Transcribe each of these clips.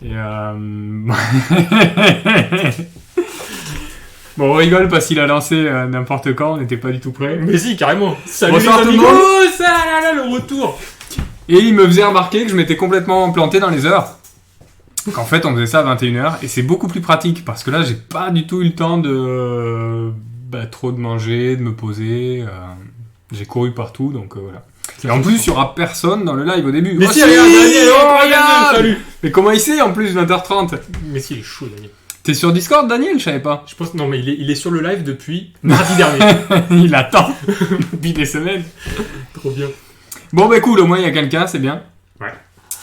Et bon, on rigole parce qu'il a lancé n'importe quand, on n'était pas du tout prêts. Mais si, carrément. Salut Bonsoir les tout le amigos. monde. Oh, ça là, le retour. Et il me faisait remarquer que je m'étais complètement planté dans les heures. Qu'en fait, on faisait ça à 21h. Et c'est beaucoup plus pratique parce que là, j'ai pas du tout eu le temps de trop de manger, de me poser. J'ai couru partout, donc voilà. Et en plus, il y aura personne dans le live au début. Mais Oh, si, regarde, Daniel, regarde. salut. Mais comment il sait en plus 20h30? Mais si, il est chaud, Daniel. T'es sur Discord, Daniel? Je savais pas. Je pense, non, mais il est sur le live depuis mardi dernier. Il attend depuis des semaines. Trop bien. Bon, bah cool, au moins il y a quelqu'un, c'est bien. Ouais.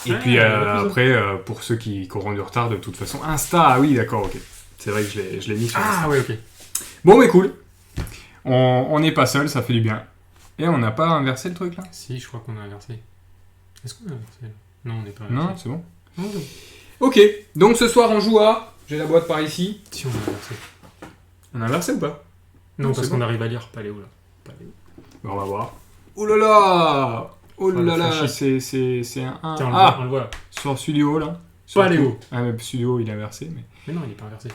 Et puis après, pour ceux qui auront du retard, de toute façon, Insta, ah oui, d'accord, ok. C'est vrai que je l'ai mis sur Insta. Ah ouais, ok. Bon, mais cool. On n'est pas seul, ça fait du bien. Et on n'a pas inversé le truc là? Si, je crois qu'on a inversé. Est-ce qu'on a inversé là? Non, on n'est pas inversé. Non, c'est bon. Non, non. Ok, donc ce soir on joue à... J'ai la boîte par ici. Si, on a inversé. On a inversé ou pas? Non, parce c'est qu'on bon. arrive à lire Paléo là. Paléo. Bon, on va voir. Oh là là! Oh là le là, flashy. c'est un 1. Tiens, Ah! on le voit là. Sur Studio là. Sur Paléo. Ah, mais Studio il est inversé, mais... Mais non, il est pas inversé.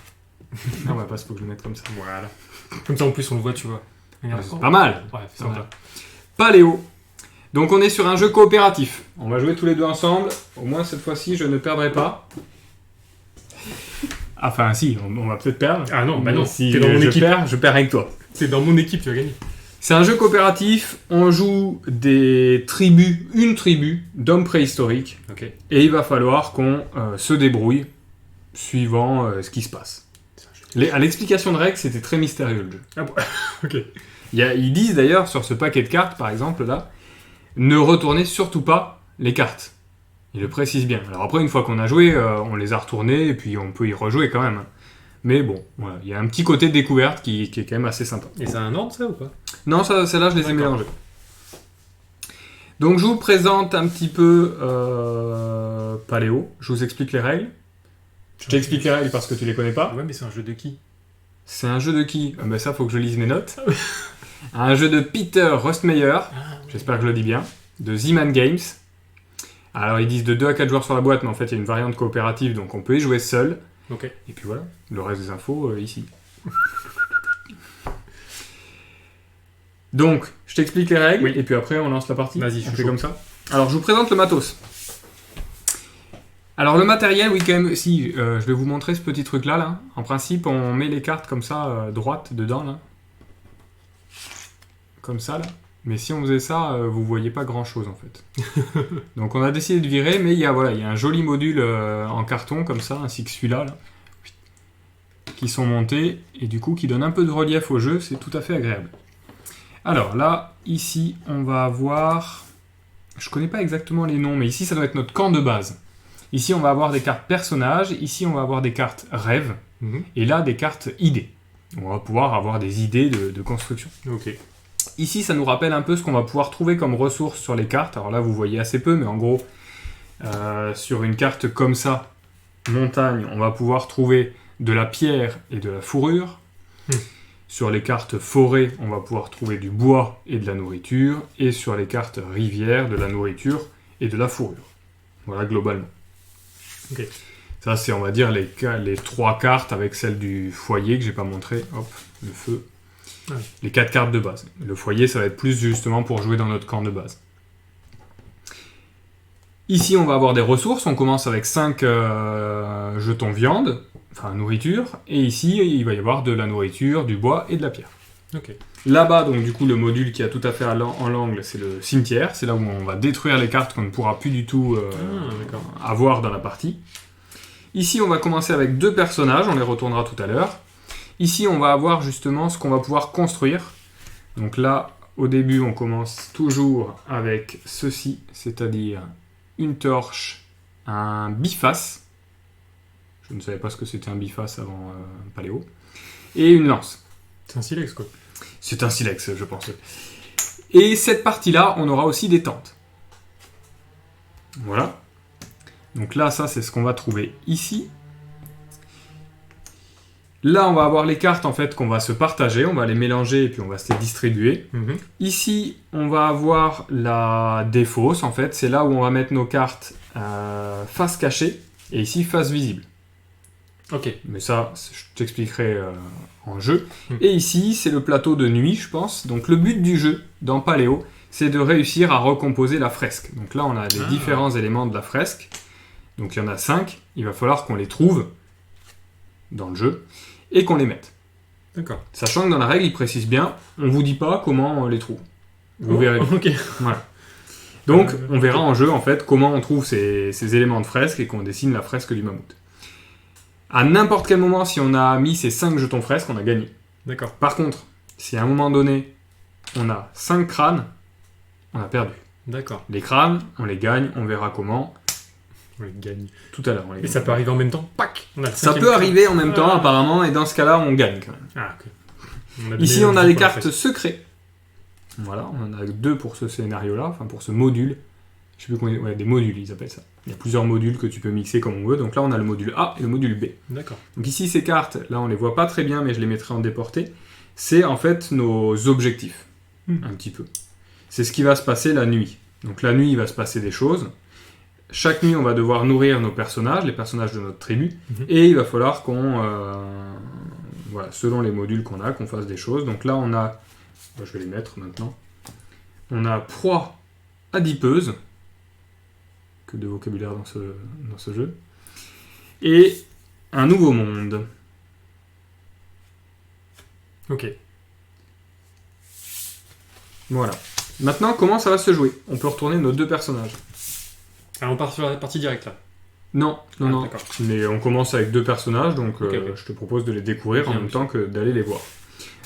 Non, bah pas, faut que je le mette comme ça. Voilà. Comme ça, en plus, on le voit, tu vois. Regarde. C'est pas mal. Ouais, c'est Sympa. ça. Paléo. Donc on est sur un jeu coopératif. On va jouer tous les deux ensemble. Au moins cette fois-ci, je ne perdrai pas. Enfin, si, on va peut-être perdre. Ah non, bah Mais non, si t'es dans mon équipe. je perds avec toi. C'est dans mon équipe, tu vas gagner. C'est un jeu coopératif. On joue des tribus, une tribu d'hommes préhistoriques. Ok. Et il va falloir qu'on se débrouille suivant ce qui se passe. À l'explication de règles, c'était très mystérieux le jeu. Ah bon. Ok. Ils disent d'ailleurs sur ce paquet de cartes, par exemple, là, ne retournez surtout pas les cartes. Ils le précisent bien. Alors après, une fois qu'on a joué, on les a retournées et puis on peut y rejouer quand même. Mais bon, voilà, il y a un petit côté de découverte qui est quand même assez sympa. Et c'est un ordre, ça, ou pas? Non, celle-là, je les ai D'accord. mélangées. Donc je vous présente un petit peu Paléo. Je vous explique les règles. Je t'explique les règles parce que tu les connais pas. Ouais, mais c'est un jeu de qui? C'est un jeu de qui? Ben ça, faut que je lise mes notes. Un jeu de Peter Rustmeyer. J'espère que je le dis bien. De Z-Man Games. Alors ils disent de 2 à 4 joueurs sur la boîte, mais en fait il y a une variante coopérative, donc on peut y jouer seul. Ok. Et puis voilà, le reste des infos ici. Donc, je t'explique les règles, Oui. et puis après on lance la partie. Vas-y, je on suis fait chaud. comme ça. Alors je vous présente le matos. Alors le matériel, oui quand même, si, je vais vous montrer ce petit truc là. En principe, on met les cartes comme ça, droites, dedans, là. Comme ça, là. Mais si on faisait ça, vous voyez pas grand chose en fait. Donc on a décidé de virer, mais il y a un joli module en carton comme ça, ainsi que celui-là, là, qui sont montés et du coup qui donnent un peu de relief au jeu, c'est tout à fait agréable. Alors là, ici, on va avoir... Je connais pas exactement les noms, mais ici ça doit être notre camp de base. Ici on va avoir des cartes personnages, ici on va avoir des cartes rêves, et là des cartes idées. On va pouvoir avoir des idées de construction. Ok. Ici, ça nous rappelle un peu ce qu'on va pouvoir trouver comme ressources sur les cartes. Alors là, vous voyez assez peu, mais en gros, sur une carte comme ça, montagne, on va pouvoir trouver de la pierre et de la fourrure. Sur les cartes forêt, on va pouvoir trouver du bois et de la nourriture. Et sur les cartes rivière, de la nourriture et de la fourrure. Voilà, globalement. Ok. Ça, c'est, on va dire, les 3 cartes avec celle du foyer que j'ai pas montré. Hop, le feu. Ouais. Les 4 cartes de base. Le foyer, ça va être plus justement pour jouer dans notre camp de base. Ici, on va avoir des ressources. On commence avec 5 jetons viande, enfin nourriture. Et ici, il va y avoir de la nourriture, du bois et de la pierre. Ok. Là-bas, donc du coup, le module qui a tout à fait en l'angle, c'est le cimetière. C'est là où on va détruire les cartes qu'on ne pourra plus du tout d'accord. avoir dans la partie. Ici, on va commencer avec 2 personnages. On les retournera tout à l'heure. Ici, on va avoir justement ce qu'on va pouvoir construire. Donc là, au début, on commence toujours avec ceci, c'est-à-dire une torche, un biface. Je ne savais pas ce que c'était un biface avant Paléo. Et une lance. C'est un silex, quoi. C'est un silex, je pense. Et cette partie-là, on aura aussi des tentes. Voilà. Donc là, ça, c'est ce qu'on va trouver ici. Là, on va avoir les cartes en fait qu'on va se partager, on va les mélanger et puis on va se les distribuer. Ici, on va avoir la défausse en fait, c'est là où on va mettre nos cartes face cachée. Et ici, face visible. Ok. Mais ça, je t'expliquerai en jeu. Mm. Et ici, c'est le plateau de nuit, je pense. Donc le but du jeu, dans Paléo, c'est de réussir à recomposer la fresque. Donc là, on a les différents éléments de la fresque. Donc il y en a 5. Il va falloir qu'on les trouve dans le jeu et qu'on les mette. D'accord. Sachant que dans la règle, il précise bien, on vous dit pas comment on les trouve. Vous verrez. Ok. Voilà. Donc, on verra en jeu, en fait, comment on trouve ces éléments de fresque et qu'on dessine la fresque du mammouth. À n'importe quel moment, si on a mis ces 5 jetons fresques, on a gagné. D'accord. Par contre, si à un moment donné, on a 5 crânes, on a perdu. D'accord. Les crânes, on les gagne, on verra comment. On les gagne. Tout à l'heure, on les Et gagne. ça peut arriver en même temps. Pac. On a le Ça cinquième peut crâne. arriver en même temps, Ah. apparemment, et dans ce cas-là, on gagne quand même. Ah, ok. Ici, on a les cartes secrets. Voilà, on en a 2 pour ce scénario-là, enfin pour ce module. Je sais plus combien, ouais, des modules, ils appellent ça. Il y a plusieurs modules que tu peux mixer comme on veut. Donc là, on a le module A et le module B. D'accord. Donc ici, ces cartes, là, on les voit pas très bien, mais je les mettrai en déporté. C'est en fait nos objectifs, un petit peu. C'est ce qui va se passer la nuit. Donc la nuit, il va se passer des choses. Chaque nuit, on va devoir nourrir nos personnages, les personnages de notre tribu, et il va falloir qu'on, voilà, selon les modules qu'on a, qu'on fasse des choses. Donc là, on a, je vais les mettre maintenant. On a proie adipeuse, que de vocabulaire dans ce jeu, et un nouveau monde. Ok. Voilà. Maintenant, comment ça va se jouer? On peut retourner nos 2 personnages. Alors on part sur la partie directe là. Non. D'accord. Mais on commence avec 2 personnages, donc Ok. je te propose de les découvrir en Bien, même temps que d'aller les voir.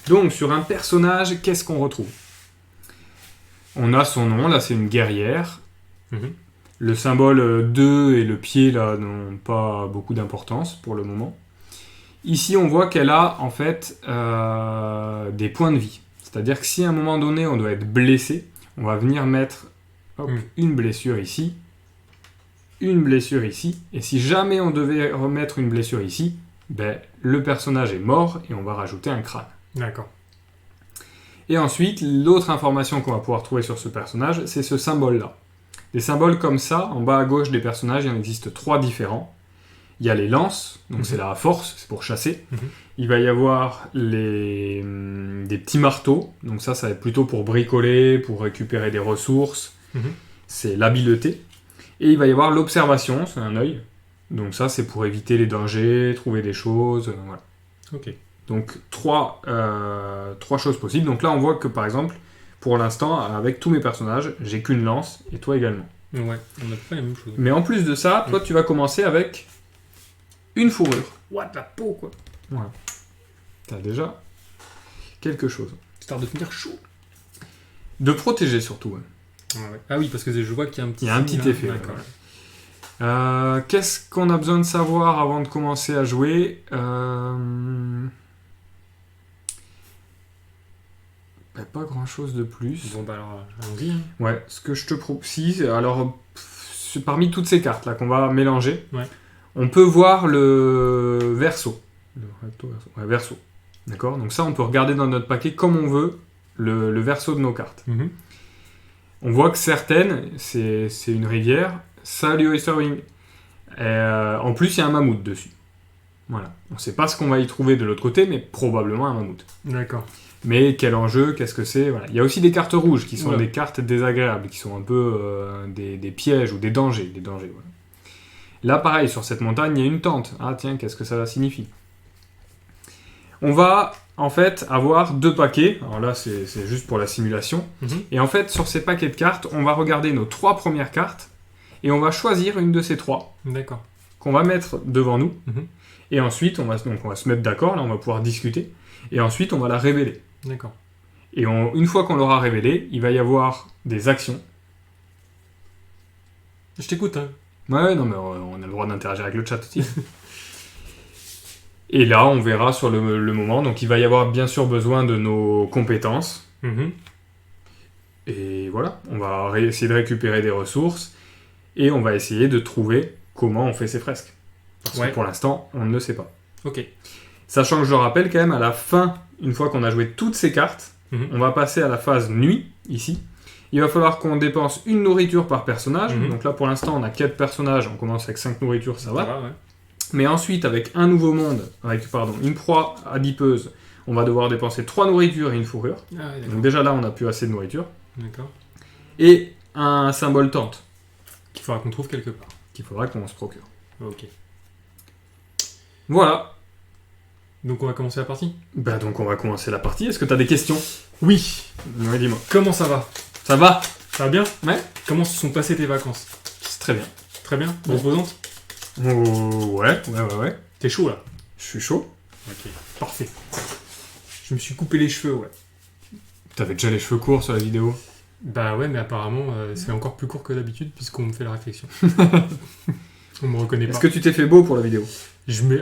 Donc, sur un personnage, qu'est-ce qu'on retrouve? On a son nom, là c'est une guerrière. Mhm. Le symbole 2 et le pied là n'ont pas beaucoup d'importance pour le moment. Ici, on voit qu'elle a en fait des points de vie. C'est-à-dire que si à un moment donné on doit être blessé, on va venir mettre une blessure ici, une blessure ici, et si jamais on devait remettre une blessure ici, ben, le personnage est mort et on va rajouter un crâne. D'accord. Et ensuite, l'autre information qu'on va pouvoir trouver sur ce personnage, c'est ce symbole-là. Des symboles comme ça, en bas à gauche des personnages, il en existe 3 différents. Il y a les lances, donc c'est la force, c'est pour chasser. Il va y avoir des petits marteaux, donc ça va être plutôt pour bricoler, pour récupérer des ressources. C'est l'habileté. Et il va y avoir l'observation, c'est un œil. Donc ça, c'est pour éviter les dangers, trouver des choses, voilà. Ok. Donc 3 choses possibles. Donc là, on voit que par exemple, pour l'instant, avec tous mes personnages, j'ai qu'une lance, et toi également. Ouais, on a pas la même chose. Mais en plus de ça, toi, tu vas commencer avec une fourrure. What, la peau quoi. Voilà. T'as déjà quelque chose. Histoire de tenir chaud. De protéger surtout. Ouais. Ouais. Ah oui, parce que je vois qu'il y a un petit... Il y a un petit signe, là. effet. D'accord. Ouais. Qu'est-ce qu'on a besoin de savoir avant de commencer à jouer Pas grand chose de plus. Bon bah alors, allons-y. Hein. Ouais, ce que je te propose, alors parmi toutes ces cartes là qu'on va mélanger, Ouais. on peut voir le verso. Le recto verso. Ouais, verso. D'accord. Donc ça, on peut regarder dans notre paquet comme on veut le verso de nos cartes. On voit que certaines, c'est une rivière. Salut Oysterwing. En plus, il y a un mammouth dessus. Voilà. On ne sait pas ce qu'on va y trouver de l'autre côté, mais probablement un mammouth. D'accord. Mais quel enjeu, qu'est-ce que c'est, voilà. Il y a aussi des cartes rouges qui sont Oula. des cartes désagréables, qui sont un peu des pièges ou des dangers. Voilà. Là, pareil, sur cette montagne, il y a une tente. Ah tiens, qu'est-ce que ça signifie? On va en fait avoir 2 paquets. Alors là, c'est juste pour la simulation. Et en fait, sur ces paquets de cartes, on va regarder nos 3 premières cartes et on va choisir une de ces 3 D'accord. qu'on va mettre devant nous. Mhm. Et ensuite, on va se mettre d'accord. Là, on va pouvoir discuter. Et ensuite, on va la révéler. D'accord. Et une fois qu'on l'aura révélée, il va y avoir des actions. Je t'écoute, hein. Ouais, non, mais on a le droit d'interagir avec le chat aussi. Et là, on verra sur le moment. Donc, il va y avoir bien sûr besoin de nos compétences. Et voilà, on va essayer de récupérer des ressources. Et on va essayer de trouver comment on fait ces fresques. Parce que pour l'instant, on ne sait pas. Ok. Sachant que je rappelle quand même, à la fin, une fois qu'on a joué toutes ces cartes, on va passer à la phase nuit, ici. Il va falloir qu'on dépense une nourriture par personnage. Mhm. Donc là, pour l'instant, on a 4 personnages. On commence avec 5 nourritures, ça va. ouais. Mais ensuite, avec un nouveau monde, avec une proie adipeuse, on va devoir dépenser 3 nourritures et une fourrure. Ah ouais, Donc d'accord. déjà là, on n'a plus assez de nourriture. D'accord. Et un symbole tente Qu'il faudra qu'on trouve quelque part. qu'il faudra qu'on se procure. Ok. Voilà. Donc on va commencer la partie. Bah donc on va commencer la partie. Est-ce que tu as des questions? Oui. Oui, dis-moi. Comment ça va? Ça va? Ça va bien? Ouais. Comment se sont passées tes vacances? C'est très bien. Très bien. Ouais. Reposante? Oh, ouais. T'es chaud là? Je suis chaud. Ok. Parfait. Je me suis coupé les cheveux, ouais. T'avais déjà les cheveux courts sur la vidéo. Bah ouais, mais apparemment c'est encore plus court que d'habitude puisqu'on me fait la réflexion. On me reconnaît pas. Est-ce que tu t'es fait beau pour la vidéo?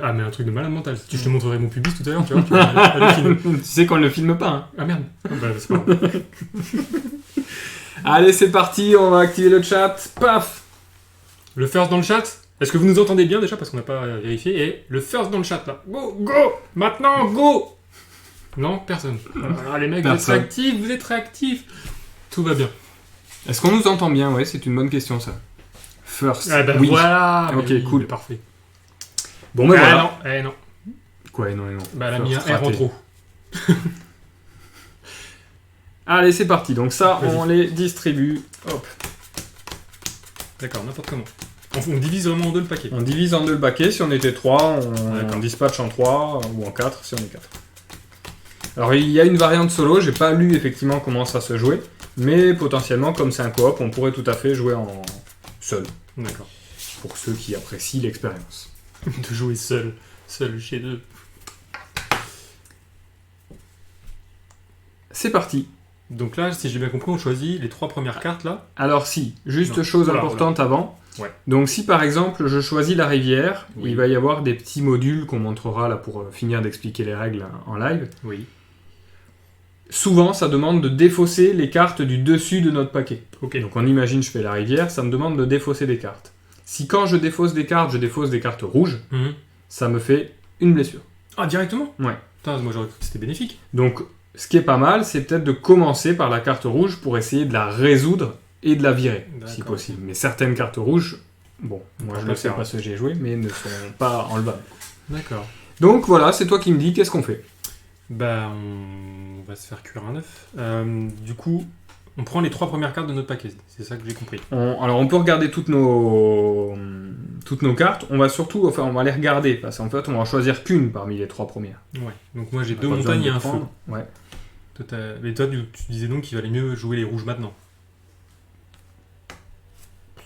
Ah mais un truc de malade mental. Je te montrerai mon pubis tout à l'heure, tu vois. Tu vas halluciner. Tu sais qu'on ne le filme pas, hein. Ah merde. Ah, bah c'est pas grave. Allez, c'est parti, on va activer le chat. Paf! Le first dans le chat. Est-ce que vous nous entendez bien déjà parce qu'on n'a pas vérifié? Et le first dans le chat là. Go, go! Maintenant, go! Non, personne. Ah, les mecs, Personne. vous êtes réactifs. Tout va bien. Est-ce qu'on nous entend bien? Ouais, c'est une bonne question, ça. First. Ah bah oui. voilà. Ok, mais oui, cool. mais parfait. Bon, ben voilà. Non, non. Quoi, non. Bah elle a mis un First R en raté. trop. Allez, c'est parti. Donc ça, Vas-y. on les distribue. Hop. D'accord, n'importe comment. On divise vraiment en deux le paquet. On divise en deux le paquet. Si on était 3, D'accord. on dispatche en 3 ou en 4 si on est 4. Alors, il y a une variante solo. J'ai pas lu effectivement comment ça se jouait. Mais potentiellement, comme c'est un coop, on pourrait tout à fait jouer en seul. D'accord. Pour ceux qui apprécient l'expérience. De jouer seul chez deux. C'est parti. Donc là, si j'ai bien compris, on choisit les 3 premières cartes là. Alors si, juste Non. chose Oula, importante avant. Ouais. Donc si par exemple je choisis la rivière, où Oui. il va y avoir des petits modules qu'on montrera là pour finir d'expliquer les règles en live, Oui. souvent ça demande de défausser les cartes du dessus de notre paquet. Ok. Donc on imagine je fais la rivière, ça me demande de défausser des cartes. Si quand je défausse des cartes, je défausse des cartes rouges, Mhm. ça me fait une blessure. Ah, directement? Ouais. Putain, moi j'aurais cru que c'était bénéfique. Donc ce qui est pas mal, c'est peut-être de commencer par la carte rouge pour essayer de la résoudre et de la virer, si D'accord. possible. Mais certaines cartes rouges, bon, moi je peut le sais faire. parce que j'ai joué, mais ne sont pas enlevables. D'accord. Donc voilà, c'est toi qui me dis, qu'est-ce qu'on fait? Bah, on va se faire cuire un œuf. Du coup, on prend les 3 premières cartes de notre paquet. C'est ça que j'ai compris. Alors on peut regarder toutes nos cartes, on va surtout, enfin on va les regarder, parce qu'en fait on va en choisir qu'une parmi les 3 premières. Ouais. Donc moi j'ai On a 2 pas besoin montagnes de et les un feu. prendre. Ouais. Mais toi, tu disais donc qu'il valait mieux jouer les rouges maintenant.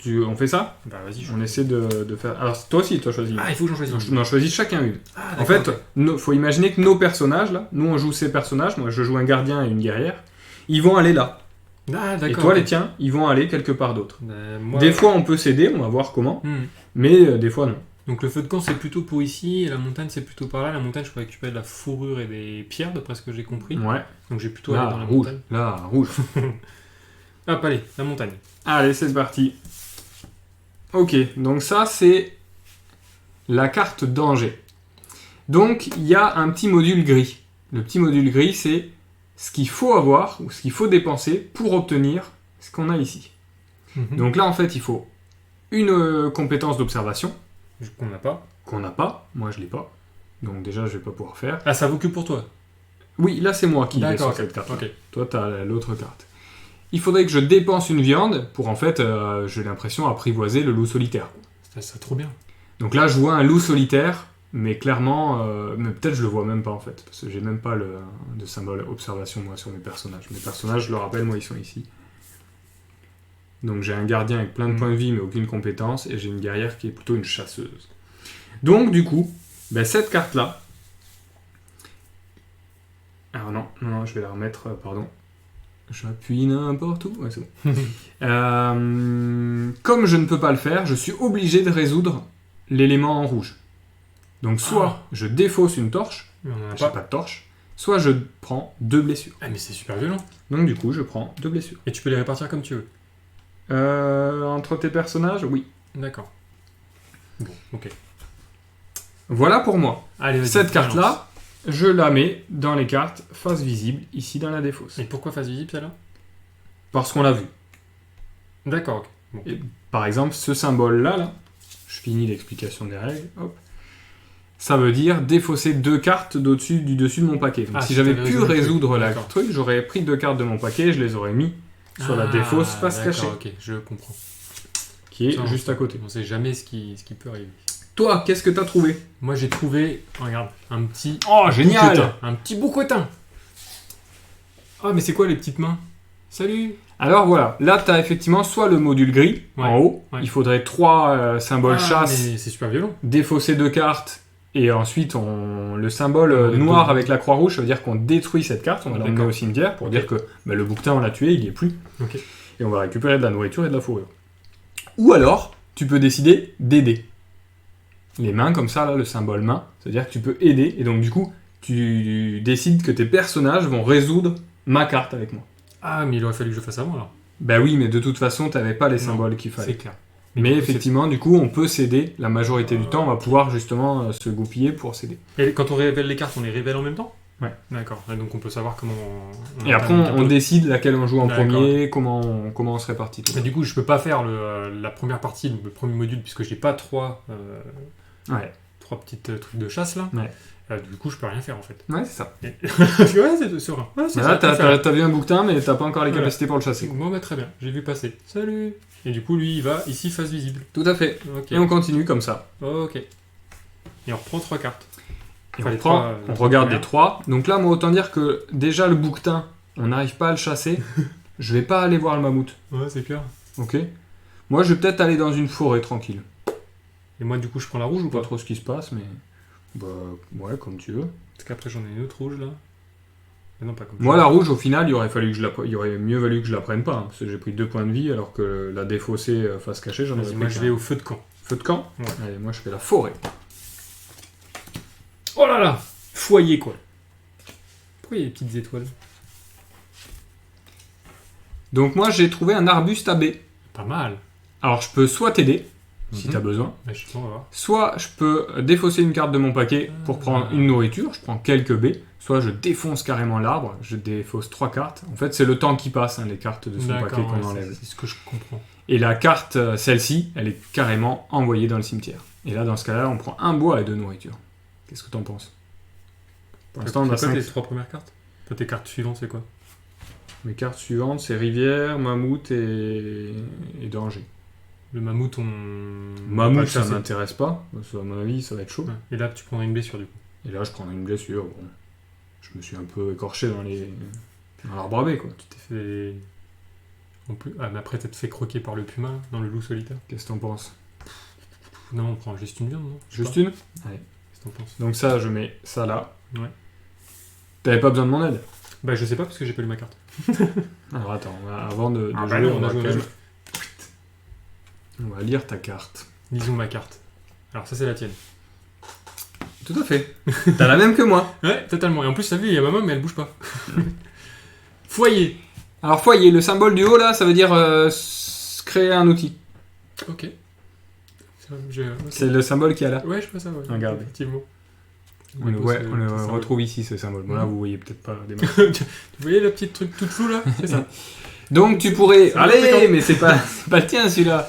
On fait ça? Bah vas-y, On essaie de faire... Alors toi aussi, toi choisis. Ah, il faut que j'en choisisse. On en choisit chacun une. Ah, En d'accord, fait, ok. faut imaginer que nos personnages, là, nous on joue ces personnages, moi je joue un gardien et une guerrière, ils vont aller là. Ah, Et d'accord. toi, ok. les tiens, ils vont aller quelque part d'autre. Moi... Des fois on peut s'aider, on va voir comment, Hmm. mais des fois non. Donc le feu de camp c'est plutôt pour ici et la montagne c'est plutôt par là. La montagne je peux récupérer de la fourrure et des pierres d'après ce que j'ai compris. Ouais, Donc j'ai plutôt aller là, dans la rouge, montagne. là, rouge. Hop allez, la montagne. Allez, c'est parti. Ok, donc ça c'est la carte danger. Donc il y a un petit module gris. Le petit module gris c'est ce qu'il faut avoir ou ce qu'il faut dépenser pour obtenir ce qu'on a ici. Donc là en fait il faut une compétence d'observation qu'on n'a pas. qu'on n'a pas, moi je l'ai pas. Donc déjà je vais pas pouvoir faire. Ah ça vaut que pour toi. Oui, là c'est moi qui l'ai D'accord, sur cette carte. ok. Toi t'as l'autre carte. Il faudrait que je dépense une viande pour en fait, j'ai l'impression, apprivoiser le loup solitaire. C'est trop bien. Donc là, je vois un loup solitaire, mais clairement, mais peut-être je le vois même pas en fait, parce que j'ai même pas de symbole observation moi sur mes personnages. Mes personnages, je le rappelle, moi ils sont ici. Donc j'ai un gardien avec plein de points de vie, mais aucune compétence, et j'ai une guerrière qui est plutôt une chasseuse. Donc du coup, ben, cette carte-là. Alors non, je vais la remettre, pardon. J'appuie n'importe où. Ouais, c'est bon. Comme je ne peux pas le faire, je suis obligé de résoudre l'élément en rouge. Donc soit je défausse une torche, Mais on en a j'ai pas. pas de torche, soit je prends 2 blessures. Ah mais c'est super violent. Donc du coup, je prends 2 blessures. Et tu peux les répartir comme tu veux. Entre tes personnages, oui. D'accord. Bon, ok. Voilà pour moi. Allez, vas-y. Cette balance. carte-là, je la mets dans les cartes face visible, ici dans la défausse. Et pourquoi face visible celle-là? Parce qu'on l'a vu. D'accord, ok. Bon. Et, par exemple, ce symbole-là, là, je finis l'explication des règles, hop, ça veut dire défausser 2 cartes du dessus de mon paquet. Donc, Ah, si si j'avais t'avais pu résolu le résoudre truc. la D'accord. truc, j'aurais pris 2 cartes de mon paquet, je les aurais mis sur la défausse face d'accord, cachée, ok, je comprends. qui est Ça, juste à côté. On sait jamais ce qui peut arriver. Toi, qu'est-ce que t'as trouvé? Moi, j'ai trouvé, regarde, un petit Oh, génial! bouquetin. Un petit bouquetin. Ah, mais c'est quoi les petites mains? Salut. Alors voilà, là tu as effectivement soit le module gris Ouais, en haut, ouais. il faudrait 3 symboles Ah, chasse, mais c'est super violent. défausser 2 cartes, et ensuite le symbole Ouais, noir deux. avec la croix rouge, ça veut dire qu'on détruit cette carte, on va l'emmener D'accord. au cimetière pour Ok. dire que le bouquetin on l'a tué, il n'y est plus, Ok. et on va récupérer de la nourriture et de la fourrure. Ou alors, tu peux décider d'aider. Les mains comme ça, là, le symbole main, c'est-à-dire que tu peux aider, et donc du coup, tu décides que tes personnages vont résoudre ma carte avec moi. Ah, mais il aurait fallu que je fasse avant alors. Bah oui, mais de toute façon, t'avais pas les Non, symboles qu'il fallait. C'est clair. Mais du coup, effectivement, du coup, on peut s'aider. La majorité du temps, on va pouvoir justement se goupiller pour s'aider. Et quand on révèle les cartes, on les révèle en même temps? Ouais. D'accord. Et donc on peut savoir comment. Et après, atteint on le décide laquelle on joue en D'accord. premier, comment on se répartit tout ça. Mais du coup, je peux pas faire la première partie, donc le premier module, puisque j'ai pas 3 Ouais, petites trucs de chasse là. Ouais. Du coup, je peux rien faire en fait. ouais c'est ça. ouais, c'est serein. Ouais, c'est Mais ça, là, je peux faire. t'as vu un bouquetin, mais t'as pas encore les Voilà. capacités pour le chasser. Bon, bah très bien, j'ai vu passer. Salut. Et du coup, lui, il va ici face visible. Tout à fait. Ok. Et on continue comme ça. Ok. Et on reprend 3 cartes. Et Enfin, on les prend, trois, on les regarde trois les 3. Donc là, moi, autant dire que déjà, le bouquetin, on n'arrive pas à le chasser. Je vais pas aller voir le mammouth. Ouais, c'est clair. Ok. Moi, je vais peut-être aller dans une forêt tranquille. Et moi, du coup, je prends la rouge ou Pas pas? trop ce qui se passe, mais. Bah, ouais, comme tu veux. Parce qu'après, j'en ai une autre rouge là. Mais non, pas comme Moi, ça. la rouge, au final, il aurait mieux valu que je la prenne pas. Hein, parce que j'ai pris 2 points de vie, alors que la défaussée face cachée, j'en aurais Vas-y, pris moi, je qu'un. vais au feu de camp. Feu de camp. Ouais. Allez, moi, je fais la forêt. Oh là là. Foyer, quoi. Pourquoi il y a des petites étoiles? Donc, moi, j'ai trouvé un arbuste à baies. Pas mal. Alors, je peux soit t'aider, si Mhm. t'as besoin, Bah, je sais pas, on va voir. soit je peux défausser une carte de mon paquet pour prendre Ah. une nourriture, je prends quelques baies, soit je défonce carrément l'arbre, je défausse 3 cartes. En fait, c'est le temps qui passe, hein, les cartes de son paquet D'accord, qu'on ouais, enlève. c'est ce que je comprends. Et la carte, celle-ci, elle est carrément envoyée dans le cimetière. Et là, dans ce cas-là, on prend un bois et 2 nourritures. Qu'est-ce que t'en penses? Pour l'instant, on a C'est quoi 5. tes 3 premières cartes? Toi, tes cartes suivantes, c'est quoi? Mes cartes suivantes, c'est rivière, mammouth et danger. Le mammouth, on. Mammouth, pas ça chasser. m'intéresse pas. Parce que, à mon avis, ça va être chaud. Ouais. Et là, tu prendrais une blessure, du coup. Et là, je prendrai une blessure. Bon, je me suis un peu écorché dans l'arbre à baies, quoi. Tu t'es fait. Ah, mais après, t'as fait croquer par le puma, là, dans le loup solitaire. Qu'est-ce que t'en penses? Non, on prend juste une viande, non? Je sais Juste pas. une? Qu'est-ce que t'en penses? Donc ça, je mets ça là. Ouais. T'avais pas besoin de mon aide? Bah, je sais pas parce que j'ai pas lu ma carte. Alors attends, avant de Ah, jouer, bah non, on on a va joué, quand on a même- joué. on va lire ta carte. Lisons ma carte. Alors, ça, c'est la tienne. Tout à fait. T'as la même que moi. Ouais, totalement. Et en plus, t'as vu, il y a ma main, mais elle bouge pas. Foyer. Alors foyer, le symbole du haut là, ça veut dire créer un outil. Ok. Ok. C'est le symbole qui est là. Ouais, je fais ça, ouais. Regardez. Effectivement. On le, Ouais, on le ça, retrouve ici ce symbole. Bon là, Mhm. vous voyez peut-être pas des mains. Vous voyez le petit truc tout flou là? C'est ça. Donc tu pourrais. Ça va, Allez, d'accord. mais c'est pas le tien celui-là.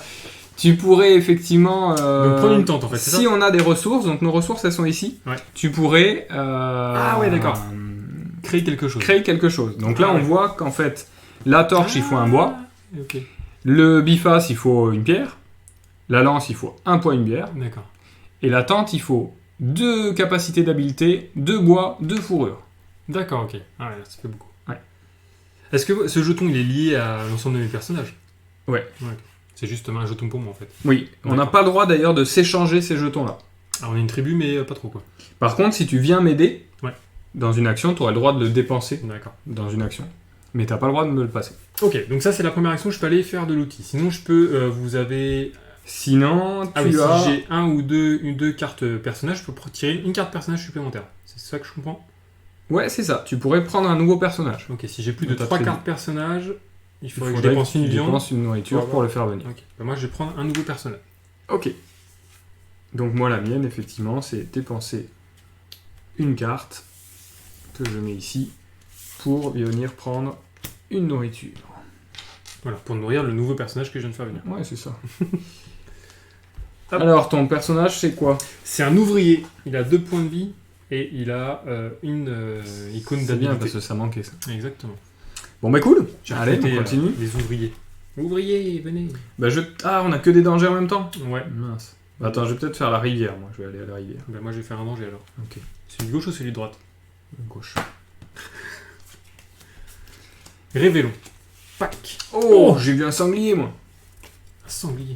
Tu pourrais effectivement. Donc prendre une tente en fait, c'est si ça? on a des ressources, donc nos ressources elles sont ici. Ouais. Tu pourrais. Ah ouais, d'accord. Créer quelque chose. Créer quelque chose. Donc là, Ah on ouais. voit qu'en fait, la torche, il faut un bois. Ok. Le biface, il faut une pierre. La lance, il faut un point, une bière. D'accord. Et la tente, il faut 2 capacités d'habileté, 2 bois, 2 fourrures. D'accord, ok. Ah ouais, ça fait beaucoup. Ouais. Est-ce que ce jeton il est lié à l'ensemble de mes personnages? Ouais. C'est justement un jeton pour moi en fait. Oui, on n'a D'accord. pas le droit d'ailleurs de s'échanger ces jetons-là. Alors on est une tribu, mais pas trop quoi. Par contre, si tu viens m'aider, Ouais. dans une action, tu auras le droit de le dépenser D'accord. dans une action. Mais t'as pas le droit de me le passer. Ok, donc ça c'est la première action, je peux aller faire de l'outil. Sinon je peux, vous avez... Sinon, Ah tu oui, as... si j'ai un ou deux cartes personnages, je peux tirer une carte personnage supplémentaire. C'est ça que je comprends? Ouais, c'est ça. Tu pourrais prendre un nouveau personnage. Ok, si j'ai plus De de ta 3 tribu. cartes personnages, il Il faudrait que je faudrait dépense que une tu viande. dépenses une nourriture Pour pour le faire venir. Ok, bah moi je vais prendre un nouveau personnage. Ok. Donc moi, la mienne, effectivement, c'est dépenser une carte que je mets ici pour venir prendre une nourriture. Voilà, pour nourrir le nouveau personnage que je viens de faire venir. Ouais, c'est ça. Hop. Alors, ton personnage, c'est quoi? C'est un ouvrier. Il a 2 points de vie et il a une icône C'est bien, d'habilité. parce que ça manquait, ça. Exactement. Bon, bah cool. J'ai Allez, recruté, on continue. les ouvriers. Ouvriers, venez. Bah, Ah, on a que des dangers en même temps? Ouais. Mince. Attends, je vais peut-être faire la rivière, moi. Je vais aller à la rivière. Bah, moi, je vais faire un danger alors. Ok. Celui de gauche ou celui de droite? Gauche. Révélons. Pac. Oh, j'ai vu un sanglier, moi. Un sanglier.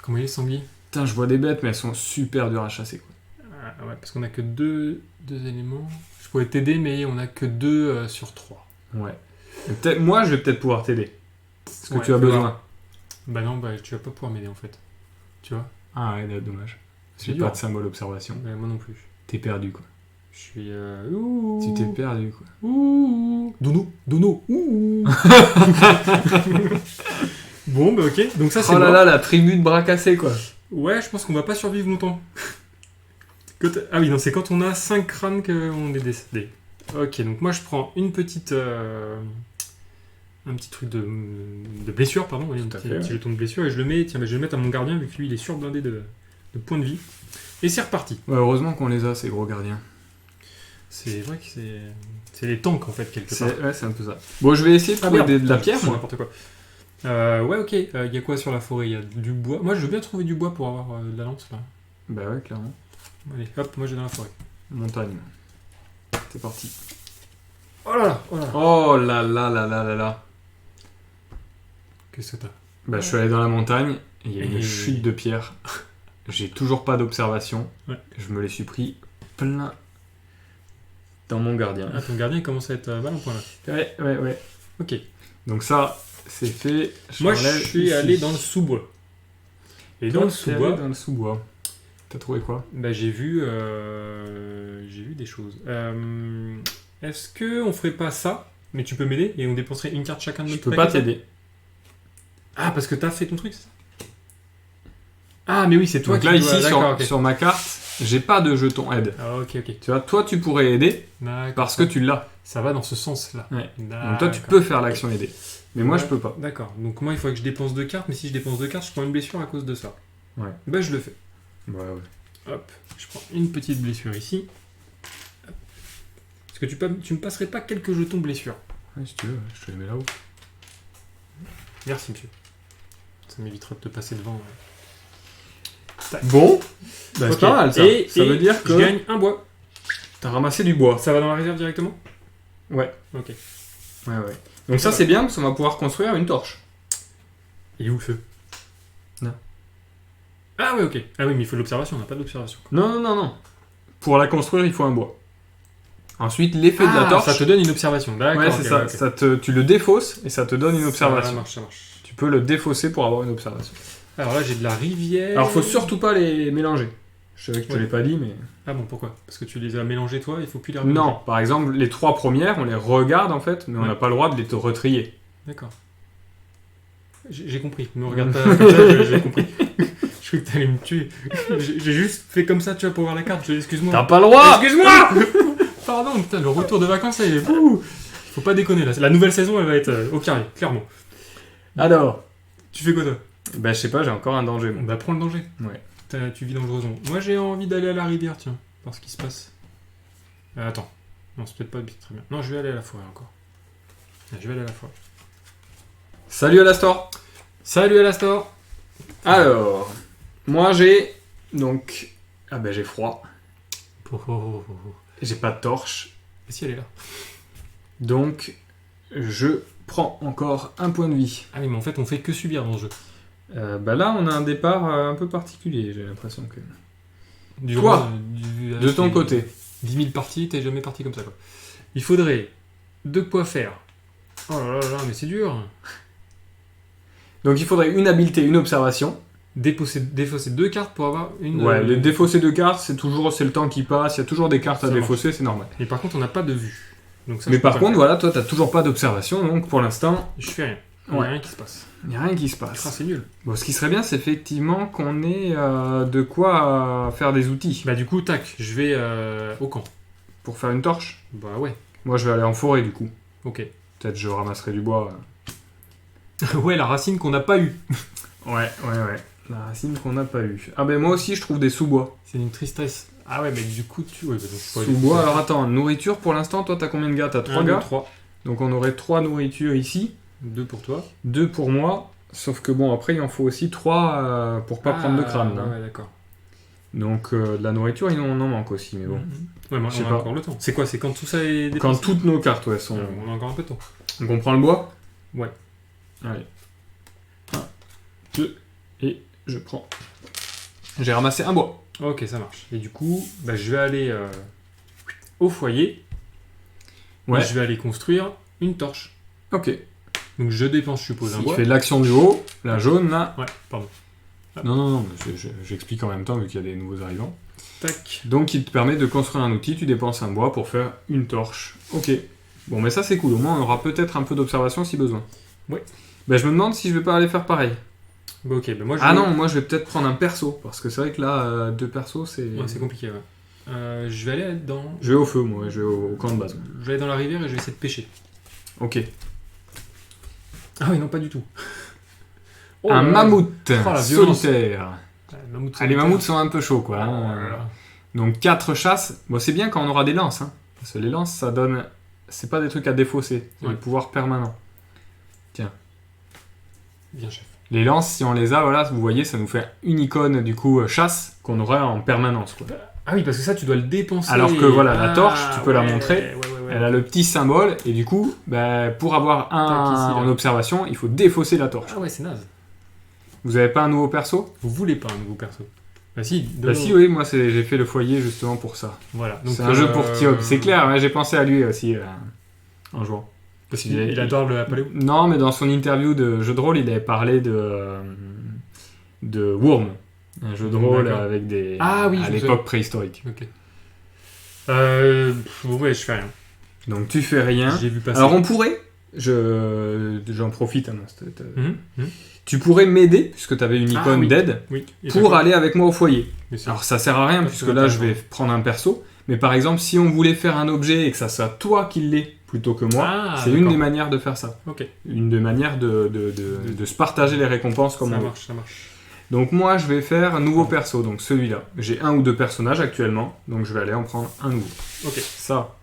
Comment il est, sanglier? Putain, je vois des bêtes, mais elles sont super dures à chasser, quoi. Ah, ouais, parce qu'on a que deux éléments. Je pourrais t'aider, mais on a que 2 sur 3. Ouais. Moi, je vais peut-être pouvoir t'aider. Est-ce que Ouais, tu as fais besoin? voir. Bah non, bah tu vas pas pouvoir m'aider en fait. Tu vois? Ah ouais, là, dommage. C'est J'ai dur. pas de symbole observation. Bah, moi non plus. T'es perdu, quoi. Je suis. Ouh. Tu t'es perdu, quoi. Ouh. Dono. Ouh. Bon, bah ok. Donc ça, c'est Oh là mort. là, la tribu de bras cassés, quoi. Ouais, je pense qu'on va pas survivre longtemps. Ah oui, non, c'est quand on a 5 crânes qu'on est décédé. Ok, donc moi je prends une petite. Un petit truc de blessure, pardon. Oui, un Tout à petit fait, petit jeton de blessure et je le mets. Tiens, bah, je vais le mettre à mon gardien vu que lui il est surblindé de points de vie. Et c'est reparti. Ouais, heureusement qu'on les a, ces gros gardiens. C'est vrai que c'est les tanks en fait, quelque part. Ouais, c'est un peu ça. Bon, je vais essayer de trouver de la pierre, c'est moi. n'importe quoi. Ouais, ok. Il y a quoi sur la forêt? Il y a du bois. Moi je veux bien trouver du bois pour avoir de la lance là. Bah ouais, clairement. Allez, hop, moi je vais dans la forêt. Montagne. C'est parti. Oh là là, oh là là. Oh là là là là là là. Qu'est-ce que t'as? Bah, je suis allé dans la montagne, et il y a une Et- chute de pierre. J'ai toujours pas d'observation. Ouais. Je me les suis pris plein dans mon gardien. Ah, ton gardien il commence à être mal en point là. Ouais. Ok. Donc ça, c'est fait. Moi je l'enlève suis ici. allé dans le sous-bois. Et Toi, dans le t'es allé sous-bois, dans le sous-bois. T'as trouvé quoi? bah, j'ai vu des choses. Est-ce que on ferait pas ça? Mais tu peux m'aider et on dépenserait une carte chacun de Je notre peux paquet, pas ça t'aider. Ah, parce que t'as fait ton truc, c'est ça? Ah, mais oui, c'est toi Donc qui là, dois- ici, d'accord, ok. sur ma carte, j'ai pas de jeton aide. Ah, ok. Tu vois, toi, tu pourrais aider D'accord. parce que tu l'as. Ça va dans ce sens-là. Ouais. Donc D'accord. toi, tu peux faire l'action aider. Mais moi, Ouais. je peux pas. D'accord. Donc moi, il faudrait que je dépense 2 cartes, mais si je dépense 2 cartes, je prends une blessure à cause de ça. Ouais. Bah, je le fais. Ouais, ouais. Hop, je prends une petite blessure ici. Hop. Est-ce que tu me passerais pas quelques jetons blessure? Ouais, si tu veux, je te les mets là-haut. Merci, monsieur. Ça m'évitera de te passer devant. Bon, bah, Ok. c'est pas mal ça. Ça veut dire je que gagne un bois. t'as ramassé du bois. Ça va dans la réserve directement? Ouais. Ok. Ouais. Donc ça, c'est bien parce qu'on va pouvoir construire une torche. Il est où le feu? Là. Ah ouais, ok. Ah oui, mais il faut de l'observation, on n'a pas d'observation. Non. Pour la construire, il faut un bois. Ensuite, l'effet de la Ah, torche. ça te donne une observation. D'accord. Ouais, c'est ok, ça. ok. Tu le défausses et ça te donne une observation. Ça marche. Tu peux le défausser pour avoir une observation. Alors là, j'ai de la rivière. Alors, faut surtout pas les mélanger. Je savais que je te Ouais. l'ai pas dit, mais... Ah bon, pourquoi? Parce que tu les as mélangés toi, il faut plus les remélanger. Non, par exemple, les 3 premières, on les regarde en fait, mais on Ouais. n'a pas le droit de les retrier. D'accord. J'ai compris. Me regarde pas comme ça, j'ai compris. Je croyais que t'allais me tuer. J'ai juste fait comme ça, tu vois, pour voir la carte. Excuse-moi. T'as pas le droit! Excuse-moi. Pardon, putain, le retour de vacances, là, il est fou. Faut pas déconner, là. La nouvelle saison, elle va être au carré, clairement. Alors, Tu fais quoi, toi? bah je sais pas, j'ai encore un danger. Moi. Bah, prends le danger. Ouais. Tu vis dangereusement. Moi, j'ai envie d'aller à la rivière, tiens. Voir ce qui se passe. Attends. Non, c'est peut-être pas très bien. Non, je vais aller à la forêt encore. Je vais aller à la forêt. Salut Alastor! Salut Alastor. Alors, moi j'ai... Donc... Ah bah j'ai froid. J'ai pas de torche. Et si elle est là? Donc, je prends encore un point de vie. Ah oui, mais en fait, on fait que subir dans ce jeu. Bah là, on a un départ un peu particulier, j'ai l'impression que... Durant, Toi, du- De ton des- côté. 10 000 parties, t'es jamais parti comme ça, quoi. Il faudrait de quoi faire. Oh là là là, mais c'est dur. Donc il faudrait une habileté, une observation. Défausser 2 cartes pour avoir une... Ouais, les défausser de cartes, c'est le temps qui passe, il y a toujours des cartes à Ça défausser, c'est normal. Mais par contre, on n'a pas de vue. Donc ça, Mais je peux par pas contre, le voilà, toi t'as toujours pas d'observation, donc pour l'instant, faire. Je fais rien. Il n'y Ouais. a rien qui se passe. il n'y a rien qui se Ah, passe. c'est nul. Bon, ce qui serait bien, c'est effectivement qu'on ait de quoi faire des outils. Bah du coup, tac, je vais au camp. Pour faire une torche. Bah ouais, Moi je vais aller en forêt du coup. ok. Peut-être je ramasserai du bois. Ouais, la racine qu'on n'a pas eue. Ouais. La racine qu'on n'a pas eue. Ah ben moi aussi, je trouve des sous-bois. C'est une tristesse. Ah ouais, mais du coup, tu... Ouais, bah, donc, c'est pas Sous-bois, alors attends, nourriture, pour l'instant, toi, t'as combien de gars? T'as 3 gars? 3. Donc on aurait 3 nourritures ici, 2 pour toi. 2 pour moi, sauf que bon, après, il en faut aussi 3 pour pas prendre de crâne. Là. Ouais, d'accord. Donc de la nourriture, il en manque aussi, mais bon. Ouais, mais Je sais on a pas. encore le temps. C'est quoi? C'est quand tout ça est Quand dépensé? toutes nos cartes ouais, sont... On a encore un peu de temps. Donc on prend le bois? Ouais. Allez. 1, 2, et je prends. J'ai ramassé un bois. Ok, ça marche. Et du coup, bah, je vais aller au foyer. Ouais. Et je vais aller construire une torche. Ok. Donc je dépense, je suppose, un Il bois. fait l'action du haut, la jaune là. Ouais, pardon. Non, mais j'explique en même temps vu qu'il y a des nouveaux arrivants. Tac. Donc il te permet de construire un outil, tu dépenses un bois pour faire une torche. Ok. Bon, mais ça c'est cool, au moins on aura peut-être un peu d'observation si besoin. Ouais. Ben je me demande si je vais pas aller faire pareil. Bah, ok, bah, moi je Ah vais... non, moi je vais peut-être prendre un perso, parce que c'est vrai que là, 2 persos c'est... Ouais, c'est compliqué, ouais. Je vais aller dans... Je vais au feu, moi, je vais au camp de base. Je vais aller dans la rivière et je vais essayer de pêcher. Ok. Ah oui, non, pas du tout. Oh Un là là. mammouth Oh, la violence. solitaire. Mammouth Ah, les mammouths sont un peu chauds quoi. Oh hein. là là. Donc 4 chasses, bon c'est bien quand on aura des lances, hein. Parce que les lances ça donne... C'est pas des trucs à défausser, c'est Ouais. des pouvoirs permanents. Bien, chef. Les lances, si on les a, voilà, vous voyez, ça nous fait une icône du coup chasse qu'on aurait en permanence. Quoi. Ah oui, parce que ça, tu dois le dépenser. Alors que voilà, la torche, tu peux la ouais, montrer. Ouais. Elle a le petit symbole et du coup, bah, pour avoir un Tac, ici, là. en observation, il faut défausser la torche. Ah ouais, c'est naze. Vous avez pas un nouveau perso? Vous voulez pas un nouveau perso? Bah si. Bah si, oui, moi j'ai fait le foyer justement pour ça. Voilà. C'est un jeu pour Tiob, c'est clair, ouais, j'ai pensé à lui aussi en jouant. Parce qu'il adore le Apollo. Non, mais dans son interview de jeu de rôle, il avait parlé de Worm, un jeu de rôle D'accord. avec des... Ah oui, à je me l'époque souviens. préhistorique. Ok. Ouais, je fais rien. Donc tu fais rien. J'ai vu passer. Alors on pourrait, j'en profite, hein, Mhm. tu pourrais m'aider, puisque tu avais une Ah, icône oui. d'aide, Oui. Et pour ça, aller avec moi au foyer. mais c'est- Alors ça sert à rien, Ça, puisque c'est là je vais intéressant. prendre un perso, mais par exemple si on voulait faire un objet et que ça soit toi qui l'ait plutôt que moi, Ah, c'est une d'accord. des manières de faire ça. Ok. Une des manières de se partager les récompenses comme Ça on veut. marche, ça marche. Donc moi je vais faire un nouveau perso, donc celui-là. J'ai 1 ou 2 personnages actuellement, donc je vais aller en prendre un nouveau. Ok. Ça,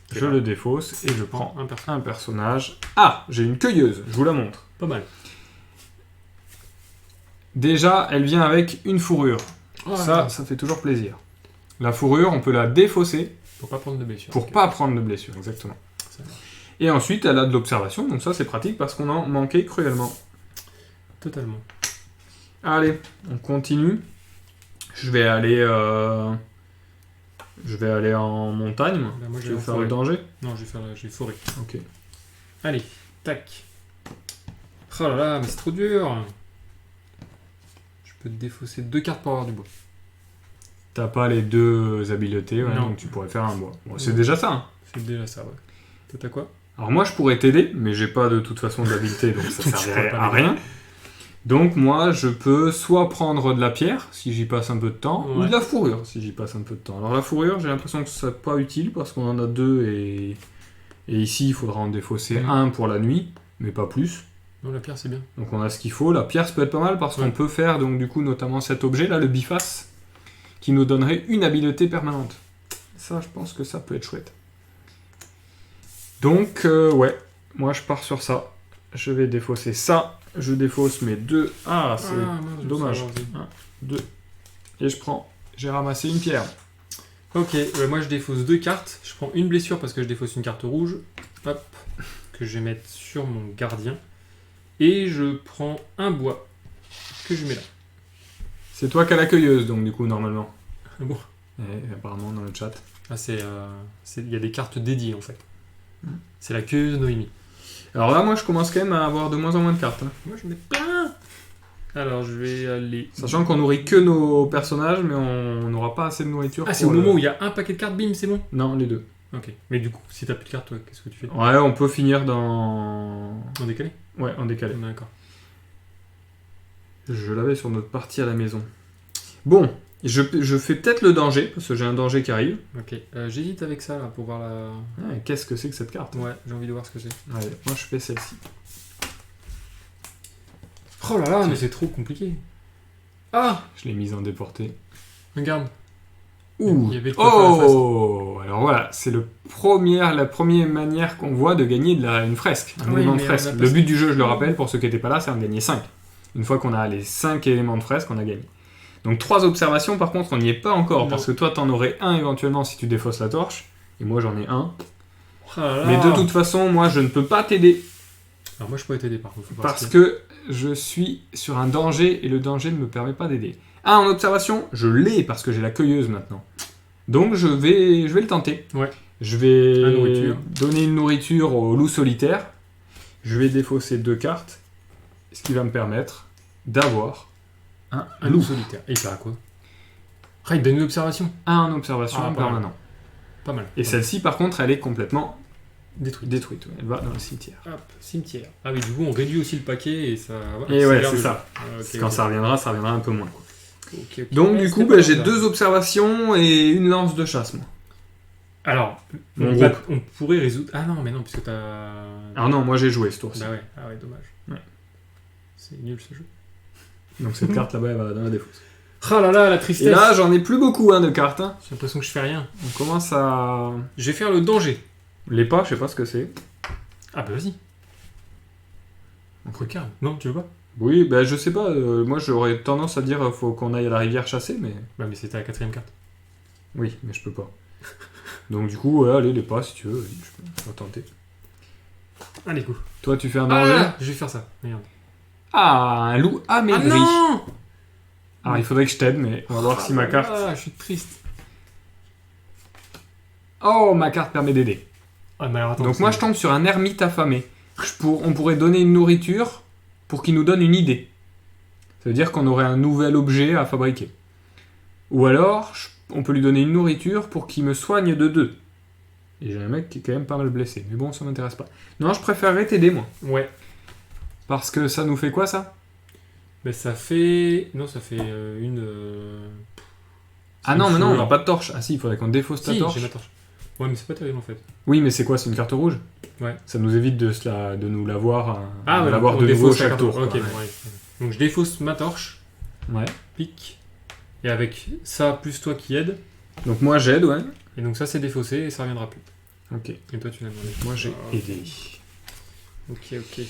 C'est je pas- le défausse et je prends un perso. un personnage. Ah, j'ai une cueilleuse, je vous la montre. Pas mal. Déjà, elle vient avec une fourrure. Oh, Ça fait toujours plaisir. La fourrure, on peut la défausser Pour pas prendre de blessure. pour Ok. pas prendre de blessure, exactement. Ça marche. Et ensuite, elle a de l'observation, donc ça c'est pratique parce qu'on en manquait cruellement. Totalement. Allez, on continue. Je vais aller en montagne, moi. Bah, moi, je Tu vais veux en faire forêt. le danger? Non, je vais forêt. Ok. Allez, tac. Oh là là, mais c'est trop dur. Je peux te défausser 2 cartes pour avoir du bois. T'as pas les 2 habiletés, ouais, Non. donc tu pourrais faire un bois. Bon, c'est Ouais. déjà ça. Hein. C'est déjà ça, ouais. Toi, t'as quoi? Alors moi, je pourrais t'aider, mais j'ai pas de toute façon d'habileté, donc ça Tu servirait pourrais pas à m'aider. rien. Donc moi, je peux soit prendre de la pierre, si j'y passe un peu de temps, ou Ouais. de la fourrure, si j'y passe un peu de temps. Alors la fourrure, j'ai l'impression que c'est pas utile, parce qu'on en a 2, et ici, il faudra en défausser Mhm. un pour la nuit, mais pas plus. Non, la pierre, c'est bien. Donc on a ce qu'il faut. La pierre, ça peut être pas mal, parce qu'on Ouais. peut faire, donc du coup, notamment cet objet-là, le biface, qui nous donnerait une habileté permanente. Ça, je pense que ça peut être chouette. Donc, ouais, moi je pars sur ça. Je vais défausser ça. Je défausse mes 2. Ah, c'est mince, je dommage. veux savoir, 2. Et je prends. J'ai ramassé une pierre. Ok, moi je défausse 2 cartes. Je prends une blessure parce que je défausse une carte rouge. Hop, que je vais mettre sur mon gardien. Et je prends un bois que je mets là. C'est toi qui as la cueilleuse, donc du coup, normalement. Ah bon. Et apparemment, dans le chat. Ah, il y a des cartes dédiées en fait. C'est la queue de Noémie. Alors là, moi, je commence quand même à avoir de moins en moins de cartes. Hein. Moi je mets plein. Alors je vais aller. Sachant qu'on nourrit que nos personnages, mais on n'aura pas assez de nourriture. Ah, c'est pour au le- moment où il y a un paquet de cartes, bim, c'est bon. Non, les 2. Ok. Mais du coup, si t'as plus de cartes, toi, qu'est-ce que tu fais? Ouais, on peut finir dans. En décalé? Ouais, en décalé. D'accord. Je l'avais sur notre partie à la maison. Bon, je fais peut-être le danger, parce que j'ai un danger qui arrive. Ok. J'hésite avec ça là pour voir la. Ah, qu'est-ce que c'est que cette carte? Ouais, j'ai envie de voir ce que c'est. Allez, moi je fais celle-ci. Oh là là, mais c'est trop compliqué. Ah, Je l'ai mise en déporté. regarde. Ouh. Il y avait de quoi faire la face. Oh. Alors voilà, c'est la première manière qu'on voit de gagner une fresque, un Oui, élément de mais fresque. on a pas Le but ça. du jeu, je le rappelle, pour ceux qui n'étaient pas là, c'est en gagner 5. Une fois qu'on a les 5 éléments de fresque, on a gagné. Donc 3 observations, par contre, on n'y est pas encore, Non. parce que toi, t'en aurais un éventuellement si tu défausses la torche, et moi j'en ai un. Oh là là. Mais de toute façon, moi, je ne peux pas t'aider, Alors moi je pourrais t'aider par contre. faut pas parce risquer. que je suis sur un danger, et le danger ne me permet pas d'aider. Ah, en observation, je l'ai, parce que j'ai la cueilleuse maintenant. Donc je vais le tenter. Ouais. Je vais La nourriture. donner une nourriture au loup solitaire. Je vais défausser 2 cartes, ce qui va me permettre d'avoir un Un loup. loup solitaire. Et il sert à quoi? Ah, il donne une observation. Un en observation Ah, en pas mal. permanent. Pas mal. Et celle-ci, par contre, elle est complètement détruite. détruite. Ouais. Elle va dans le cimetière. Hop, cimetière. Ah oui, du coup on réduit aussi le paquet et ça. Voilà, Et ouais, garde c'est le ça. jeu. Ah, ok, Quand ok. ça reviendra un peu moins. Quoi. Ok, ok. Donc Ouais, du c'était coup, pas j'ai mal, 2 observations et une lance de chasse, moi. Alors, Mon on, va- groupe. on pourrait résoudre. Ah non, mais non, puisque t'as. Alors non, moi j'ai joué ce tour-ci. Bah ouais, ah ouais, dommage. Ouais. C'est nul ce jeu. Donc cette carte là-bas, elle va dans la défausse. Ah là là, la Et tristesse. là, j'en ai plus beaucoup de cartes. Hein. J'ai l'impression que je fais rien. On commence à... Je vais faire le danger. Les pas, je sais pas ce que c'est. Ah bah vas-y. On regarde. Non, tu veux pas? Oui, ben je sais pas. Moi, j'aurais tendance à dire faut qu'on aille à la rivière chasser, mais... Bah mais c'était la 4ème carte. Oui, mais je peux pas. Donc du coup, ouais, allez, les pas, si tu veux. Vas-y, je vais tenter. Allez, go. Toi, tu fais un danger. Ah, je vais faire ça. Regarde. Ah, un loup Ah amaigri. non. Alors, il faudrait que je t'aide, mais on va voir si ma carte... Ah, je suis triste. Oh, ma carte permet d'aider. Ah, mais alors attends. Donc moi, je tombe sur un ermite affamé. On pourrait donner une nourriture pour qu'il nous donne une idée. Ça veut dire qu'on aurait un nouvel objet à fabriquer. Ou alors, on peut lui donner une nourriture pour qu'il me soigne de 2. Et j'ai un mec qui est quand même pas mal blessé. Mais bon, ça m'intéresse pas. Non, je préférerais t'aider, moi. Ouais. Parce que ça nous fait quoi, ça? Mais ça fait. Non, ça fait une. Ah c'est non, une mais non, on fourrure. n'a pas de torche. Ah si, il faudrait qu'on défausse ta Si, torche. j'ai ma torche. Ouais, mais c'est pas terrible en fait. Oui, mais c'est quoi? C'est une carte rouge? Ouais. Ça nous évite de nous l'avoir Ah, de ouais, l'avoir on de nouveau défausse la chaque carte. tour. Ok, quoi. bon, ouais. Donc je défausse ma torche, Ouais. pique, et avec ça plus toi qui aide, Donc moi, j'aide, ouais. et donc ça c'est défaussé et ça reviendra plus. Ok. Et toi tu l'as demandé. Moi, j'ai Ah, aidé. Ok, ok.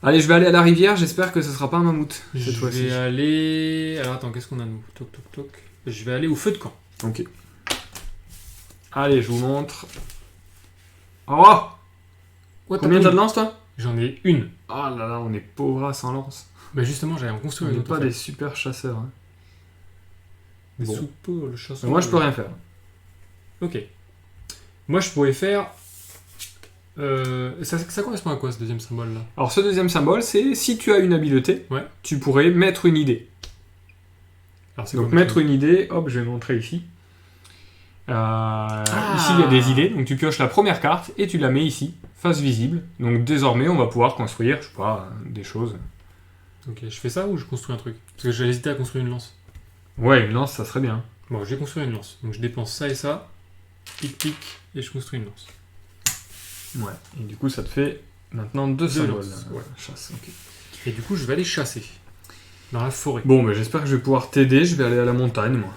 Allez, je vais aller à la rivière, j'espère que ce sera pas un mammouth cette Je fois-ci. vais aller. Alors attends, qu'est-ce qu'on a nous? Toc toc toc. Je vais aller au feu de camp. Ok. Allez, je vous montre. Oh! Ouais, Combien t'as de lance, toi? J'en ai une. Oh là là, on est pauvres sans lance. Bah justement, j'allais en On construire une n'est autre. pas en fait. des super chasseurs. Hein. Des Bon. soupes, le chasseur. Moi, je peux rien faire. Ok. Moi, je pourrais faire. Ça correspond à quoi ce deuxième symbole là? Alors, ce deuxième symbole, c'est si tu as une habileté, Ouais. tu pourrais mettre une idée. Alors, c'est Donc, quoi, mettre une idée, hop, je vais montrer ici. Ici, il y a des idées. Donc, tu pioches la première carte et tu la mets ici, face visible. Donc, désormais, on va pouvoir construire, je sais pas, des choses. Ok, je fais ça ou je construis un truc? Parce que j'ai hésité à construire une lance. Ouais, une lance, ça serait bien. Bon, je vais construire une lance. Donc je dépense ça et ça. Pic pic. Et je construis une lance. Ouais. Et du coup, ça te fait maintenant 2 Deux symboles. lances, ouais. Chasse, ok. Et du coup, je vais aller chasser. Dans la forêt. Bon, bah, j'espère que je vais pouvoir t'aider. Je vais aller à la montagne, moi.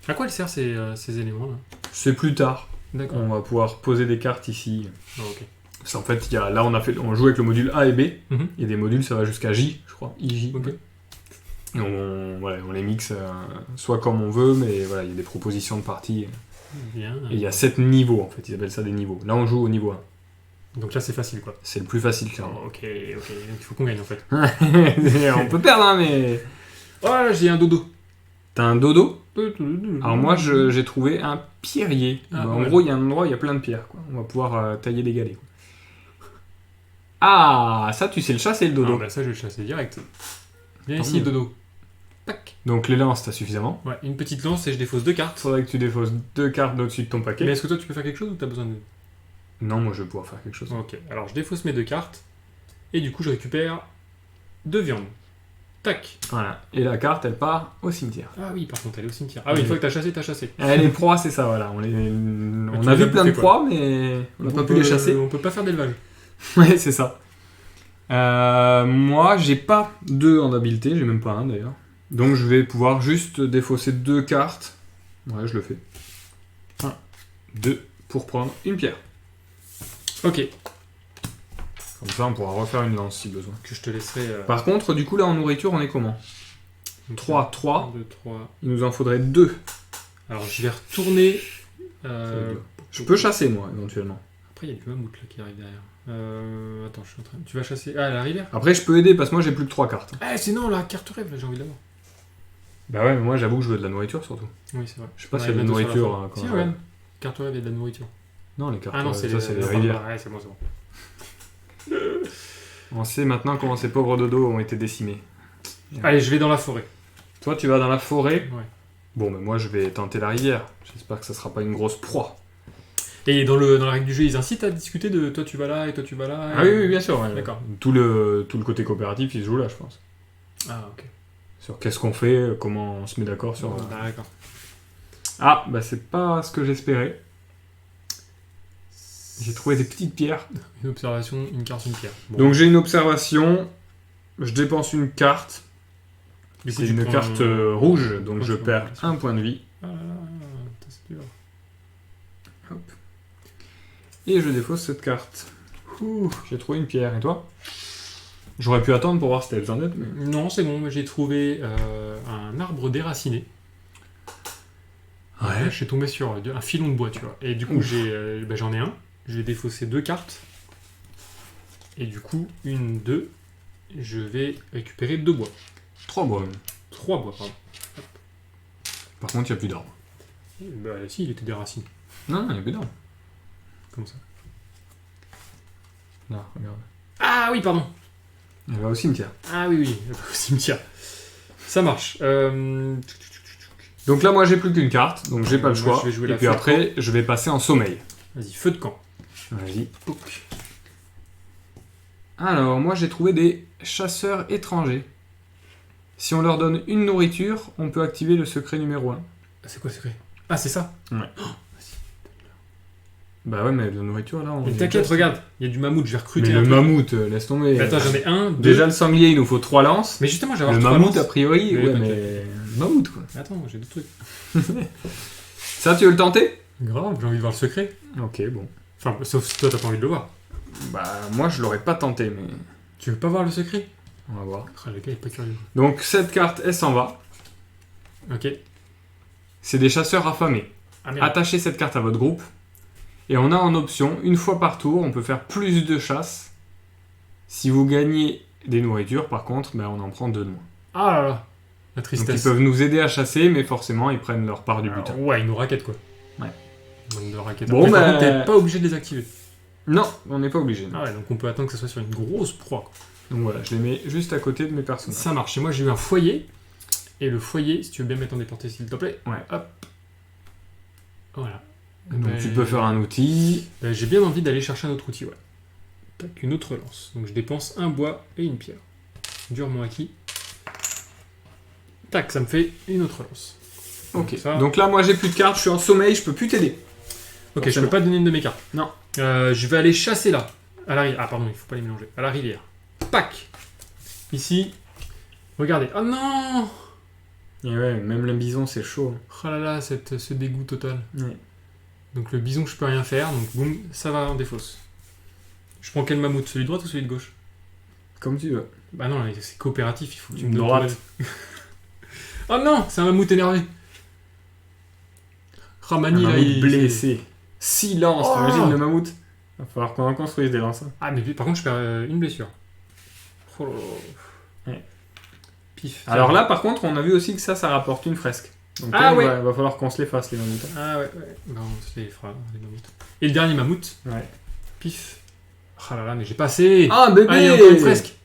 À quoi elles servent ces éléments là? C'est plus tard. D'accord. On va pouvoir poser des cartes ici. Ah, ok. Parce qu'en fait, là, on joue avec le module A et B. Mhm. Et des modules, ça va jusqu'à J, je crois. IJ. Ok. Et on les mixe soit comme on veut, mais voilà, il y a des propositions de parties. Bien. Et il y a 7 niveaux, en fait. Ils appellent ça des niveaux. Là, on joue au niveau 1. Donc là, c'est facile quoi. C'est le plus facile, clairement. Ok, ok. Donc il faut qu'on gagne en fait. On peut perdre, hein, mais... Oh là, j'ai un dodo. T'as un dodo? Alors moi, j'ai trouvé un pierrier. Ah, En ouais. gros, il y a un endroit où il y a plein de pierres. Quoi. On va pouvoir tailler des galets. Quoi. Ah, ça, tu sais le chasser, le dodo. Ah, bah ça, je vais le chasser direct. Viens Tant ici, mieux. dodo. Tac. Donc les lances, t'as suffisamment. Ouais, une petite lance et je défausse 2 cartes. Faudrait que tu défausses 2 cartes au-dessus de ton paquet. Mais est-ce que toi, tu peux faire quelque chose ou t'as besoin de... Non, moi, je vais pouvoir faire quelque chose. Ok, alors je défausse mes 2 cartes. Et du coup, je récupère 2 viandes. Tac. Voilà. Et la carte, elle part au cimetière. Ah oui, par contre, elle est au cimetière. Ah oui, une fois que t'as chassé, t'as chassé. Les proies, c'est ça, voilà. On tu a les vu as plein de bouffées, quoi. proies, mais on n'a pas pu les chasser. On peut pas faire d'élevage. Ouais, c'est ça. Moi, j'ai pas 2 en habileté, j'ai même pas un d'ailleurs. Donc je vais pouvoir juste défausser 2 cartes. Ouais, je le fais. 1, 2, pour prendre une pierre. Ok. Comme ça, on pourra refaire une lance si besoin. Que je te laisserai... Par contre, du coup, là, en nourriture, on est comment 3, 3. 1, 2, 3. Il nous en faudrait 2. Alors, je vais retourner... Je peux chasser, moi, éventuellement. Après, il y a du mammouth là qui arrive derrière. Attends, je suis en train... Tu vas chasser... Ah, la rivière. Après, je peux aider, parce que moi, j'ai plus que 3 cartes. Ah, c'est non, la carte rêve, là, j'ai envie de l'avoir. Bah ouais, mais moi, j'avoue que je veux de la nourriture, surtout. Oui, c'est vrai. Je sais pas s'il y a de la nourriture. Hein, Si, regarde. Carte rêve, il y a de la nourriture. Non, les cartes. Ah non, c'est ça, c'est les rivières. Ouais, c'est bon, c'est bon. On sait maintenant comment ces pauvres dodos ont été décimés. Allez, je vais dans la forêt. Toi, tu vas dans la forêt. Ouais. Bon, mais moi, je vais tenter la rivière. J'espère que ça sera pas une grosse proie. Et dans la règle du jeu, ils incitent à discuter de toi tu vas là et toi tu vas là. Ah oui, bien sûr. Ouais. D'accord. Tout le côté coopératif, il se joue là, je pense. Ah, ok. Sur qu'est-ce qu'on fait, comment on se met d'accord sur... D'accord. Ah, bah c'est pas ce que j'espérais. J'ai trouvé des petites pierres. Une observation, une carte, une pierre. Bon. Donc j'ai une observation, je dépense une carte. Du coup, C'est tu une prends carte rouge, donc je perds un point de vie. Ah là là, c'est dur. Hop. Et je défausse cette carte. Ouh, j'ai trouvé une pierre, et toi? J'aurais pu attendre pour voir si t'avais besoin d'aide, mais... Non, c'est bon, j'ai trouvé un arbre déraciné. Ouais. Je suis tombé sur un filon de bois, tu vois. Et du coup, j'en ai un. Je vais défausser 2 cartes. Et du coup, 1, 2. Je vais récupérer 2 bois. 3 bois même. 3 bois, pardon. Par contre, il n'y a plus d'arbres. Bah si, il était déraciné. Non, il n'y a plus d'arbres. Comme ça. Là, regarde. Ah oui, pardon. Il va au cimetière. Ah oui, oui, au cimetière. Ça marche. Donc là, moi, j'ai plus qu'une carte, donc j'ai pas le Moi, choix. je vais jouer Et la puis feu de après, je vais passer en sommeil. Vas-y, feu de camp. Vas-y. Alors, moi, j'ai trouvé des chasseurs étrangers. Si on leur donne une nourriture, on peut activer le secret numéro 1. Ah, c'est quoi le secret? Ah, c'est ça. Bah ouais, mais la nourriture, là, on... Mais t'inquiète, regarde, il y a du mammouth, je vais recruter Mais un le truc. mammouth, laisse tomber. Mais attends, j'en ai un, 2. Déjà, le sanglier, il nous faut 3 lances. Mais justement, j'ai avoir Le 3 mammouth, lances. a priori, Mais ouais, t'inquiète. mais... Mammouth, quoi. Mais attends, j'ai d'autres trucs. Ça, tu veux le tenter? Grave, j'ai envie de voir le secret. Ok, bon. Enfin, sauf si toi, t'as pas envie de le voir. Bah, moi, je l'aurais pas tenté, mais... Tu veux pas voir le secret? On va voir. Ah, le gars, il est pas curieux. Donc, cette carte, elle s'en va. Ok. C'est des chasseurs affamés. Ah merde. Attachez cette carte à votre groupe. Et on a en option, une fois par tour, on peut faire plus de chasses. Si vous gagnez des nourritures, par contre, ben, on en prend 2 de moins. Ah là là. La Donc ils tristesse. peuvent nous aider à chasser, mais forcément, ils prennent leur part du butin. Ouais, ils nous raquettent quoi. Ouais. Ils nous raquettent. Bon, Après, par bah- contre, t'es pas obligé de les activer. Non, on n'est pas obligé. non. Ah ouais, donc on peut attendre que ça soit sur une grosse proie. Quoi. Donc voilà, je les mets juste à côté de mes personnages. Ça marche. Et moi, j'ai eu un foyer. Et le foyer, si tu veux bien mettre en déporté, s'il te plaît. Ouais. Hop. Voilà. Donc Ben, tu peux faire un outil. ben, j'ai bien envie d'aller chercher un autre outil, ouais. Tac, une autre lance. Donc je dépense un bois et une pierre. Durement acquis. Tac, ça me fait une autre lance. Ok. Ça- Donc là, moi, j'ai plus de cartes, je suis en sommeil, je peux plus t'aider. Ok, je Forcément. peux pas donner une de mes cartes. Non. Je vais aller chasser là. À la rivière. Ah pardon, il faut pas les mélanger. À la rivière. Pac. Ici. Regardez. Oh non. Et ouais, même le bison, c'est chaud. Oh là là, ce dégoût total. Ouais. Donc le bison, je peux rien faire. Donc boum, ça va en défausse. Je prends quel mammouth? Celui de droite ou celui de gauche? Comme tu veux. Bah non, c'est coopératif. Il faut que tu me Une donnes droite. ton avis. Oh non, c'est un mammouth énervé. Ramani, Un là, mammouth il... blessé. Silence, Oh t'imagines le mammouth? Va falloir qu'on en construise des lances. hein. Ah, mais par contre, je perds une blessure. Oh là là. Ouais. Pif. Alors là, par contre, on a vu aussi que ça rapporte une fresque. Donc Ah là, ouais. va falloir qu'on se les fasse, les mammouths. Ah ouais, ouais. Bah, on se les fera, les mammouths. Et le dernier mammouth, Ouais. pif. Ah là là, mais j'ai passé. Ah, un bébé Ah, il y a encore une fresque.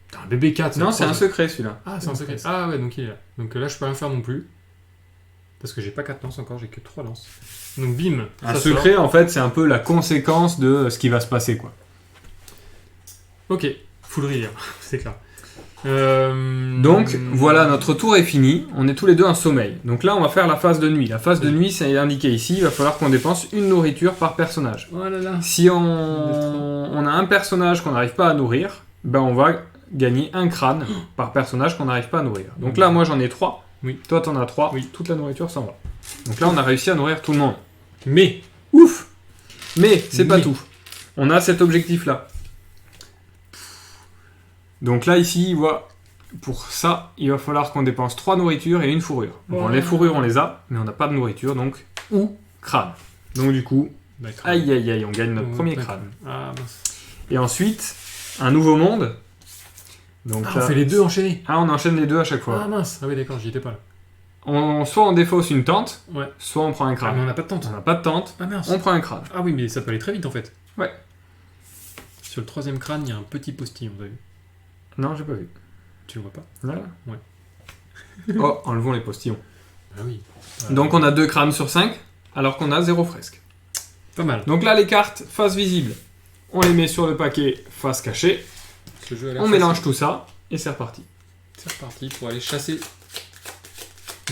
Putain, un bébé 4. Non, c'est un secret, celui-là. Ah, c'est un secret. Ah ouais, donc il est là. Donc là, je peux rien faire non plus. Parce que j'ai pas 4 lances encore, j'ai que 3 lances. Donc bim. Un ça secret, en fait, c'est un peu la conséquence de ce qui va se passer, quoi. sort. Ok, full rivière, c'est clair. Donc, voilà, notre tour est fini. On est tous les deux en sommeil. Donc là, on va faire la phase de nuit. La phase de nuit, c'est indiqué ici. Il va falloir qu'on dépense une nourriture par personnage. Oh là là. Si on a un personnage qu'on n'arrive pas à nourrir, ben on va gagner un crâne par personnage qu'on n'arrive pas à nourrir. Donc là, moi j'en ai 3. Oui. Toi, t'en as 3. Oui. Toute la nourriture s'en va. Donc là, on a réussi à nourrir tout le monde. Mais, Ouf! Mais c'est pas Mais. tout. On a cet objectif-là. Donc là, ici, pour ça, il va falloir qu'on dépense 3 nourritures et une fourrure. Donc Ouais. les fourrures, on les a, mais on n'a pas de nourriture, donc ou crâne. Donc du coup, d'accord. aïe aïe aïe, on gagne notre premier D'accord. crâne. Ah, mince. Et ensuite, un nouveau monde. Donc Ah, là, on fait les deux enchaînés. Ah, on enchaîne les deux à chaque fois. Ah, mince. Ah oui, d'accord, j'y étais pas là. Soit on défausse une tente, Ouais. soit on prend un Ah, mais crâne. on n'a pas de tente. On n'a pas de tente, Ah, mince. on prend un crâne. Ah oui, mais ça peut aller très vite en fait. Ouais. Sur le troisième crâne, il y a un petit postillon, vous avez vu? Non, j'ai pas vu. Tu le vois pas? Là Ouais. Oh, enlevons les postillons. Ah oui. Donc on a 2 crânes sur 5, alors qu'on a 0 fresque. Pas mal. Donc là, les cartes face visible, on les met sur le paquet face cachée, Ce jeu a l'air on facile. mélange tout ça, et c'est reparti. C'est reparti pour aller chasser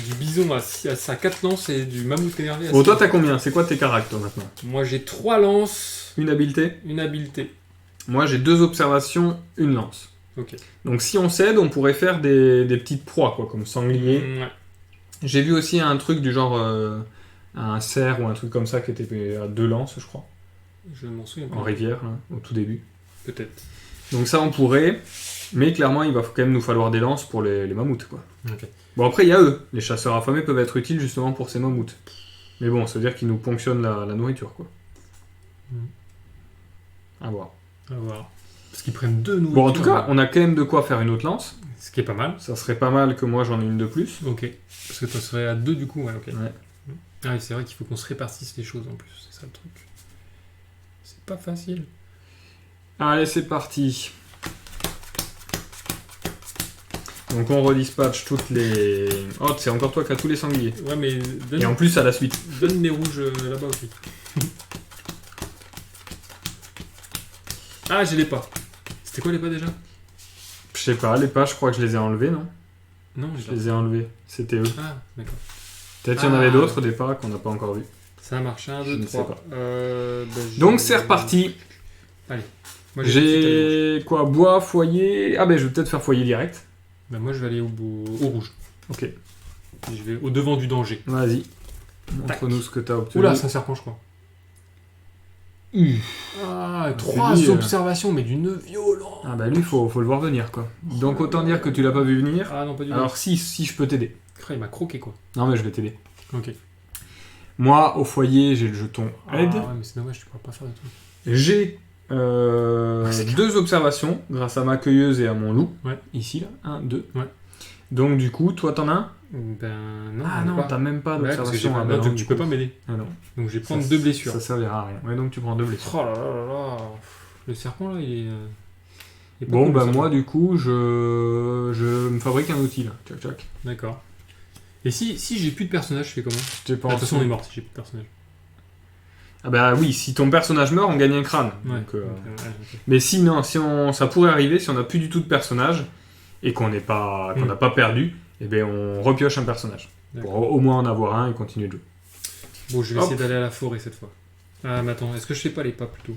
du bison à sa 4 lances et du mammouth énervé à Bon, six. toi, t'as combien? C'est quoi tes caractères toi, maintenant? Moi j'ai 3 lances, Une habileté? une habileté. Moi, j'ai 2 observations, une lance. Ok. Donc si on cède, on pourrait faire des petites proies, quoi, comme sanglier. Ouais. J'ai vu aussi un truc du genre un cerf ou un truc comme ça qui était à 2 lances, je crois, Je m'en souviens pas. en rivière, là, au tout début. Peut-être. Donc ça, on pourrait, mais clairement, il va quand même nous falloir des lances pour les mammouths, quoi. Ok. Bon, après, il y a eux. Les chasseurs affamés peuvent être utiles justement pour ces mammouths. Mais bon, ça veut dire qu'ils nous ponctionnent la nourriture, quoi. Mhm. À voir. À voir. Parce qu'ils prennent 2 nourritures. Bon, en tout cas, on a quand même de quoi faire une autre lance. Ce qui est pas mal. Ça serait pas mal que moi, j'en ai une de plus. Ok. Parce que toi serais à 2 du coup, ouais, ok. Ouais. Ah oui, c'est vrai qu'il faut qu'on se répartisse les choses en plus, c'est ça le truc. C'est pas facile. Allez, c'est parti. Donc on redispatche toutes les... Oh, c'est encore toi qui as tous les sangliers. Ouais, mais Et en plus, à la suite. donne les rouges là-bas aussi. Ah, j'ai les pas. C'était quoi les pas déjà? Je sais pas, les pas, je crois que je les ai enlevés, non? Non, Je les ai enlevés. C'était eux. Ah, d'accord. Peut-être qu'il y en Ah. avait d'autres, des pas qu'on n'a pas encore vus. Ça a marché, 1, Je 2, ne sais 3. pas. J'ai- Donc c'est reparti. Moi, j'ai le petit tailleur. J'ai quoi? Bois, foyer. Ah ben je vais peut-être faire foyer direct. Bah, moi, je vais aller au rouge. Ok. Je vais au devant du danger. Vas-y. Montre-nous ce que t'as obtenu. Oula, c'est un serpent, je crois. Ah, C'est 3 lui, observations, mais d'une violence. Ah bah lui, faut le voir venir quoi. Donc autant dire que tu l'as pas vu venir. Ah non, pas du tout. Alors si je peux t'aider. Il m'a croqué quoi. Non mais je vais t'aider. Ok. Moi, au foyer, j'ai le jeton aide. Ah ouais, mais c'est dommage, tu pourras pas faire de trucs. J'ai c'est 2 observations grâce à ma cueilleuse et à mon loup. Ouais. Ici, là. 1, 2. Ouais. Donc du coup, toi t'en as un? Ben non, Ah j'en ai non, pas. t'as même pas Ouais, parce que j'ai d'observation. pas- Ah, non, bah donc non, tu du peux coup. pas m'aider. Ah non. Donc je vais prendre Ça- 2 blessures. Ça servira à rien. Ouais, donc tu prends 2 blessures. Oh là là là là. Le serpent là, il est. il est pas Bon, cool, le bah serpent. moi, du coup, je me fabrique un outil, là. Tchac, tchac. D'accord. Et si j'ai plus de personnage, je fais comment? Je t'ai Ah, pas de toute façon, on est mort si j'ai plus de personnage. Ah bah oui, si ton personnage meurt, on gagne un crâne. Ouais. Donc, Donc, ouais, ok. Mais sinon, ça pourrait arriver si on n'a plus du tout de personnage et qu'on n'a pas perdu, et ben on repioche un personnage. D'accord. Pour au moins en avoir un et continuer de jouer. Bon, je vais Hop. essayer d'aller à la forêt cette fois. Ah, mais attends, est-ce que je fais pas les pas plutôt?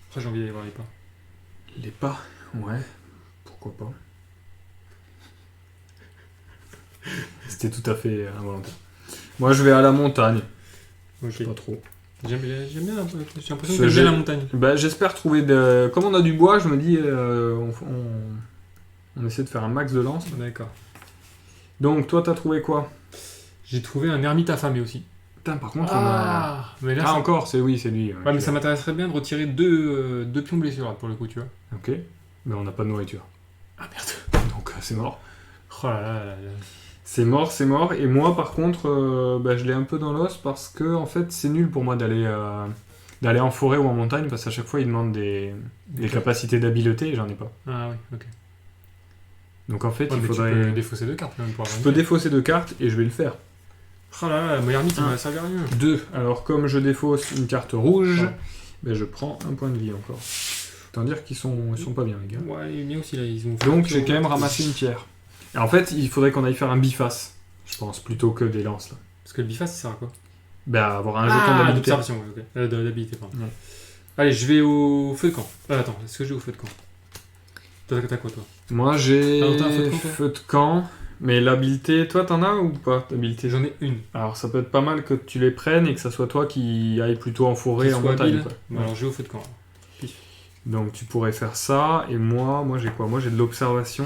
Après, j'ai envie d'aller voir les pas. Les pas, ouais, pourquoi pas. C'était tout à fait involontaire. Moi, je vais à la montagne, Ok. pas trop. J'aime bien un peu. J'ai l'impression Ce que j'aime jeu- bien la montagne. Bah, j'espère trouver de... Comme on a du bois, je me dis, on essaie de faire un max de lance. D'accord. Donc, toi, t'as trouvé quoi? J'ai trouvé un ermite affamé aussi. Putain, par contre, on a... Ah, mais là, Ah, ça... encore, c'est lui. Ouais, mais ça m'intéresserait bien de retirer deux pions blessures là, pour le coup, tu vois. Ok, mais on n'a pas de nourriture. Ah merde. Donc, c'est mort. Oh là là là là. C'est mort. Et moi, par contre, je l'ai un peu dans l'os parce que, en fait, c'est nul pour moi d'aller en forêt ou en montagne parce qu'à chaque fois, ils demandent des capacités d'habileté et j'en ai pas. Ah oui, ok. Donc, en fait, Ouais, il mais faudrait... tu peux défausser 2 cartes quand même pour avoir Je une peux carte. défausser 2 cartes et je vais le faire. Oh là là, mon ermite, il Un. m'a servi à rien. 2. Alors, comme je défausse une carte rouge, Ouais. je prends un point de vie encore. Autant dire qu'ils sont pas bien, les gars. Ouais, il est bien aussi là, ils ont fait Donc, un j'ai pion. quand même ramassé une pierre. Et en fait, il faudrait qu'on aille faire un biface, je pense, plutôt que des lances, là. Parce que le biface, il sert à quoi? Avoir un jeton Ah, d'habilité. d'observation, ouais, ok. D'habilité, pardon. Ouais. Allez, je vais au feu de camp. Attends, est-ce que je vais au feu de camp? T'as quoi, toi? Moi, j'ai Ah, t'as un feu de camp, toi feu de camp. Mais l'habileté, toi, t'en as ou pas d'habileté? J'en ai une. Alors, ça peut être pas mal que tu les prennes et que ça soit toi qui aille plutôt en forêt, Qui en soit montagne. habile. Quoi. Bon, alors, j'ai au feu de camp. Pif. Donc, tu pourrais faire ça. Et moi j'ai quoi? Moi, j'ai de l'observation.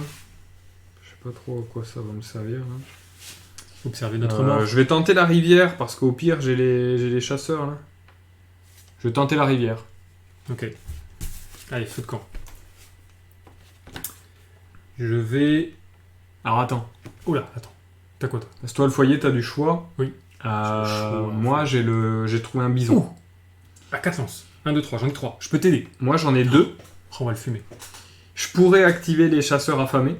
Je sais pas trop à quoi ça va me servir. Là. Observer notre mort. Je vais tenter la rivière parce qu'au pire, j'ai les chasseurs là. Je vais tenter la rivière. Ok. Allez, feu de camp. Je vais... Alors, attends. Oula, attends. T'as quoi, toi? Parce que toi, le foyer, t'as du choix. Oui. Moi, j'ai trouvé un bison. Ouh. À 4 lances. 1, 2, 3, j'en ai 3. Je peux t'aider. Moi, j'en ai 2. Oh, on va le fumer. Je pourrais activer les chasseurs affamés.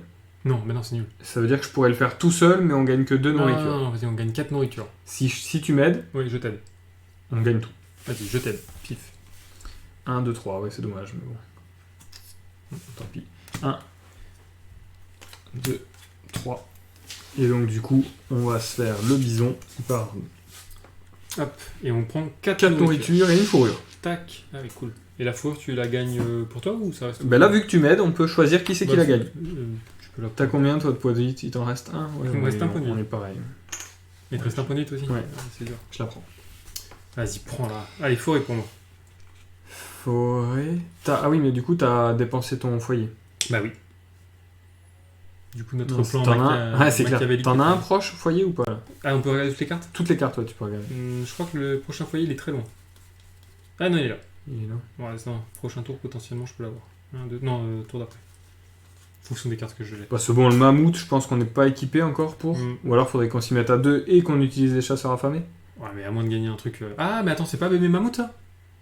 Non, mais non, c'est nul. Ça veut dire que je pourrais le faire tout seul, mais on gagne que 2 nourritures. Non, vas-y, on gagne 4 nourritures. Si tu m'aides, Oui, je t'aide. on gagne tout. Vas-y, je t'aide. Pif. 1, 2, 3. Ouais, c'est dommage, mais bon. Tant pis. 1, 2, 3. Et donc, du coup, on va se faire le bison qui part. Hop. Et on prend 4 4 nourritures et une fourrure. Tac. Ah oui, cool. Et la fourrure, tu la gagnes pour toi ou ça reste... Ben là, vu que tu m'aides, on peut choisir qui c'est qui la gagne. Tu peux la T'as combien, toi, de poids de vie? Il t'en reste un? Ouais, Il me on reste est- un poids de vie. On est pareil. Il te reste un poney, toi aussi? Ouais. Ah, c'est dur. Je la prends. Vas-y, prends-la. Allez, forêt pour moi. Forêt. Ah oui, mais du coup, t'as dépensé ton foyer. Bah oui. Du coup, notre Non, plan t'en as un. Ouais, c'est clair. machiavélique. T'en as un proche foyer ou pas là? Ah, on peut regarder toutes les cartes? Toutes les cartes, ouais, tu peux regarder. Je crois que le prochain foyer, il est très loin. Ah non, il est là. Il est là. Ouais, non, prochain tour, potentiellement, je peux l'avoir. Non, tour d'après. Fonction des cartes que je l'ai. Parce que bon, le mammouth, je pense qu'on n'est pas équipé encore pour. Ou alors, faudrait qu'on s'y mette à 2 et qu'on utilise les chasseurs affamés. Ouais, mais à moins de gagner un truc... Ah, mais attends, c'est pas bébé mammouth, ça?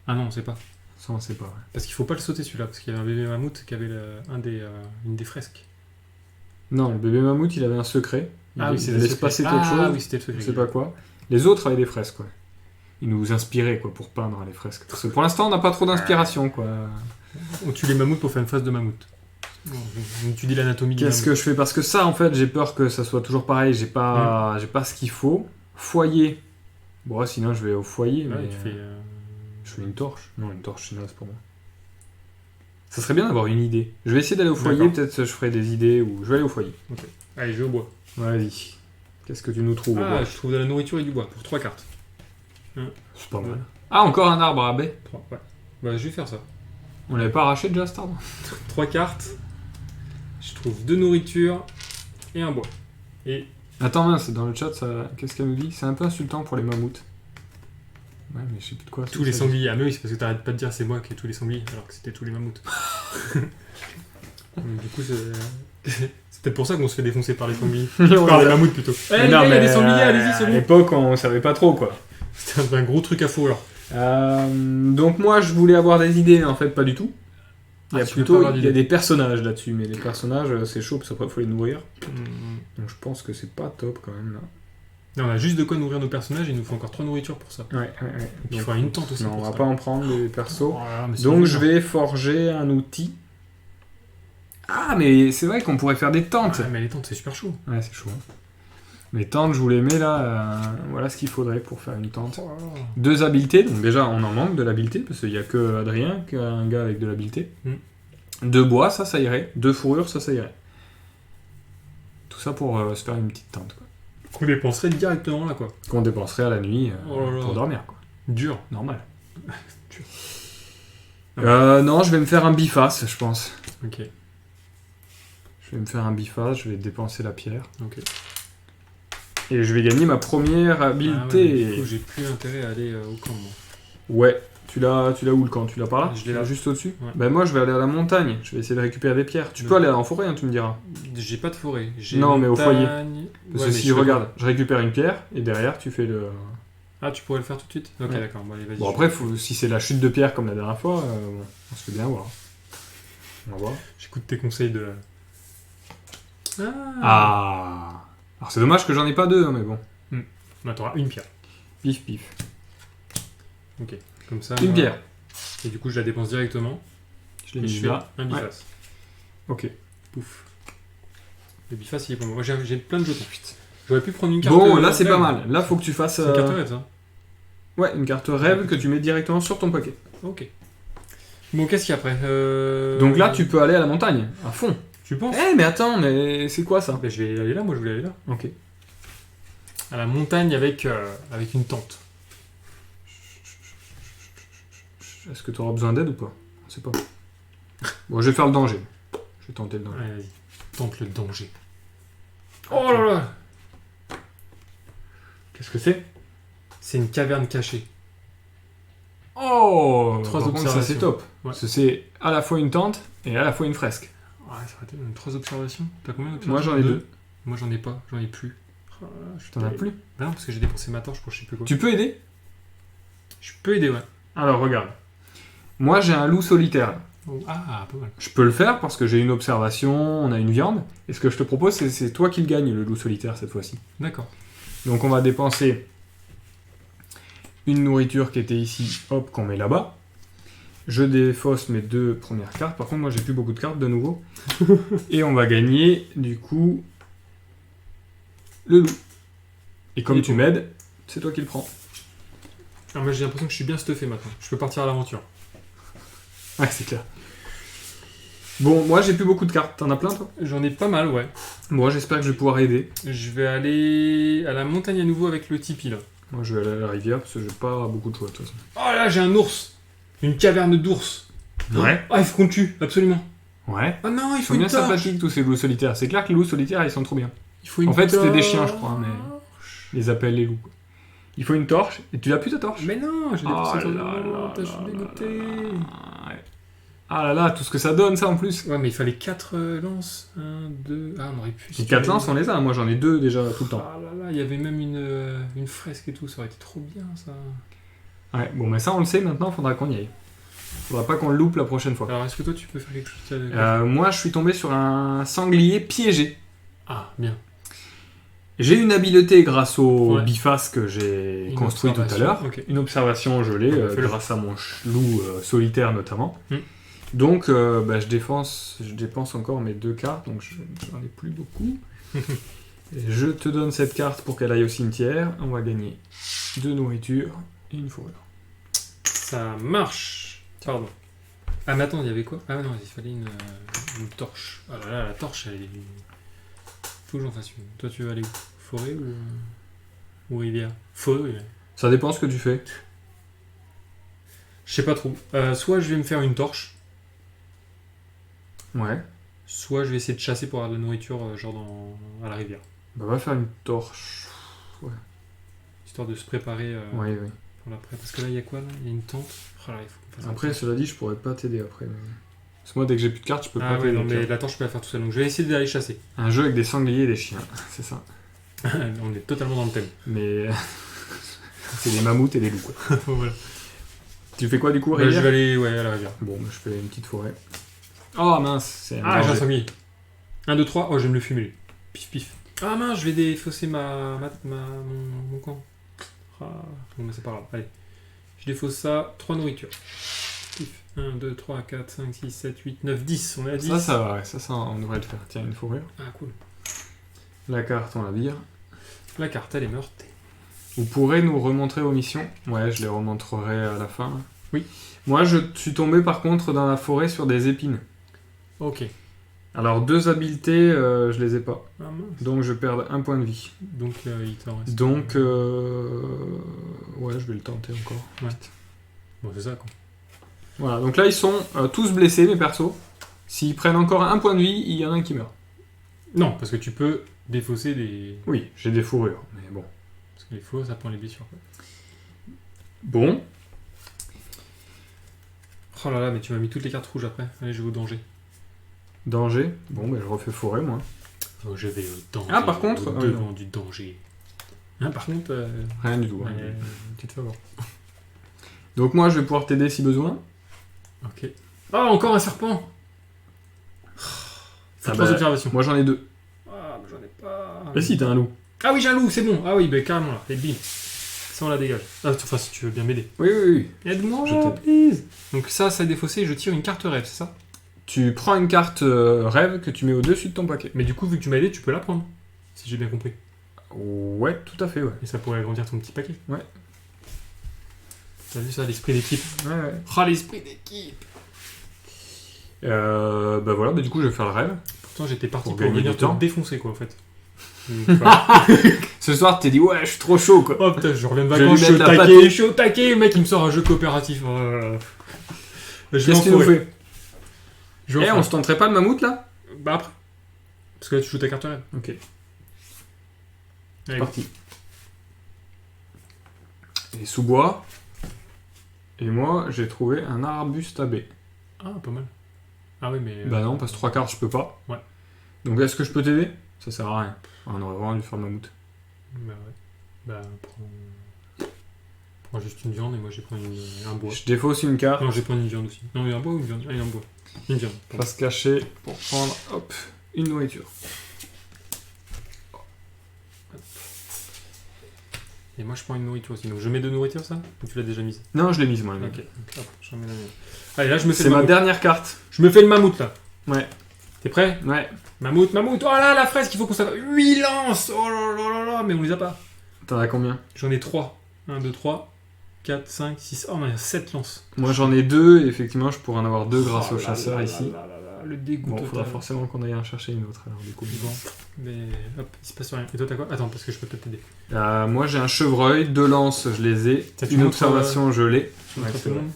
Ah non, c'est pas. Ça, on sait pas, ouais. Parce qu'il faut pas le sauter, celui-là, parce qu'il y avait un bébé mammouth qui avait une des fresques. Non, le bébé mammouth, il avait un secret. Il c'est laisse passer quelque chose. Ah oui, c'était le secret. Je sais pas quoi. Les autres avaient des fresques, quoi. Ils nous inspiraient, quoi, pour peindre les fresques. Parce que pour l'instant, on n'a pas trop d'inspiration, quoi. On tue les mammouths pour faire une face de mammouth. On étudie l'anatomie du Qu'est-ce que je fais? Parce que ça, en fait, j'ai peur que ça soit toujours pareil. J'ai pas ce qu'il faut. Foyer. Bon, sinon, je vais au foyer, mammouth. mais... Ouais, tu fais... Je fais une torche. Non, une torche, c'est naze pour moi. Ça serait bien d'avoir une idée. Je vais essayer d'aller au foyer, D'accord. peut-être je ferai des idées, ou... Je vais aller au foyer. Ok. Allez, je vais au bois. Vas-y. Qu'est-ce que tu nous trouves au Ah, bois? je trouve de la nourriture et du bois, pour 3 cartes. C'est pas mal. Ah, encore un arbre à baie. 3, ouais. Bah, je vais faire ça. On l'avait pas arraché déjà, cet arbre? 3 cartes. Je trouve 2 nourritures et un bois. Et... Attends, mince, dans le chat, ça... qu'est-ce qu'elle nous dit? C'est un peu insultant pour les mammouths. Ouais, mais je sais plus de quoi. tous les sangliers. Ah, mais oui, c'est parce que t'arrêtes pas de dire c'est moi qui ai tous les sangliers, alors que c'était tous les mammouths. Donc, du coup, c'est peut-être pour ça qu'on se fait défoncer par les sangliers. Par les mammouths plutôt. Eh, les gars, il y a des sangliers, allez-y, c'est À bon. l'époque, on savait pas trop, quoi. C'était un gros truc à fourrure. Donc moi, je voulais avoir des idées, mais en fait, pas du tout. Il y a tu veux pas plutôt avoir il y a des personnages là-dessus, mais les personnages, c'est chaud, parce qu'après, il faut les nourrir. Donc je pense que c'est pas top, quand même, là. Non, on a juste de quoi nourrir nos personnages, il nous faut encore 3 nourritures pour ça. Ouais. Il faudra une tente aussi. Non, on pour va ça. pas en prendre des persos. Voilà, mais c'est Donc bon, je vais forger un outil. Ah, mais c'est vrai qu'on pourrait faire des tentes. Ouais, mais les tentes, c'est super chaud. Ouais, c'est chaud. Les tentes, je vous les mets là. Voilà ce qu'il faudrait pour faire une tente. 2 habiletés, donc déjà on en manque de l'habileté, parce qu'il n'y a que Adrien, qu'un gars avec de l'habileté. 2 bois, ça irait. 2 fourrures, ça irait. Tout ça pour se faire une petite tente, quoi. Qu'on dépenserait directement là, quoi. Qu'on dépenserait à la nuit Oh là là. pour dormir, quoi. Dur. Normal. Dur. Non, je vais me faire un biface, je pense. Ok. Je vais me faire un biface, je vais dépenser la pierre. Ok. Et je vais gagner ma première Ah ouais, habileté. mais du coup, j'ai plus intérêt à aller au camp, moi. Ouais. Tu l'as où le camp? Tu l'as par là? Je l'ai là. Juste au-dessus? Ouais. Ben moi je vais aller à la montagne, je vais essayer de récupérer des pierres. Tu Ouais. peux aller en forêt, hein, tu me diras. J'ai pas de forêt. J'ai Non, mais au foyer. montagne. Parce Ouais, que mais si je regarde, je récupère une pierre et derrière tu fais le. Ah, tu pourrais le faire tout de suite? Ok, Ouais. d'accord. Bon, allez, vas-y. Bon après, si c'est la chute de pierre comme la dernière fois, bon, on se fait bien voir. On va voir. J'écoute tes conseils de... Ah. Alors c'est dommage que j'en ai pas 2, hein, mais bon. Bah, t'auras une pierre. Pif pif. Ok. Comme ça... Une moi- pierre. Et du coup, je la dépense directement. Je l'ai Et mis je fais là. un biface. Ok. Pouf. Le biface, il est pour moi. Moi, j'ai plein de jetons. J'aurais pu prendre une carte... Bon, là c'est rêve. pas mal. Là faut que tu fasses. C'est une carte rêve, ça. Ouais, une carte rêve que tu mets directement sur ton paquet. Ok. Bon, qu'est-ce qu'il y a après Donc là, tu peux aller à la montagne, à fond. Tu penses? Eh, mais attends, mais c'est quoi ça? Ben, je vais aller là, moi je voulais aller là. Ok. À la montagne avec une tente. Est-ce que tu auras besoin d'aide ou pas? Je sais pas. Bon, je vais faire le danger. Je vais tenter le danger. Allez, vas-y. Tente le danger. Oh là là! Qu'est-ce que c'est? C'est une caverne cachée. Oh! Trois Par contre, ça c'est observations. top. Ouais. Parce que c'est à la fois une tente et à la fois une fresque. Ouais, ça aurait été 3 observations. T'as combien Moi d'observations? j'en ai 2. Moi j'en ai pas, j'en ai plus. Oh là là, je suis T'en as terrible. plus? Bah non, parce que j'ai dépensé ma torche pour je sais plus quoi. Tu peux aider? Je peux aider, ouais. Alors regarde. Moi j'ai un loup solitaire. Oh, ah, pas mal. Je peux le faire parce que j'ai une observation, on a une viande. Et ce que je te propose, c'est toi qui le gagne, le loup solitaire, cette fois-ci. D'accord. Donc on va dépenser une nourriture qui était ici, hop, qu'on met là-bas. Je défausse mes 2 premières cartes. Par contre, moi, j'ai plus beaucoup de cartes de nouveau. Et on va gagner, du coup, le loup. Et comme Et tu bon. m'aides, c'est toi qui le prends. Ah, moi j'ai l'impression que je suis bien stuffé maintenant. Je peux partir à l'aventure. Ouais, c'est clair. Bon, moi, j'ai plus beaucoup de cartes. T'en as plein, toi? J'en ai pas mal, ouais. Moi, j'espère que je vais pouvoir aider. Je vais aller à la montagne à nouveau avec le tipi là. Moi, je vais aller à la rivière parce que j'ai pas beaucoup de choix, de toute façon. Oh là, j'ai un ours! Une caverne d'ours! Ouais. Ah, il faut qu'on le tue, absolument! Ouais. Ah non, il Ils faut sont une bien torche! sympathiques, tous ces loups solitaires. C'est clair que les loups solitaires, ils sont trop bien. Il faut une En fait, c'était des torche. chiens, je crois, mais ils appellent les loups. Il faut une torche. Et tu l'as plus, ta torche? Mais non, j'ai Oh dépensé ton là là je suis là dégoûté. Ouais. Ah là là, tout ce que ça donne, ça, en plus. Ouais, mais il fallait 4 lances. 1, 2... Ah, on aurait pu... Les 4 lances, on les a. Moi, j'en ai 2 déjà tout le temps. Ah là là, il y avait même une fresque et tout, ça aurait été trop bien, ça. Ouais, bon, mais ça, on le sait maintenant, faudra qu'on y aille. Faudra pas qu'on le loupe la prochaine fois. Alors, est-ce que toi, tu peux faire quelque chose Moi, je suis tombé sur un sanglier piégé. Ah, bien. J'ai une habileté grâce au Ouais. biface que j'ai Une construit tout à observation, l'heure. ok. Une observation gelée, Fais-le. grâce à mon loup solitaire notamment. Hmm. Donc, je dépense encore mes 2 cartes, donc j'en ai plus beaucoup. Et je te donne cette carte pour qu'elle aille au cimetière. On va gagner 2 nourritures et une fourrure. Ça marche. Pardon. Ah, mais attends, il y avait quoi? Ah non, il fallait une torche. Ah là là, la torche, elle est... Faut que j'en fasse une. Toi, tu veux aller où? Forêt ou rivière? Forêt, ouais. Ça dépend ce que tu fais. Je sais pas trop. Soit je vais me faire une torche, Ouais. soit je vais essayer de chasser pour avoir de la nourriture, à la rivière. Bah, va faire une torche. Histoire de se préparer Ouais, ouais. pour l'après. Parce que là, il y a quoi là? Il y a une tente. Oh là, il faut qu'on fasse Après, cela dit, je pourrais pas t'aider après. Parce que moi, dès que j'ai plus de cartes, je peux Ah pas ouais, t'aider. non, mais tiens. la torche, je peux la faire tout seul. Donc je vais essayer d'aller chasser. Un jeu avec des sangliers et des chiens, c'est ça. On est totalement dans le thème. Mais c'est des mammouths et des loups, quoi. Voilà. Tu fais quoi du coup, Je rivière vais aller à la rivière. Bon, je fais une petite forêt. Oh mince, c'est un Ah, j'ai un danger. sanglier. 1, 2, 3. Oh, je vais me le fumer. Lui. Pif, pif. Ah mince, je vais défausser mon camp. Ah, bon, mais c'est pas grave. Allez. Je défausse ça. 3 nourritures. Pif. 1, 2, 3, 4, 5, 6, 7, 8, 9, 10. On est à 10. Ça va, ouais, ça, on devrait le faire. Tiens, une fourrure. Ah, cool. La carte, on la vire. La carte, elle est morte. Vous pourrez nous remontrer vos missions? Ouais, je les remontrerai à la fin. Oui. Moi, je suis tombé par contre dans la forêt sur des épines. Ok. Alors, 2 habiletés, je les ai pas. Ah mince. Donc, je perds 1 point de vie. Donc, il t'en reste. Donc, ouais, je vais le tenter encore. Ouais. Bon, c'est ça, quoi. Voilà, donc là, ils sont tous blessés, mes persos. S'ils prennent encore 1 point de vie, il y en a un qui meurt. Non, parce que tu peux défausser des. Oui, j'ai des fourrures, mais bon. Parce que les faux, ça prend les blessures, quoi. Bon, Oh là là, mais tu m'as mis toutes les cartes rouges après. Allez, je vais au danger. danger. Bon, ben je refais forêt, moi. Oh, je vais au danger. Ah, par contre, au devant du danger. Hein, par contre, Rien du tout. hein. tu te fais avoir. Donc moi, je vais pouvoir t'aider si besoin. Ok. Oh, encore un serpent. Faut Ah 3 bah, observations. moi, j'en ai 2. Ah, mais j'en ai pas. Mais si, t'as un loup. Ah oui, j'ai un loup, c'est bon. Ah oui, bah carrément là. Et bim. Ça, on la dégage. Ah, enfin, si tu veux bien m'aider. Oui, oui, oui. Aide-moi, Je t'aide. please. Donc ça est défaussé, je tire une carte rêve, c'est ça? Tu prends une carte rêve que tu mets au-dessus de ton paquet. Mais du coup, vu que tu m'as aidé, tu peux la prendre. Si j'ai bien compris. Ouais, tout à fait, ouais. Et ça pourrait agrandir ton petit paquet. Ouais. T'as vu ça, l'esprit d'équipe? Ouais, ouais. Oh, l'esprit d'équipe. Bah voilà, bah du coup je vais faire le rêve. Pourtant, j'étais parti Pour pour gagner venir du te temps. défoncer, quoi, en fait. Donc, voilà. Ce soir, tu t'es dit, ouais, je suis trop chaud, quoi. Oh putain, je reviens de Je vais vacances, lui je suis au mettre la taquet, pâtée. je suis au taquet, le mec il me sort un jeu coopératif. Oh là là. Je vais Qu'est-ce que tu nous l'enfourrer. fais Je vais Eh, on se tenterait pas le mammouth, là? Bah après. Parce que là tu joues ta carte rêve. Ok, Allez, parti. Et sous-bois. Et moi, j'ai trouvé un arbuste à baies. ah, pas mal. Ah oui, mais. Bah non, parce que 3 cartes, je peux pas. Ouais. Donc est-ce que je peux t'aider? Ça sert à rien. Ah, on aurait vraiment dû faire le mammouth. Bah ouais. Bah prends juste une viande et moi j'ai pris un bois. Je défausse une carte. Non, j'ai pris une viande aussi. Non, il y a un bois ou une viande? Ah, il y a un bois. Une viande. pardon. Face cachée pour prendre, hop, une nourriture. Et moi je prends une nourriture aussi. Donc je mets deux nourritures ça? Ou tu l'as déjà mise? Non, je l'ai mise, moi. la mienne. Ok. Donc, hop, je remets la mienne. Allez, là je me fais C'est le ma mammouth. dernière carte. Je me fais le mammouth là. Ouais. T'es prêt? Ouais. Mammouth, mammouth. Oh là, la fraise qu'il faut qu'on s'appelle. 8 lances. Oh là là là là. Mais on les a pas. T'en as combien? J'en ai 3. 1, 2, 3, 4, 5, 6. Oh, on a 7 lances. Moi, j'en ai 2, et effectivement, je pourrais en avoir 2 grâce Oh au là chasseur là ici. là là là, le dégoût Bon, total. faudra forcément qu'on aille en chercher une autre, alors, du coup. Bon, mais hop, il se passe rien. Et toi, t'as quoi? Attends, parce que je peux peut-être t'aider. Moi, j'ai un chevreuil, 2 lances, je les ai. Tiens, tu Une montres, observation, je l'ai. Tu Ouais, montres à c'est tout le vrai. monde.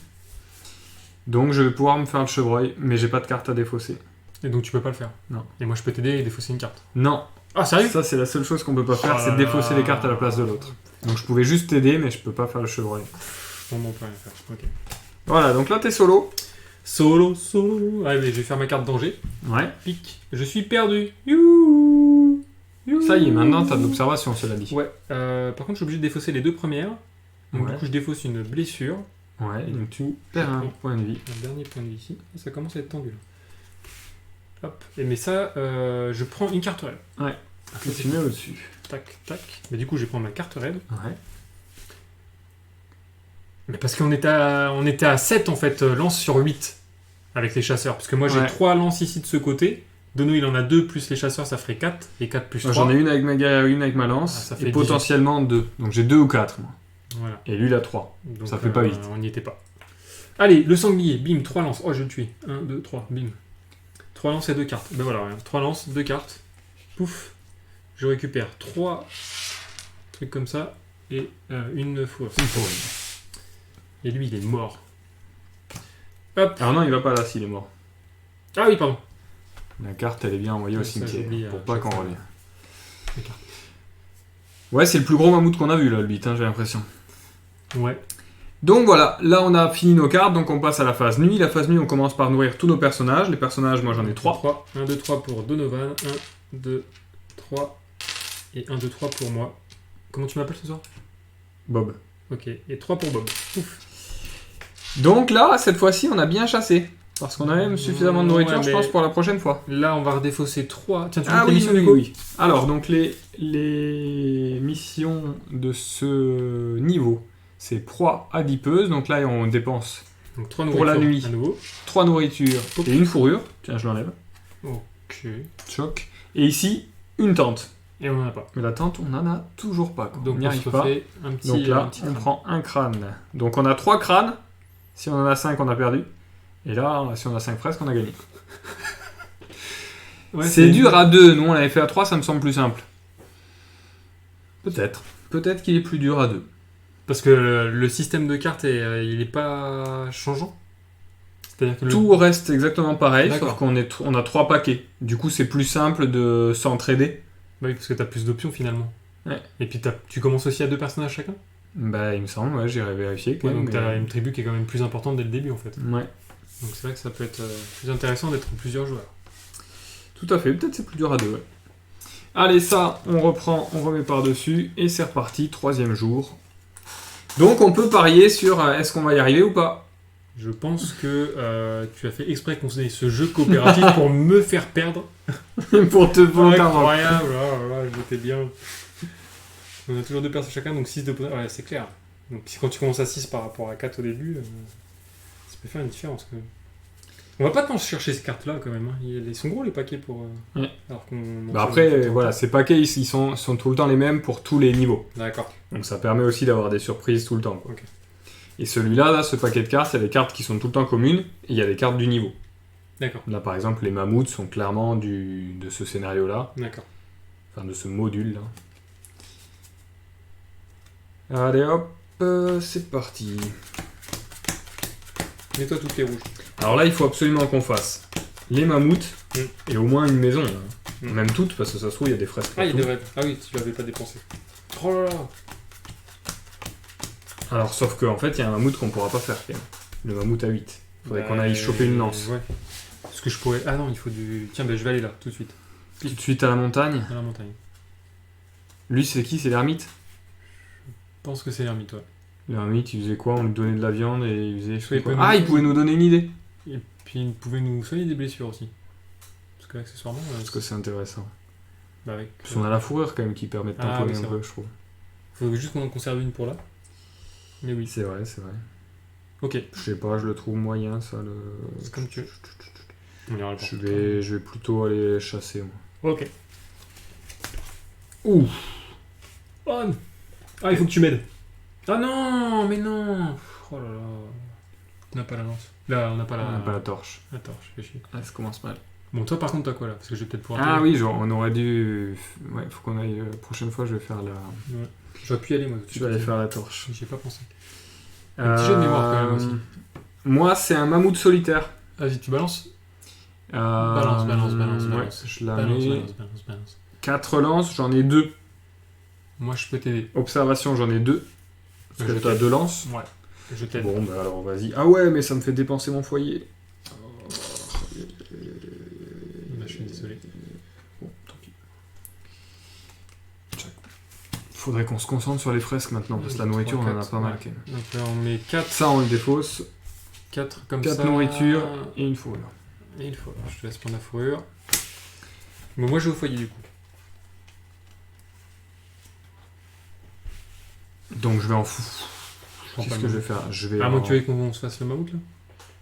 Donc, je vais pouvoir me faire le chevreuil, mais j'ai pas de carte à défausser. Et donc, tu peux pas le faire. Non. Et moi, je peux t'aider et défausser une carte. Non, Ah, sérieux? ça, c'est la seule chose qu'on peut pas faire, Oh c'est là défausser là. les cartes à la place de l'autre. Donc, je pouvais juste t'aider, mais je peux pas faire le chevreuil. Bon, on peut rien faire. Ok. Voilà, donc là, t'es solo. Solo, solo. Allez, je vais faire ma carte danger. Ouais. Pique. Je suis perdu. Youhou. Youhou. Ça y est, maintenant, t'as de l'observation, cela dit. Ouais. Par contre, je suis obligé de défausser les deux premières. Donc, Ouais. du coup, je défausse une blessure. Ouais, donc tu perds un point de vie. Un dernier point de vie ici. Ça commence à être tendu là. Hop. Et mais ça, je prends une carte raid. Ouais. Que tu mets au-dessus. Tac, tac. Mais du coup, je vais prendre ma carte raid. Ouais. Mais parce qu'on était à 7 en fait, lances sur 8 avec les chasseurs. Parce que moi, j'ai Ouais. 3 lances ici de ce côté. Dono, il en a 2 plus les chasseurs, ça ferait 4. Et 4 plus 3. Moi, j'en ai une avec ma guerrière, une avec ma lance, Ah, ça fait et 18. potentiellement 2. Donc j'ai 2 ou 4, moi. Voilà. Et lui, il a 3. Donc, Ça fait pas 8. On n'y était pas. Allez, le sanglier, bim, 3 lances. Oh, je vais le tuer. 1, 2, 3, bim. 3 lances et 2 cartes. Ben voilà, regarde. 3 lances, 2 cartes. Pouf. Je récupère 3 trucs comme ça. Et une fois. Et lui, il est mort. Hop. Alors non, il va pas là s'il est mort. Ah oui, pardon. La carte, elle est bien envoyée au Ça, cimetière, j'oublie, pour à pas chaque qu'on fois. revienne. Les cartes. Ouais, c'est le plus gros mammouth qu'on a vu, là, le bit, hein, j'ai l'impression. Ouais. Donc voilà, là on a fini nos cartes, donc on passe à la phase nuit. La phase nuit, on commence par nourrir tous nos personnages. Les personnages, moi j'en ai 3. 1, 2, 3 pour Donovan. 1, 2, 3. Et 1, 2, 3 pour moi. Comment tu m'appelles ce soir? Bob. Ok. Et 3 pour Bob. Pouf. Donc là, cette fois-ci, on a bien chassé. Parce qu'on a même suffisamment de nourriture, Ouais, je mais- pense, pour la prochaine fois. Là, on va redéfausser 3. Tiens, tu veux Ah les oui, missions oui, du oui, coup oui. Alors, donc les missions de ce niveau, c'est proie adipeuse. Donc là, on dépense Donc 3 Pour la nourritures nuit. à nouveau. 3 nourritures Hop. et une fourrure. Tiens, je l'enlève. Ok. Choc. Et ici, une tente. Et on en a pas. Mais la tente, on n'en a toujours pas. Quoi. Donc on n'y on arrive se pas. refait un petit. Donc là, un petit on crâne. prend un crâne. Donc on a 3 crânes. Si on en a 5, on a perdu. Et là, si on a 5 fresques, on a gagné. Ouais, c'est dur à 2. Nous, on l'avait fait à 3, ça me semble plus simple. Peut-être. Peut-être qu'il est plus dur à 2. Parce que le système de cartes, il est pas changeant. C'est-à-dire que Tout reste exactement pareil, D'accord. sauf on a 3 paquets. Du coup, c'est plus simple de s'entraider. Bah oui, parce que t'as plus d'options finalement. Ouais. Et puis tu commences aussi à 2 personnages chacun. Bah, il me semble, ouais, j'irai vérifier. Quand Ouais, même, donc t'as une tribu qui est quand même plus importante dès le début en fait. Ouais, Donc c'est vrai que ça peut être plus intéressant d'être plusieurs joueurs. tout à fait. Peut-être c'est plus dur à 2. Ouais. Allez, ça, on reprend, on remet par-dessus, et c'est reparti, 3e jour. Donc, on peut parier sur est-ce qu'on va y arriver ou pas. Je pense que tu as fait exprès qu'on ait ce jeu coopératif pour me faire perdre. Pour te volontairement. Incroyable, j'étais bien. On a toujours 2 personnes chacun, donc 6 de potentiel. Ouais, c'est clair. Donc quand tu commences à 6 par rapport à 4 au début, ça peut faire une différence quand même. On va pas tant chercher ces cartes-là quand même. Hein. Ils sont gros les paquets pour. Ouais. Alors qu'on. Bah après, voilà, ces paquets, ils sont tout le temps les mêmes pour tous les niveaux. D'accord. Donc ça permet aussi d'avoir des surprises tout le temps. Quoi. Ok. Et celui-là, là, ce paquet de cartes, il y a des cartes qui sont tout le temps communes, et il y a des cartes du niveau. D'accord, Là, par exemple, les mammouths sont clairement de ce scénario-là, d'accord. enfin de ce module-là. Allez hop, c'est parti. Mets-toi toutes les rouges. Alors là, il faut absolument qu'on fasse les mammouths et au moins une maison. Là. Même toutes, parce que ça se trouve, il y a des fresques. Ah, il partout. devrait. Ah oui, tu l'avais pas dépensé. Oh là là. Alors, sauf qu'en fait, il y a un mammouth qu'on pourra pas faire. Quand même. Le mammouth à 8. Faudrait qu'on aille choper une lance. Ouais. Est-ce que je pourrais. Ah non, il faut du. Tiens, ben je vais aller là, tout de suite. Tout de suite à la montagne. À la montagne. Lui, c'est qui? C'est l'ermite? Je pense que c'est l'ermite, ouais. L'ermite, il faisait quoi? On lui donnait de la viande et il faisait. je sais Oui, quoi. il peut Ah, nous- il pouvait nous donner une idée. Et puis il pouvait nous soigner des blessures aussi. Parce que accessoirement. Parce que c'est intéressant. Bah avec. Parce qu'on a la fourrure quand même qui permet de Ah, tamponner oui, un c'est peu, vrai. je trouve. Faut juste qu'on en conserve une pour là. Mais oui. C'est vrai, c'est vrai. Ok. Je sais pas, je le trouve moyen ça. C'est comme tu veux. On ira le voir. Je vais plutôt aller chasser moi. Ok. Ouh. Oh non. Ah, il faut que tu m'aides. Ah non, mais non. Oh là là. On n'a pas la lance. Là, on n'a pas la. On n'a pas la torche. Attends, je fais chier. Ah, ça commence mal. Bon, toi par contre, t'as quoi là? Parce que je vais peut-être pouvoir. Ah t'aider. oui, genre, on aurait dû. Ouais, faut qu'on aille. Prochaine fois, je vais faire la. Ouais. J'aurais pu y aller moi. tout de Je suite. vais aller faire la torche. J'y ai pas pensé. Un petit jeu de mémoire quand même aussi. Moi, c'est un mammouth solitaire. Vas-y, tu balances. Balance, balance. Ouais, je la Balance, mets. balance. 4 lances, j'en ai 2. Moi, je peux t'aider. Observation, j'en ai 2. Parce Je que t'as t'aide. 2 lances. Ouais. Je t'aide. Bon, bah alors vas-y. Ah ouais, mais ça me fait dépenser mon foyer. Bah, je suis désolé. Bon, tant pis. Faudrait qu'on se concentre sur les fresques maintenant, parce que la nourriture, on en a pas mal quand même. Donc là, on met 4. Ça, on le défausse. 4 comme 4 ça. nourritures et une fourrure. Et il faut. Je te laisse prendre la fourrure. Bon, moi, je vais au foyer du coup. Donc je vais en fou. Je prends pas Qu'est-ce le que je vais mammouth. faire? Je vais. Ah, moi, en- tu veux qu'on se fasse le mammouth là?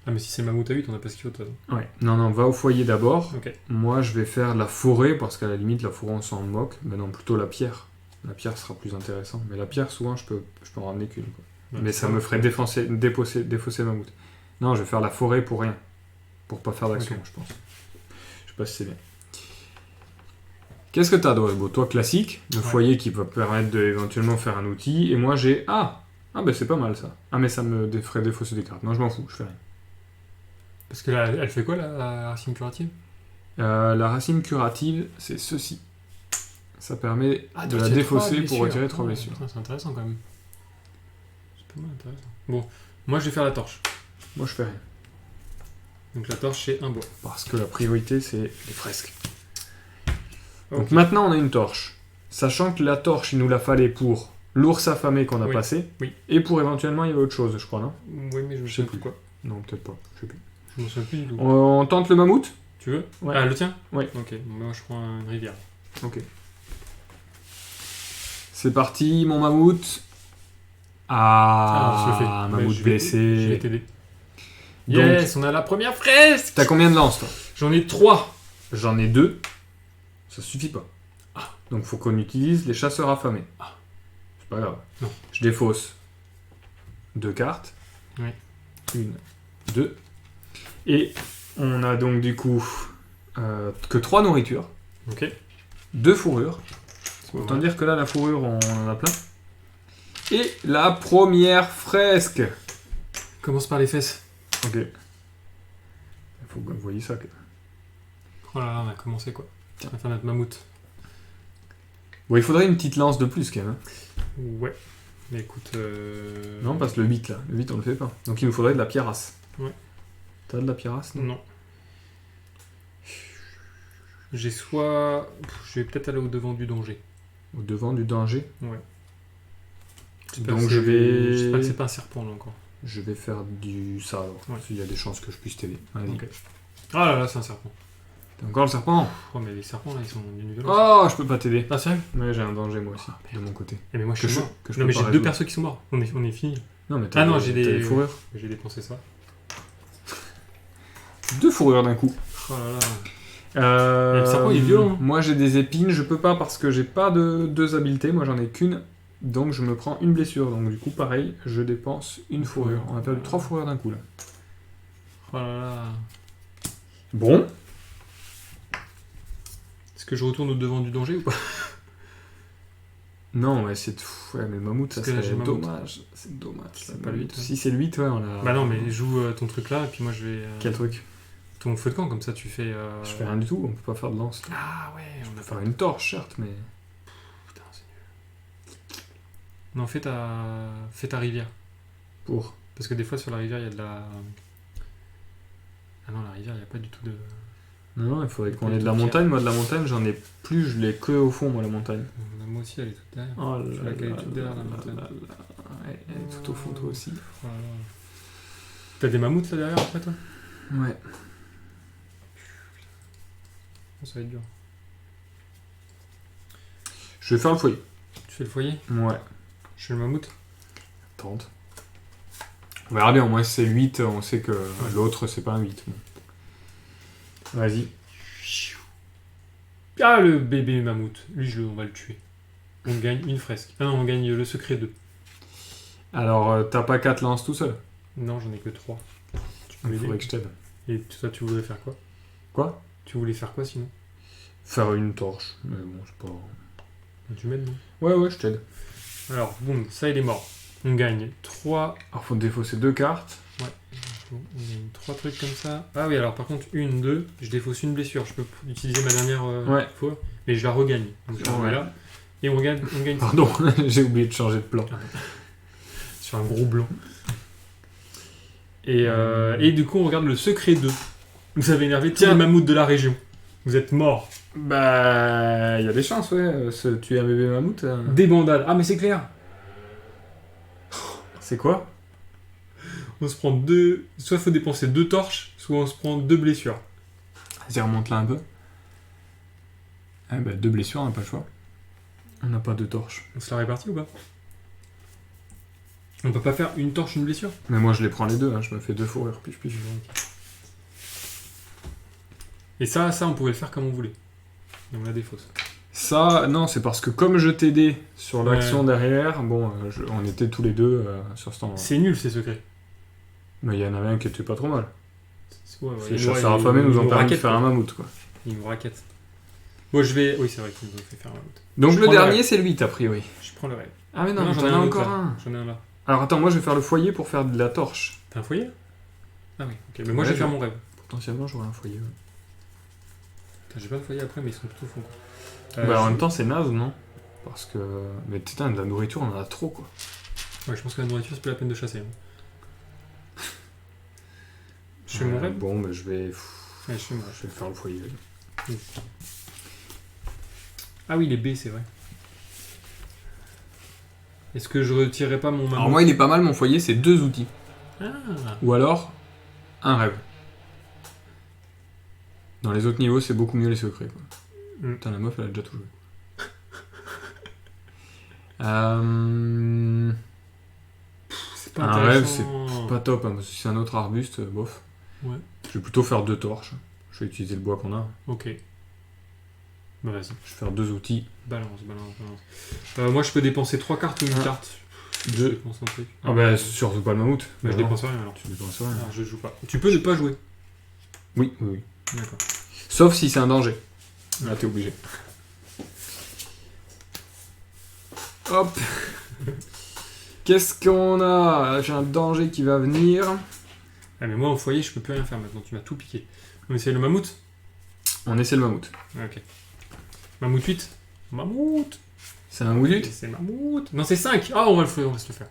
Ah, mais si c'est le mammouth à 8, on a pas ce qu'il faut, toi. Ouais. Non, va au foyer d'abord. Ok. Moi, je vais faire la forêt, parce qu'à la limite, la forêt, on s'en moque. Mais non, plutôt la pierre. La pierre sera plus intéressant. Mais la pierre, souvent, je peux en ramener qu'une. Quoi. Ouais, Mais ça me ferait défausser le mammouth. Non, je vais faire la forêt pour rien. Pour pas faire d'action, Ok. je pense. Je sais pas si c'est bien. Qu'est-ce que t'as, Dorebo? Toi, classique. Le Ouais. foyer qui va permettre d'éventuellement faire un outil. Et moi, j'ai... Ah, ben c'est pas mal, ça. Ah, mais ça me ferait défausser des cartes. Non, je m'en fous, je fais rien. Parce que là, elle fait quoi la racine curative? La racine curative, c'est ceci. Ça permet de la défausser pour retirer 3 blessures. C'est intéressant quand même. C'est pas mal intéressant. Bon, moi je vais faire la torche. Moi, je fais rien. Donc la torche c'est un bois. Parce que la priorité, c'est les fresques. Donc Ok. maintenant, on a une torche. Sachant que la torche, il nous la fallait pour l'ours affamé qu'on a Oui. passé. Oui. Et pour éventuellement, il y avait autre chose, je crois, non? Oui, mais je me Je sais souviens plus. plus quoi. Non, peut-être pas. Je sais plus. Je me souviens plus du tout. On tente le mammouth? Tu veux? Ouais. Ah, le tien? Ouais. Ok, bon, moi je prends une rivière. Ok. C'est parti, mon mammouth. Ah, je le fais. Un Mais mammouth je vais blessé. t'aider. Donc, Yes, on a la première fresque! t'as combien de lances, toi? J'en ai 3. J'en ai 2. Ça suffit pas. Donc, faut qu'on utilise les chasseurs affamés. C'est pas grave. Non. Je défausse 2 cartes. Ouais. 1, 2. Et on a donc, du coup, que 3 nourritures. Ok. 2 fourrures. C'est pas Autant mal. dire que là, la fourrure, on en a plein. Et la première fresque. Commence par les fesses. Ok. Il faut que vous voyez ça. Oh là là, on a commencé quoi. On va faire notre mammouth. Bon, il faudrait une petite lance de plus, quand même. Hein. Ouais. Mais écoute. Non, parce que le 8, là. Le 8, on le fait pas. Donc, il nous faudrait de la pierrasse. Ouais. T'as de la pierrasse, non? Non. J'ai soit. Je vais peut-être aller au devant du danger. Au devant du danger. Ouais. Donc, je vais... J'espère que c'est pas un serpent là encore. Je vais faire du ça, alors. Ouais. S'il y a des chances que je puisse t'aider. Vas-y. Ok. Ah là là, c'est un serpent. T'as encore le serpent? Oh, mais les serpents là, ils sont d'une violence. Oh, je peux pas t'aider. Ah, sérieux? Ouais, j'ai un danger, moi aussi, de mon côté. Eh, mais moi je Que suis je- mort. que je Non, peux mais pas j'ai deux résoudre. persos qui sont morts. On est fini. Non, mais t'as Ah non, des- j'ai t'as des des fourrures. J'ai dépensé ça. 2 fourrures d'un coup. Oh là là. Le serpent, il est violent, hein. Moi j'ai des épines, je peux pas parce que j'ai pas de 2 habiletés, moi j'en ai qu'une, donc je me prends une blessure. Donc du coup pareil, je dépense une fourrure. On a perdu 3 fourrures d'un coup là. Oh là là. Bon. Est-ce que je retourne au devant du danger ou pas? Non, ouais, c'est... Ouais, mais le mammouth, ça Parce que là, serait j'ai mammouth. dommage. C'est dommage. C'est le pas le mammouth. 8, ouais. Si c'est le 8, ouais, on a... Bah non, mais joue ton truc là, et puis moi je vais... Quel truc? Ton feu de camp, comme ça tu fais... Je fais rien du tout, on peut pas faire de lance. Ah ouais, on On a peut pas... faire une torche, certes, mais... Putain, c'est nul. Non, fais ta rivière. Pour... Parce que des fois sur la rivière, il y a de la... Ah non, la rivière, il n'y a pas du tout de... Non, il faudrait qu'on Pas ait du de la tout de montagne. Moi, de la montagne, j'en ai plus, je l'ai que au fond, moi, la montagne. Moi aussi, elle est toute derrière. Oh Je la calais toute derrière, la montagne. Ouais, elle est tout au fond, toi aussi. Voilà. T'as des mammouths là derrière après toi? Ouais. Oh, ça va être dur. Je vais faire le foyer. Tu fais le foyer? Ouais. Je fais le mammouth? Tente. On verra bien, au moins si c'est 8, on sait que l'autre c'est pas un 8. Bon. Vas-y. Ah, le bébé mammouth. Lui, on va le tuer. On gagne une fresque. Ah non, on gagne le secret 2. Alors, t'as pas 4 lances tout seul. Non, j'en ai que 3. Tu peux Il m'aider? faudrait que je t'aide. Et toi, tu voudrais faire quoi? Quoi? Tu voulais faire quoi sinon? Faire une torche. Mais bon, c'est pas... Tu m'aides, non? Ouais, je t'aide. Alors, boum, ça il est mort. On gagne 3. Alors, faut défausser 2 cartes. On gagne 3 trucs comme ça. Ah oui, alors par contre, 1, 2, je défausse une blessure. Je peux utiliser ma dernière Ouais. fois, mais je la regagne. Donc je la remets Ouais. là. Et on gagne Pardon, j'ai oublié de changer de plan. sur un gros blanc. Et du coup, on regarde le secret 2. Vous avez énervé tous les mammouths de la région. Vous êtes morts. Bah, il y a des chances, ouais. Tuer un bébé mammouth. Des bandades. Ah, mais c'est clair. C'est quoi? On se prend 2. Soit il faut dépenser 2 torches, soit on se prend 2 blessures. Vas-y, remonte là un peu. Ah bah, 2 blessures, on n'a pas le choix. On n'a pas de torche. On se la répartit ou pas? On peut pas faire une torche, une blessure? Mais moi, je les prends les deux, hein. Je me fais 2 fourrures, pif. Et ça, on pouvait le faire comme on voulait. Et on la défausse. Ça, non, c'est parce que comme je t'aidais sur l'action Ouais. derrière, bon, on était tous les deux sur ce temps-là. C'est nul ces secrets. Mais il y en avait un qui était pas trop mal. Ouais, Ces chasseurs affamés nous ont permis de faire un mammouth. mammouth, quoi. Ils nous raquettent. Bon, je vais... Oui, c'est vrai qu'ils nous ont fait faire un mammouth. Donc Je le prends le dernier, rêve. c'est le 8, a priori. Je prends le rêve. Ah mais non, j'en j'en ai ai un encore autre, là. un. J'en ai un là. Alors attends, moi je vais faire le foyer pour faire de la torche. T'as un foyer? Ah oui, ok. Mais moi, Ouais, je vais faire je- mon rêve. Potentiellement, j'aurai un foyer. Ouais. Putain, j'ai pas de foyer après, mais ils sont tout au fond. Bah, en même temps, c'est naze, non? Parce que... Mais putain, de la nourriture, on en a trop, quoi. Ouais, je pense que la nourriture, c'est plus la peine de chasser. Hein. Je fais mon rêve? Bon, bah je vais... Ouais, je fais mon rêve. Je vais faire le foyer. Ah oui, les B, c'est vrai. Est-ce que je retirerai pas mon mammouth? Alors moi, il est pas mal, mon foyer, c'est 2 outils. Ah. Ou alors, un rêve. Dans les autres niveaux, c'est beaucoup mieux les secrets, quoi. Putain, la meuf, elle a déjà tout joué. C'est pas Un rêve, intéressant. Pas top, hein, parce que si c'est un autre arbuste, bof. Ouais. Je vais plutôt faire 2 torches. Je vais utiliser le bois qu'on a. Ok. Bah vas-y. Je vais faire 2 outils. Balance. Moi, je peux dépenser 3 cartes ou une Ah. carte. Je Deux. dépense un truc. Ah bah surtout pas le mammouth. Bah, je Non, dépense rien alors. Tu dépenses rien. Alors, je joue pas. Tu peux ne pas jouer. Oui. D'accord. Sauf si c'est un danger. Là, t'es obligé. Hop. Qu'est-ce qu'on a? J'ai un danger qui va venir. Ah, mais moi, au foyer, je peux plus rien faire maintenant. Tu m'as tout piqué. On essaie le mammouth? On essaie le mammouth. Ok. Mammouth 8. Mammouth. C'est un mammouth. C'est mammouth. Non, c'est 5. Ah, on va se le faire.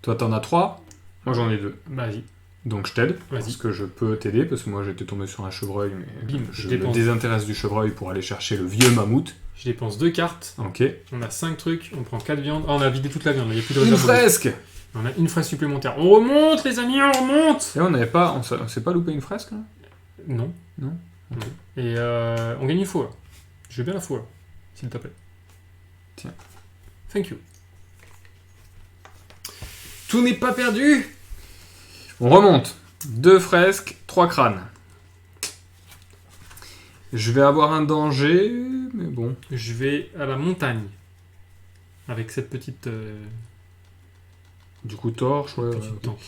Toi, t'en as 3. Moi, j'en ai 2. Bah, vas-y. Donc, je t'aide. Vas-y. Parce que je peux t'aider. Parce que moi, j'étais tombé sur un chevreuil. Mais Bim, je je me dépense. désintéresse du chevreuil pour aller chercher le vieux mammouth. Je dépense 2 cartes. Ok. On a 5 trucs. On prend 4 viandes. Ah, on a vidé toute la viande. Il n'y a plus de Une réserve. fresque. On a une fraise supplémentaire. On remonte, les amis, on remonte. Et on s'est pas loupé une fresque, là? Non. Non. Non. Et on gagne une fois. Je veux bien la fois, s'il te plaît. Tiens. Thank you. Tout n'est pas perdu. On remonte. 2 fresques, 3 crânes. Je vais avoir un danger, mais bon. Je vais à la montagne. Avec cette petite... Du coup, torche, ouais. petite ok. tente.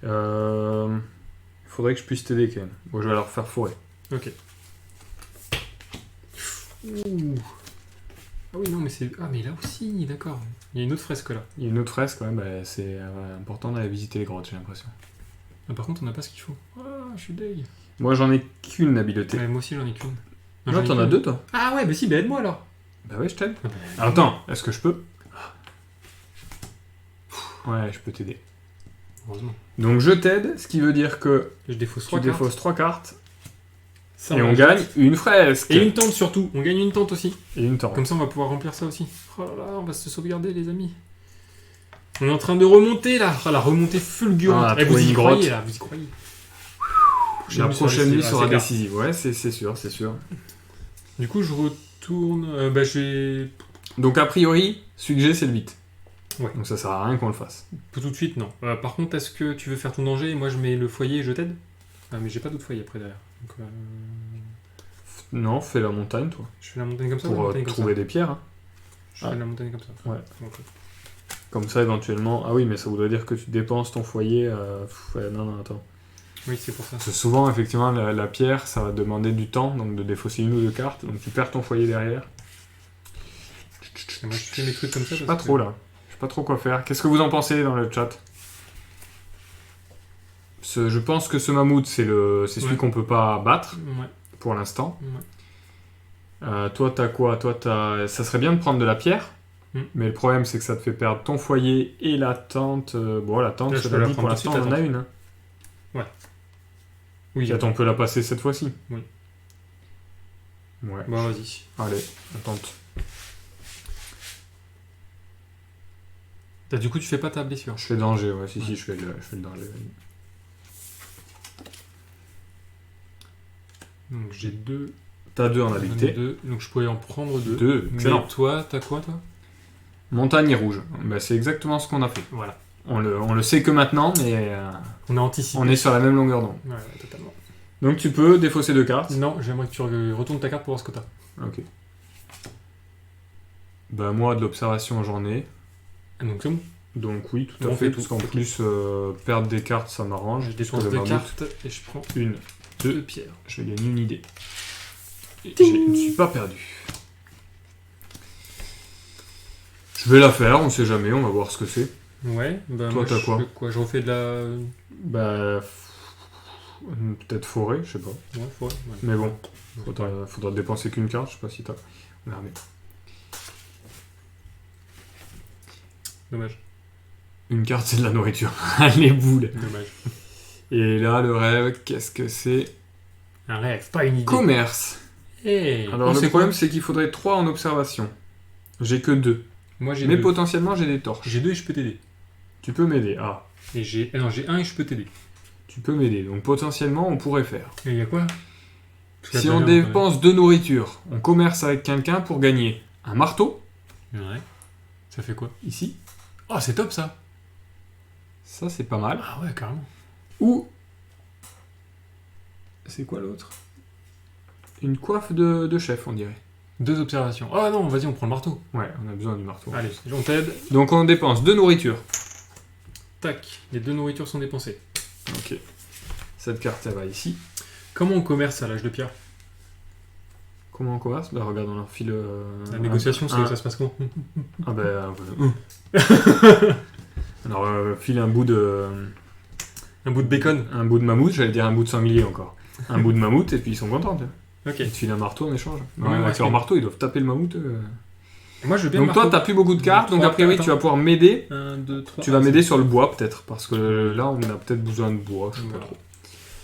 Il faudrait que je puisse t'aider quand même. Bon, je vais leur faire fourrer. Ok. Ouh. Ah oui, non, mais c'est... Ah, mais là aussi, d'accord. Il y a une autre fresque, là. Il y a une autre fresque, ouais, bah, c'est important d'aller visiter les grottes, j'ai l'impression. Ah, par contre, on n'a pas ce qu'il faut. Ah, je suis deg. Moi, j'en ai qu'une habileté. Ouais, moi aussi, j'en ai qu'une. Non, j'en ai t'en as qu'une. deux, toi. Ah ouais, bah si, bah aide-moi, alors. Bah ouais, je t'aide. Ah, bah, Attends, est-ce que je peux? Ouais, je peux t'aider. Heureusement. Donc je t'aide, ce qui veut dire que Je défausse tu 3 cartes. défausses 3 cartes Ça, et va. on gagne une fresque. Et une tente, surtout. On gagne une tente aussi. Et une tente. Comme ça, on va pouvoir remplir ça aussi. Oh là là, on va se sauvegarder, les amis. On est en train de remonter, là. Ah, la remontée fulgurante. Ah, Eh, vous trouver y une croyez, grotte. là. Vous y croyez. La prochaine nuit sera c'est clair. décisive. Ouais, c'est sûr, c'est sûr. Du coup, je retourne... bah, je vais... Donc a priori, celui que j'ai, c'est le 8. Ouais. Donc ça sert à rien qu'on le fasse. Tout de suite, non. Par contre, est-ce que tu veux faire ton danger et moi, je mets le foyer et je t'aide? Ah, mais j'ai pas d'autre foyer après, derrière. Donc, Non, fais la montagne, toi. je fais la montagne comme ça ou Pour la montagne comme trouver ça? des pierres. Hein. Je fais la montagne comme ça. Ouais. Ok. Comme ça, éventuellement... Ah oui, mais ça voudrait dire que tu dépenses ton foyer... Ouais, non, attends. Oui, c'est pour ça. Parce que souvent, effectivement, la pierre, ça va demander du temps, donc de défausser une ou deux cartes. Donc tu perds ton foyer derrière. Et moi, je fais mes trucs comme ça. Je sais pas trop, là. Je sais pas trop quoi faire. Qu'est-ce que vous en pensez dans le chat? Je pense que ce mammouth, c'est celui Ouais. qu'on peut pas battre, Ouais. pour l'instant. Ouais. Toi, t'as quoi? Ça serait bien de prendre de la pierre, mais le problème, c'est que ça te fait perdre ton foyer et la tente. Bon, la tente, Là, je je peux l'ai la dit, pour prendre tout de l'instant, suite, on en a la une. Hein. Oui, Attends, on peut la passer cette fois-ci. Oui. Ouais. Bon, vas-y. Allez, on tente. Du coup, tu fais pas ta blessure. Je fais danger, ouais, si, je fais le danger. Donc, j'ai 2. T'as 2 en habileté. 2. Donc, je pourrais en prendre 2. 2, excellent. Mais toi, t'as quoi, toi? Montagne et rouge. Bah, c'est exactement ce qu'on a fait. Voilà. On le sait que maintenant, mais On a anticipé. on est sur la même longueur d'onde. Ouais, totalement. Donc tu peux défausser 2 cartes. Non, j'aimerais que tu retournes ta carte pour voir ce que t'as. Ok. Bah moi de l'observation j'en ai. Ah, donc c'est bon. Donc oui, tout à On fait, fait parce tout. qu'en plus perdre des cartes ça m'arrange. Je Parce dépense que le 2 mammouth, cartes et je prends Une, 2 deux, pierres. je vais gagner une idée. Et je ne suis pas perdu. Je vais la faire, on sait jamais, on va voir ce que c'est. Ouais, bah Toi, moi, t'as je quoi fais quoi? Je refais de la... Bah... Peut-être forêt, je sais pas. Ouais, ouais. Mais bon, faudra dépenser qu'une carte, je sais pas si t'as... Merde. Dommage. Une carte c'est de la nourriture. Les boules. Dommage. Et là le rêve, qu'est-ce que c'est? Un rêve, pas une idée. Commerce. Hey, Alors le problème c'est qu'il faudrait 3 en observation. J'ai que 2. Moi j'ai Mais 2. potentiellement j'ai des torches. J'ai 2 et je peux t'aider. Tu peux m'aider. Ah, Et j'ai... non, j'ai 1 et je peux t'aider. tu peux m'aider. Donc potentiellement on pourrait faire. Et il y a quoi? Parce que Si là, on derrière, dépense 2 nourritures, on commerce avec quelqu'un pour gagner un marteau, Ouais. Ça fait quoi? ici. Oh, c'est top ça. Ça c'est pas mal. Ah ouais, carrément. Ou... C'est quoi l'autre? Une coiffe de chef on dirait. 2 observations. Oh non, vas-y, on prend le marteau. Ouais, on a besoin du marteau. Allez, on t'aide. Donc on dépense 2 nourritures. Tac, les 2 nourritures sont dépensées. Ok. Cette carte elle va ici. Comment on commerce à l'âge de pierre? Comment on commerce? Bah regarde, on leur file... La négociation, ça se passe comment? Ah bah... Alors, file un bout de... Un bout de bacon. Un bout de mammouth, j'allais dire un bout de sanglier encore. Un bout de mammouth, et puis ils sont contents. Tu vois. Ok. Ils te filent un marteau en échange. Ouais, Avec ouais. leur marteau, ils doivent taper le mammouth. Et moi, je veux bien Donc le toi, marteau. t'as plus beaucoup de cartes, donc Trois, a priori, attends. tu vas pouvoir m'aider. 1, 2, 3. Tu vas m'aider sur le bois, peut-être, parce que là, on a peut-être besoin de bois, je sais pas Voilà. trop.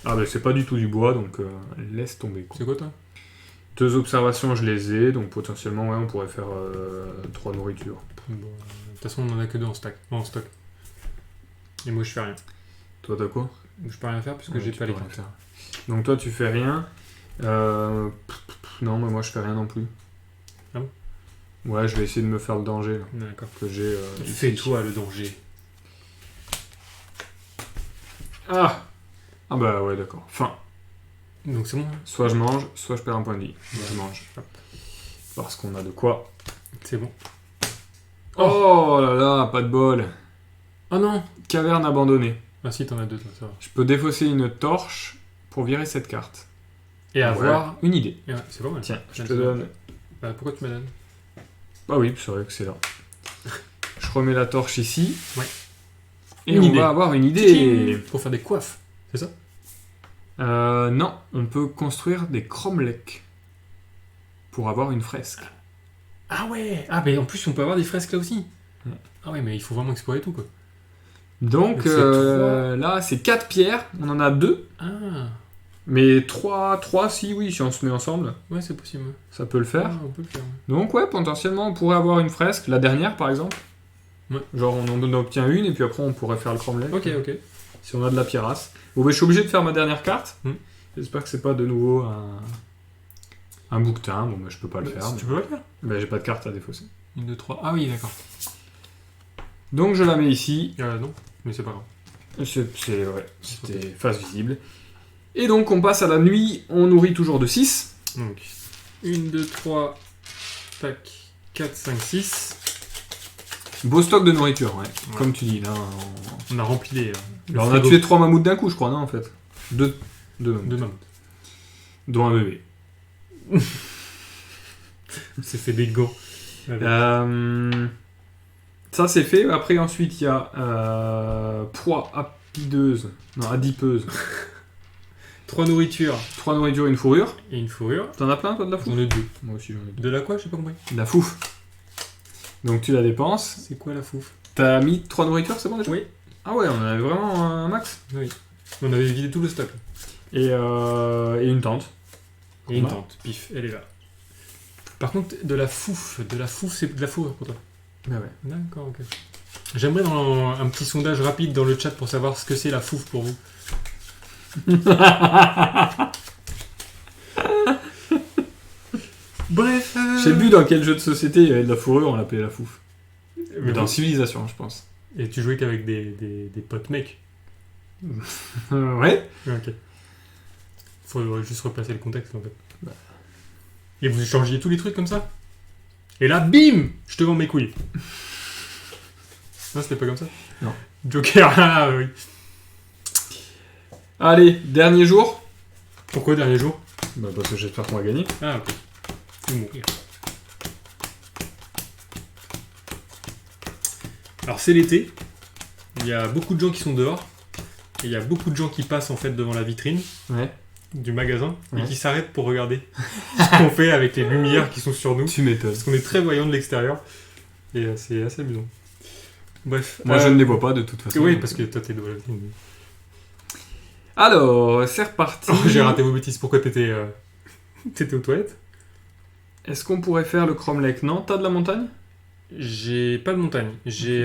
Ah bah c'est pas du tout du bois, donc laisse tomber. Quoi. C'est quoi toi? 2 observations, je les ai, donc potentiellement, ouais, on pourrait faire 3 nourritures. Bon, de toute façon, on en a que 2 en stock. Et moi, je fais rien. Toi, t'as quoi? Je peux rien faire puisque Ouais, j'ai tu pas peux les rien cartes. faire. Donc toi, tu fais rien. Non, mais moi, je fais rien non plus. Ah bon? Ouais, je vais essayer de me faire le danger là, D'accord. que j'ai. ici. Fais-toi le danger. Ah bah ouais, d'accord. Fin. Donc c'est bon. Soit je mange, soit je perds un point de vie. Je mange. Hop. Parce qu'on a de quoi. C'est bon. Oh là là, pas de bol. Oh non. Caverne abandonnée. Ah si, t'en as 2 toi, ça va. Je peux défausser une torche pour virer cette carte. Et avoir... une idée. Ouais, c'est pas mal. Tiens, je te J'aime ça. donne... Bah, pourquoi tu me la donnes? Ah oui, c'est vrai que c'est là. Je remets la torche ici. Ouais. Et Une on idée. va avoir une idée. Pour faire des coiffes, c'est ça? Non, on peut construire des cromlechs pour avoir une fresque. Ah ouais. Ah, mais en plus, on peut avoir des fresques là aussi. Ouais. Ah ouais, mais il faut vraiment explorer tout, quoi. Donc Donc c'est là, c'est 4 pierres. On en a 2. Ah, Mais 3 si, oui, si on se met ensemble, ouais, c'est possible. ça peut le faire. Ah, on peut le faire. Ouais. Donc ouais, potentiellement, on pourrait avoir une fresque. La dernière, par exemple. Ouais. Genre, on en obtient une, et puis après, on pourrait faire le cromlech. Ok, ok. Si on a de la pierrasse. Bon, ben, je suis obligé de faire ma dernière carte. Hmm. J'espère que c'est pas de nouveau un bouquetin. Bon, ben, je peux pas le faire. Si mais- tu peux pas le faire. Ben, j'ai pas de carte à défausser. 1, 2, 3. Ah oui, d'accord. Donc, je la mets ici. Non, mais c'est pas grave. C'était face visible. Et donc, on passe à la nuit. On nourrit toujours de 6. Donc, 1, 2, 3, tac, 4, 5, 6. Beau stock de nourriture, ouais. Ouais. Comme tu dis, là. On a rempli les. Alors, on a tué 3 mammouths d'un coup, je crois, non, en fait. 2 mammouths. 2 mammouths. Dont un bébé. C'est fait des gants. Avec. Ça, c'est fait. Après, ensuite, il y a proie apideuse. Non, adipeuse. 3 nourritures 3 nourritures, une fourrure. et une fourrure. T'en as plein, toi, de la fouf? J'en ai 2. Moi aussi, j'en ai 2. De la quoi? J'ai pas compris. De la fouf. Donc, tu la dépenses. C'est quoi la fouf? T'as mis 3 nourritures, c'est bon déjà? Oui. Ah ouais, on en avait vraiment un max. Oui. On avait vidé tout le stock. Et une tente. Et une Voilà. tente. Pif, elle est là. Par contre, de la fouf, c'est de la fourrure pour toi. Bah ouais. D'accord, ok. J'aimerais dans un petit sondage rapide dans le chat pour savoir ce que c'est la fouf pour vous. Bref. Je sais plus dans quel jeu de société il y avait de la fourrure, on l'appelait la fouf. Mais Dans bon. Civilisation, je pense. Et tu jouais qu'avec des potes mecs. Ouais. Ok. Faudrait juste replacer le contexte en fait. Et vous échangiez tous les trucs comme ça? Et là, bim! Je te vends mes couilles. Non, c'était pas comme ça? Non. Joker, ah oui. Allez, dernier jour. Pourquoi dernier jour? Bah parce que j'espère qu'on va gagner. Ah, ok. Je vais mourir. Alors, c'est l'été. Il y a beaucoup de gens qui sont dehors. Et il y a beaucoup de gens qui passent en fait devant la vitrine Ouais. du magasin et Ouais. qui s'arrêtent pour regarder ce qu'on fait avec les lumières qui sont sur nous. Tu m'étonnes. Parce qu'on est très voyant de l'extérieur. Et c'est assez amusant. Bref. Moi je ne les vois pas de toute façon. Oui, parce que toi t'es devant la vitrine. Alors, c'est reparti. Oh, j'ai raté vos bêtises. Pourquoi t'étais t'étais aux toilettes? Est-ce qu'on pourrait faire le cromlech? Non, t'as de la montagne? J'ai pas de montagne. J'ai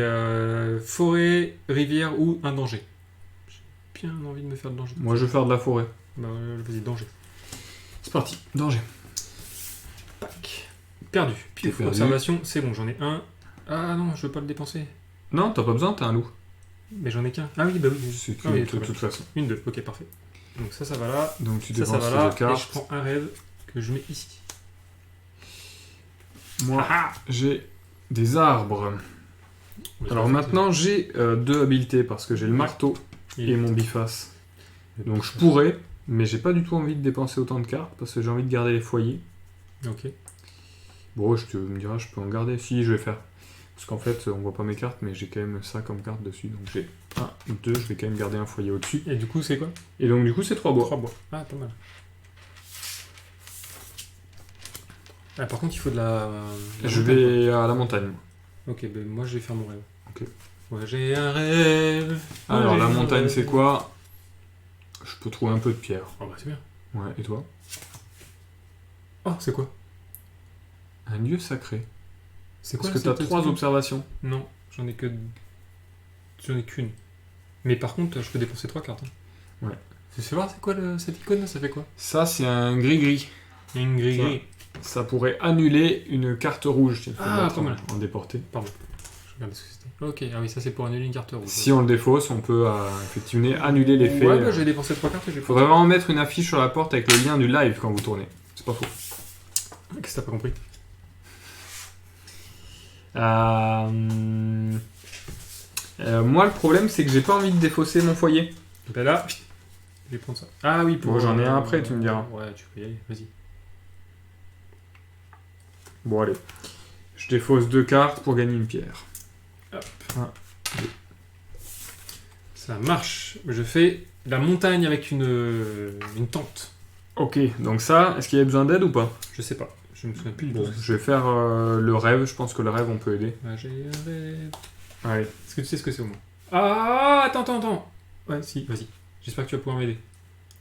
forêt, rivière ou un danger. J'ai bien envie de me faire de danger. Moi je vais faire de la forêt. Bah, vas-y, danger. C'est parti. Danger. Pac. Perdu. Pif, perdu. observation, c'est bon, j'en ai un. Ah non, je veux pas le dépenser. Non, t'as pas besoin, t'as un loup. Mais j'en ai qu'un. Ah oui, bah oui. C'est Ah oui, de très bien. toute façon. Une, deux. Ok, parfait. Donc ça va là. Donc tu Ça dépenses va tes là. deux Et je cartes. prends un rêve que je mets ici. Moi, Ah j'ai des arbres. Alors maintenant, j'ai 2 habiletés parce que j'ai le marteau et mon biface. Donc je pourrais, mais j'ai pas du tout envie de dépenser autant de cartes parce que j'ai envie de garder les foyers. Ok. Bon, je te me diras, je peux en garder. Si, je vais faire. Parce qu'en fait, on voit pas mes cartes, mais j'ai quand même ça comme carte dessus. Donc j'ai 1, 2, je vais quand même garder un foyer au-dessus. Et du coup, c'est quoi? Et donc du coup, c'est 3 bois. 3 bois. Ah, pas mal. Ah, par contre, il faut de la Je montagne, vais à la montagne. quoi. Ok, ben moi je vais faire mon rêve. Ok. Moi j'ai un rêve. Alors Moi, la j'ai un montagne, rêve. c'est quoi? Je peux trouver un peu de pierre. Oh bah c'est bien. Ouais, et toi? Oh, c'est quoi? Un lieu sacré. C'est quoi Parce que t'as 3 observations. Non, j'en ai que. J'en ai qu'une. Mais par contre, je peux dépenser 3 cartes. Hein. Ouais. Tu sais voir, c'est quoi cette icône là? Ça fait quoi? Ça, c'est un gris-gris. Il y a une grille. Ça pourrait annuler une carte rouge. Tiens, faut Ah, mettre pas mal. en déporté. Pardon. Je regarde ce que c'était. Ok, ah oui, ça c'est pour annuler une carte rouge. Si on le défausse, on peut effectivement annuler l'effet. Ouais, bah je vais dépenser 3 cartes et je vais Faudrait vraiment mettre une affiche sur la porte avec le lien du live quand vous tournez. C'est pas faux. Qu'est-ce que t'as pas compris? Moi, le problème, c'est que j'ai pas envie de défausser mon foyer. Ben là, Je vais prendre ça. Ah oui, Bon, j'en ai un après, tu me diras. Ouais, tu peux y aller, vas-y. Bon, allez. Je défausse 2 cartes pour gagner une pierre. Ça marche. Je fais la montagne avec une tente. Ok, donc ça, est-ce qu'il y a besoin d'aide ou pas? Je sais pas. Je me souviens plus du Bon, tout. je vais faire le rêve. Je pense que le rêve, on peut aider. Ah, j'ai un rêve. Allez. Est-ce que tu sais ce que c'est au moins? Ah, attends. Ouais, si, vas-y. J'espère que tu vas pouvoir m'aider.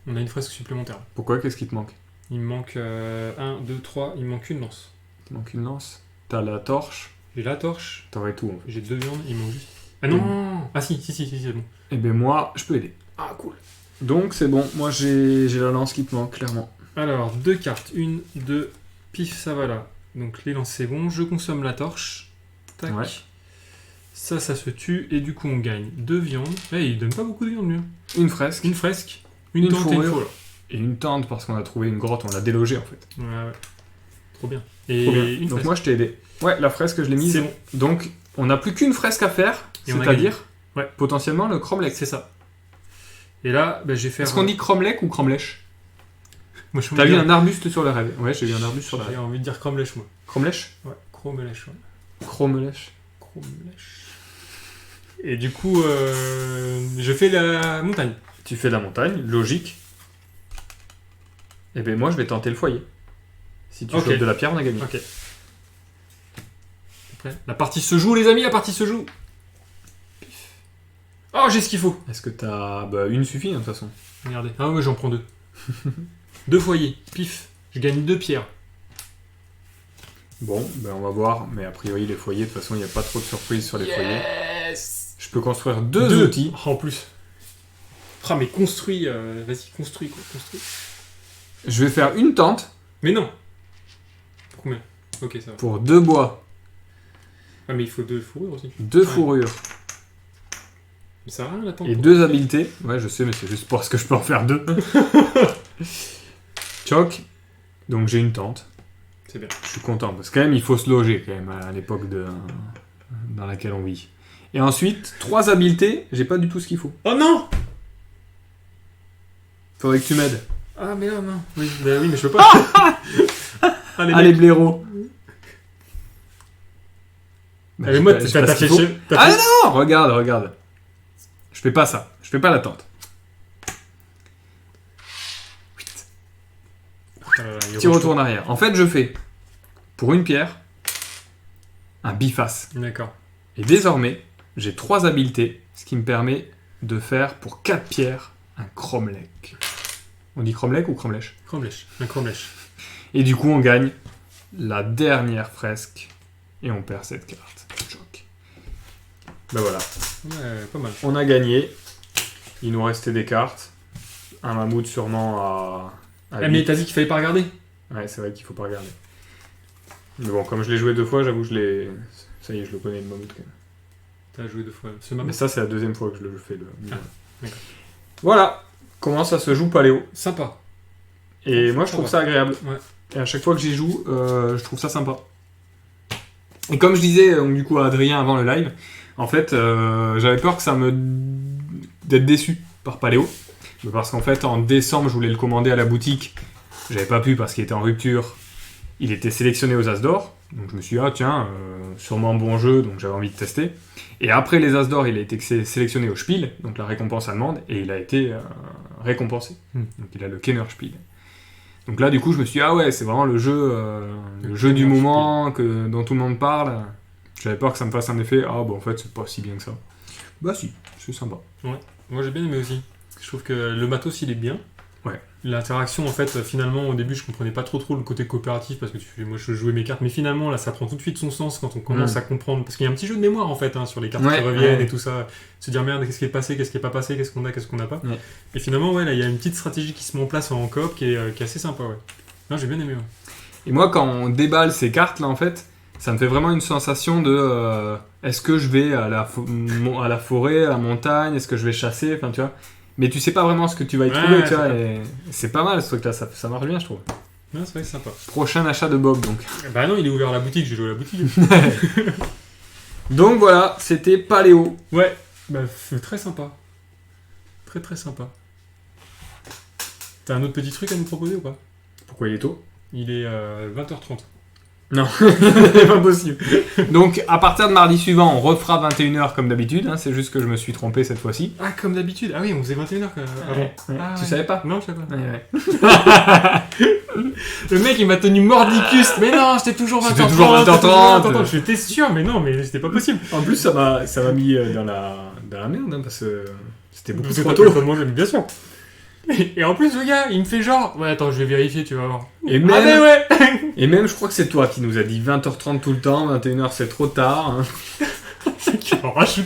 On a une fresque supplémentaire. Pourquoi? Qu'est-ce qui te manque? Il me manque 1, 2, 3. Il me manque une lance. Il te manque une lance. T'as la torche. J'ai la torche. T'aurais tout, en fait. J'ai 2 viandes. Il me manque juste. Ah non. Ah si, c'est bon. Eh ben moi, je peux aider. Ah, cool. Donc c'est bon, moi j'ai la lance qui te manque, clairement. Alors, 2 cartes. 1, 2. Pif, ça va là. Donc les lances, c'est bon. Je consomme la torche. Tac. Ouais. Ça se tue. Et du coup, on gagne 2 viandes. Eh, il donne pas beaucoup de viande, lui. Une fresque. Une fresque. Une tente et une fourrure. fourrure. Et une tente parce qu'on a trouvé une grotte, on l'a délogée en fait. Ouais. Trop bien. Et Trop bien. une Donc fresque. moi je t'ai aidé. Ouais, la fresque je l'ai mise. C'est bon. Donc on n'a plus qu'une fresque à faire, Et on a c'est-à-dire Ouais. potentiellement le cromlech. C'est ça. Et là, bah, j'ai fait. Est-ce qu'on dit cromlech ou cromlech? Moi, je T'as vu un arbuste sur le rêve? Ouais, j'ai vu un arbuste sur le J'ai rêve. envie de dire cromlech, moi. Cromlech? Ouais, cromelech, ouais. Cromelech. Cromelech. Et du coup, je fais la montagne. Tu fais la montagne, logique. Et ben moi je vais tenter le foyer. Si tu Ok. chopes de la pierre, on a gagné. Ok. Après, la partie se joue, les amis, la partie se joue. Pif. Oh, j'ai ce qu'il faut. Est-ce que t'as... Bah une suffit hein, de toute façon. Regardez. Ah ouais, j'en prends 2. 2 foyers. Pif. Je gagne 2 pierres. Bon, ben on va voir, mais a priori les foyers, de toute façon il n'y a pas trop de surprises sur les foyers. Yes. Je peux construire deux outils. En plus. Ah, mais construis. Vas-y, construis, quoi. Construis. Je vais faire une tente Mais non. Pour combien? Ok, ça va. pour 2 bois, Ah, mais il faut 2 fourrures aussi. 2 Ouais. fourrures Mais ça sert à rien, la tente. et 2 habiletés. Ouais, je sais, mais c'est juste parce que je peux en faire 2. Choc. Donc j'ai une tente. C'est bien. Je suis content parce que quand même il faut se loger quand même à l'époque dans laquelle on vit. Et ensuite 3 habiletés. J'ai pas du tout ce qu'il faut. Oh non. Faudrait que tu m'aides. Ah, mais là, non. Oui, bah oui, mais je peux pas. Allez blaireau. Bah, Allez, moi, j'ai t'as pas ce qu'il faut. fait. Ah non, regarde. Je fais pas ça. Je fais pas la tente. Petit retour en arrière. En fait, je fais pour une pierre un biface. D'accord. Et désormais, j'ai 3 habiletés, ce qui me permet de faire pour 4 pierres un cromlech. On dit cromlech ou cromlech? Cromlech. Un cromlech. Et du coup, on gagne la dernière fresque et on perd cette carte. Choc. Ben voilà, Ouais, pas mal. on a gagné. Il nous restait des cartes. Un mammouth sûrement à Ah, mais t'as dit qu'il fallait pas regarder. Ouais, c'est vrai qu'il faut pas regarder. Mais bon, comme je l'ai joué 2 fois, j'avoue, ça y est, je le connais le mammouth quand même. T'as joué 2 fois. Ce Mais mammouth. ça, c'est la 2e fois que je le fais. Ah, d'accord. Voilà comment ça se joue Paléo. Sympa. Et Ça moi, je trouve va. ça agréable. Ouais. Et à chaque fois que j'y joue, je trouve ça sympa. Et comme je disais donc, du coup à Adrien avant le live, en fait, j'avais peur que d'être déçu par Paléo. Parce qu'en fait, en décembre, je voulais le commander à la boutique. J'avais pas pu parce qu'il était en rupture. Il était sélectionné aux As d'Or. Donc je me suis dit, ah tiens, sûrement bon jeu, donc j'avais envie de tester. Et après les As d'Or, il a été sélectionné au Spiel, donc la récompense allemande, et il a été récompensé. Donc il a le Kenner Spiel. Donc là, du coup, je me suis dit, ah ouais, c'est vraiment le jeu du moment dont tout le monde parle. J'avais peur que ça me fasse un effet, ah bon, en fait, c'est pas si bien que ça. Bah si, c'est sympa. Moi, j'ai bien aimé aussi. Je trouve que le matos, il est bien. Ouais. L'interaction, en fait, finalement, au début, je comprenais pas trop le côté coopératif parce que moi, je jouais mes cartes. Mais finalement, là, ça prend tout de suite son sens quand on commence à comprendre. Parce qu'il y a un petit jeu de mémoire, en fait, hein, sur les cartes qui reviennent et tout ça. Se dire, merde, qu'est-ce qui est passé, qu'est-ce qui est pas passé, qu'est-ce qu'on a, qu'est-ce qu'on n'a pas. Ouais. Et finalement, ouais, là, il y a une petite stratégie qui se met en place en coop qui est assez sympa, ouais. Non, j'ai bien aimé, ouais. Et moi, quand on déballe ces cartes, là, en fait, ça me fait vraiment une sensation de est-ce que je vais à la forêt, à la montagne, est-ce que je vais chasser, enfin, tu vois. Mais tu sais pas vraiment ce que tu vas y trouver, tu vois. Et c'est pas mal ce truc-là, ça marche bien, je trouve. Ouais, c'est vrai que c'est sympa. Prochain achat de Bob, donc. Bah non, il est ouvert à la boutique, j'ai joué à la boutique. Donc voilà, c'était Paléo. Ouais, bah très sympa. Très très sympa. T'as un autre petit truc à nous proposer ou pas? Pourquoi il est tôt? Il est 20h30. Non, c'est pas possible. Donc, à partir de mardi suivant, on refera 21h comme d'habitude. Hein, c'est juste que je me suis trompé cette fois-ci. Ah, comme d'habitude. Ah oui, on faisait 21h avant. Ouais. Ah, Tu ouais. savais pas? Non, je savais pas. Ouais. Le mec, il m'a tenu mordicus. Mais non, c'était toujours 20h30. C'était toujours 20h30. Attends, j'étais sûr, mais non, mais c'était pas possible. En plus, ça m'a mis dans la merde, hein, parce que c'était beaucoup C'est trop pas tôt. comme moi, bien sûr. Et en plus, le gars, il me fait genre... Ouais, attends, je vais vérifier, tu vas voir. Et Ah, même, mais ouais. et même, je crois que c'est toi qui nous a dit 20h30 tout le temps, 21h c'est trop tard. Hein. Qui en rajoute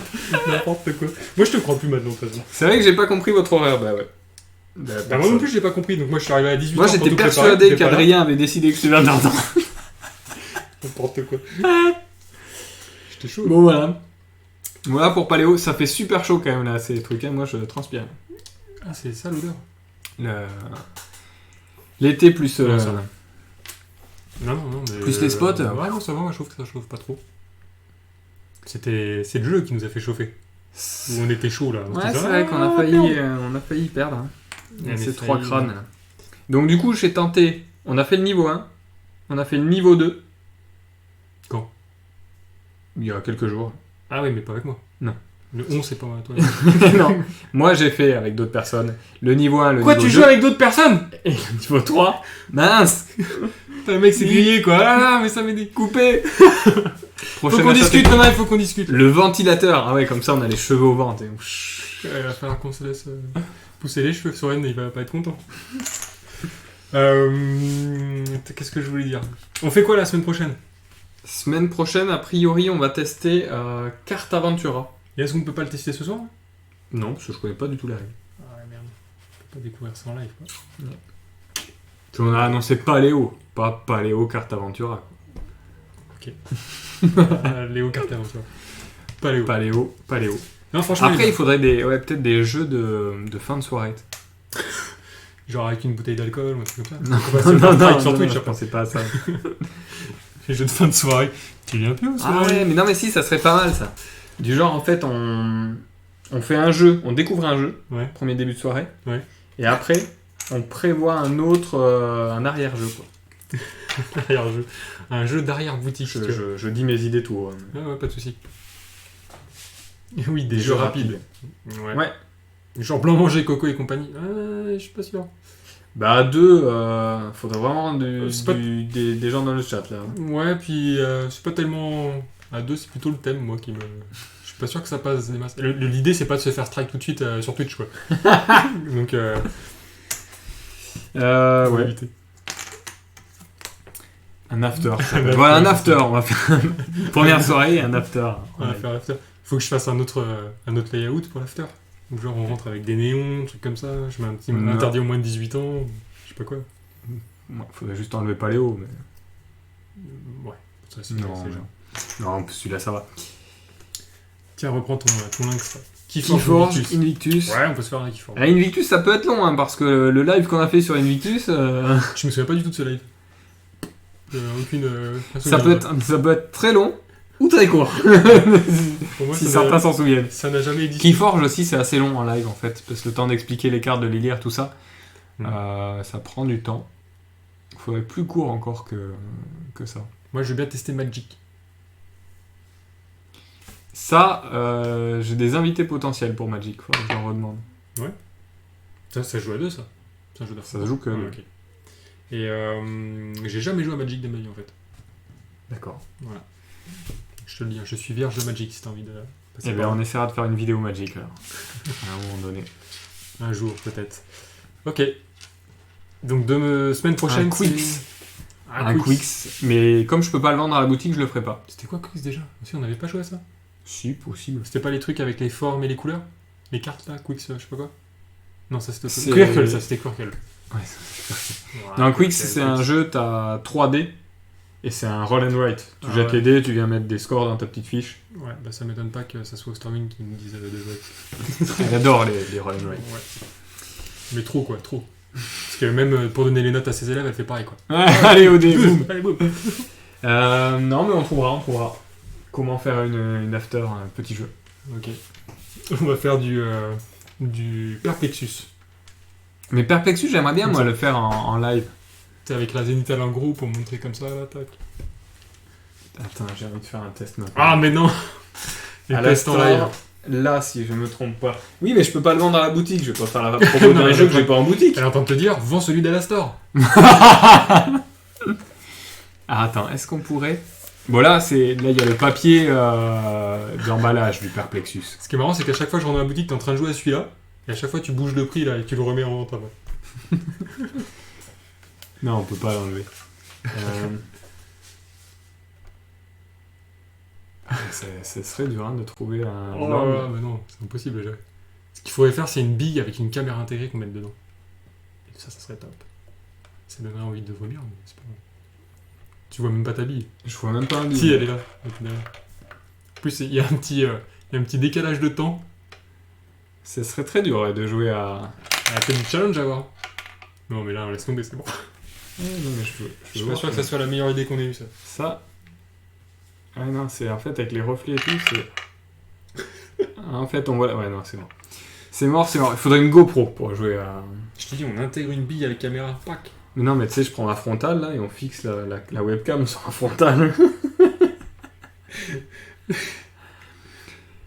n'importe quoi. Moi, je te crois plus maintenant, de toute façon. C'est vrai que j'ai pas compris votre horaire, bah ouais. Bah, moi non plus, j'ai pas compris. Donc moi, je suis arrivé à 18h. Moi j'étais persuadé qu'Adrien avait décidé que c'était 20h30. N'importe quoi. J'étais chaud. Bon voilà. Voilà pour Paléo, ça fait super chaud quand même là ces trucs, hein. Moi je transpire. Ah, c'est ça l'odeur. L'été plus... Non, ça va. Non, mais... Plus les spots. Ouais, non, ça va, moi je trouve que ça chauffe pas trop. C'est le jeu qui nous a fait chauffer. Où on était chaud là. Ouais, c'est vrai qu'on a failli perdre. Hein. On a Ces failli, 3 crânes. Là. Donc du coup j'ai tenté, on a fait le niveau 1, on a fait le niveau 2. Quand? Il y a quelques jours. Ah oui, mais pas avec moi. Non. Le 11, c'est pas toi. Non, moi j'ai fait avec d'autres personnes. Le niveau 1, le Quoi, niveau tu 2. joues avec d'autres personnes? Et le niveau 3. Mince. Le mec s'est grillé quoi. Ah, mais ça m'est dit. Coupé. Faut qu'on discute, Thomas, il faut qu'on discute. Le ventilateur. Ah ouais, comme ça on a les cheveux au ventre. Il va falloir qu'on se laisse pousser les cheveux. Soren, il va pas être content. Qu'est-ce que je voulais dire? On fait quoi la semaine prochaine? Semaine prochaine, a priori, on va tester Carte Aventura. Et est-ce qu'on peut pas le tester ce soir? Non, parce que je connais pas du tout la règle. Ah ouais, merde. On peut pas découvrir ça en live quoi. Puis on a annoncé Paléo, pas Paléo Carte Aventura. Léo Carte Aventure. Pas Léo. Paléo. Non, franchement. Après, il faudrait peut-être des jeux de fin de soirée. Genre avec une bouteille d'alcool ou un truc comme ça. Non, sur Twitch, je après. pensais pas à ça. Les jeux de fin de soirée. Tu viens plus au Ah ouais, mais non, mais si, ça serait pas mal ça. Du genre, en fait, on fait un jeu, on découvre un jeu, Ouais. premier début de soirée, Ouais. et après, on prévoit un autre, un arrière-jeu. Quoi. Arrière-jeu. Un jeu d'arrière-boutique. Je dis mes idées tout. Ah ouais, pas de soucis. Oui, des Des jeux jeux rapides. Ouais. Genre blanc manger, coco et compagnie. Ah, je suis pas sûr. Bah, à deux, faudrait vraiment C'est pas- des gens dans le chat là. Ouais, puis c'est pas tellement. À deux, c'est plutôt le thème, moi, qui me. Je suis pas sûr que ça passe des masses. L'idée, c'est pas de se faire strike tout de suite sur Twitch, quoi. Donc, faut Ouais. éviter. Un after. after, Voilà, un c'est after. On va faire première soirée et un after. On va faire l'after. Faut que je fasse un autre layout pour l'after. Ou genre on rentre avec des néons, trucs comme ça. Je mets un petit Non. interdit aux moins de 18 ans. Je sais pas quoi. Ouais, faudrait juste enlever Paléo. Mais... Ouais, ça c'est Non, c'est ouais. genre. Non, celui-là ça va. Tiens, reprends ton lynx. Keyforge, Invictus. Invictus. Ouais, on peut se faire un Keyforge. Invictus, ça peut être long, hein, parce que le live qu'on a fait sur Invictus, Je me souviens pas du tout de ce live. Aucune. ça peut être très long ou très court, Pour moi, si ça certains s'en souviennent. n'a jamais existé. Keyforge aussi, c'est assez long en live en fait, parce que le temps d'expliquer les cartes, de les lire, tout ça, ça prend du temps. Il faudrait plus court encore que ça. Moi, je veux bien tester Magic. Ça, j'ai des invités potentiels pour Magic, faudrait que je leur redemande. Ça joue à deux, ça. Ça joue, Ça joue que deux. ok. Et j'ai jamais joué à Magic de ma vie en fait. D'accord. Voilà. Je te le dis, je suis vierge de Magic si t'as envie de passer Eh bien, par on là. essaiera de faire une vidéo Magic alors, à un moment donné. Un jour peut-être. Ok. Donc semaine prochaine. Un Quicks. c'est- Un Quicks, mais comme je peux pas le vendre à la boutique, je le ferai pas. C'était quoi Quicks déjà? Aussi, on n'avait pas joué à ça. Si, possible. C'était pas les trucs avec les formes et les couleurs? Les cartes là, Quicks, je sais pas quoi. Non, ça c'était C'est- Quirkle, ça c'était Quirkle. Ouais, Voilà, Non, Quicks, Quirkle, c'est un jeu, t'as 3 dés, et c'est un roll and write. Tu Ah jettes ouais. les dés, tu viens mettre des scores dans ta petite fiche. Ouais, bah ça m'étonne pas que ça soit Storming qui nous dise de jouer. Elle adore les roll and write. Ouais. Mais trop quoi, trop. Parce que même pour donner les notes à ses élèves, elle fait pareil quoi. Allez, au dé, boum. Allez, boum. Non, mais on trouvera. Comment faire une after, un petit jeu. Ok. On va faire du Perplexus. Mais Perplexus, j'aimerais bien, moi, le faire en live. C'est avec la Zenital en gros pour montrer comme ça, là, tac. Attends, j'ai envie de faire un test maintenant. Ah, mais non. Les À tests en l'instant, live. là, si je me trompe pas. Oui, mais je peux pas le vendre à la boutique. Je vais pas faire la promo Non, d'un mais jeu que attends. j'ai pas en boutique. Elle est en train de te dire, vends celui d'Alastor. Ah, attends, est-ce qu'on pourrait... Bon, là, il y a le papier d'emballage du Perplexus. Ce qui est marrant, c'est qu'à chaque fois que je rentre dans la boutique, t'es en train de jouer à celui-là. Et à chaque fois, tu bouges le prix là et tu le remets en vente après. Non, on peut pas l'enlever. Ce serait dur hein, de trouver un... Oh là là, mais non, c'est impossible déjà. Ce qu'il faudrait faire, c'est une bille avec une caméra intégrée qu'on mette dedans. Et ça serait top. Ça donnerait envie de vomir, mais c'est pas grave. Tu vois même pas ta bille. Je vois même pas un Si, elle est là. En plus, il y a un petit décalage de temps. Ce serait très dur ouais, de jouer à... Il y a un peu du challenge à voir. Non, mais là, on laisse tomber, c'est bon. Non, mais je suis pas sûr que ça soit la meilleure idée qu'on ait eue, ça. Ça... Ah non, c'est en fait avec les reflets et tout, c'est... En fait, on voit... Ouais, non, c'est bon. C'est mort. Il faudrait une GoPro pour jouer à... Je te dis, on intègre une bille avec caméra, pack. Mais non, mais tu sais, je prends la frontale, là, et on fixe la webcam sur la frontale.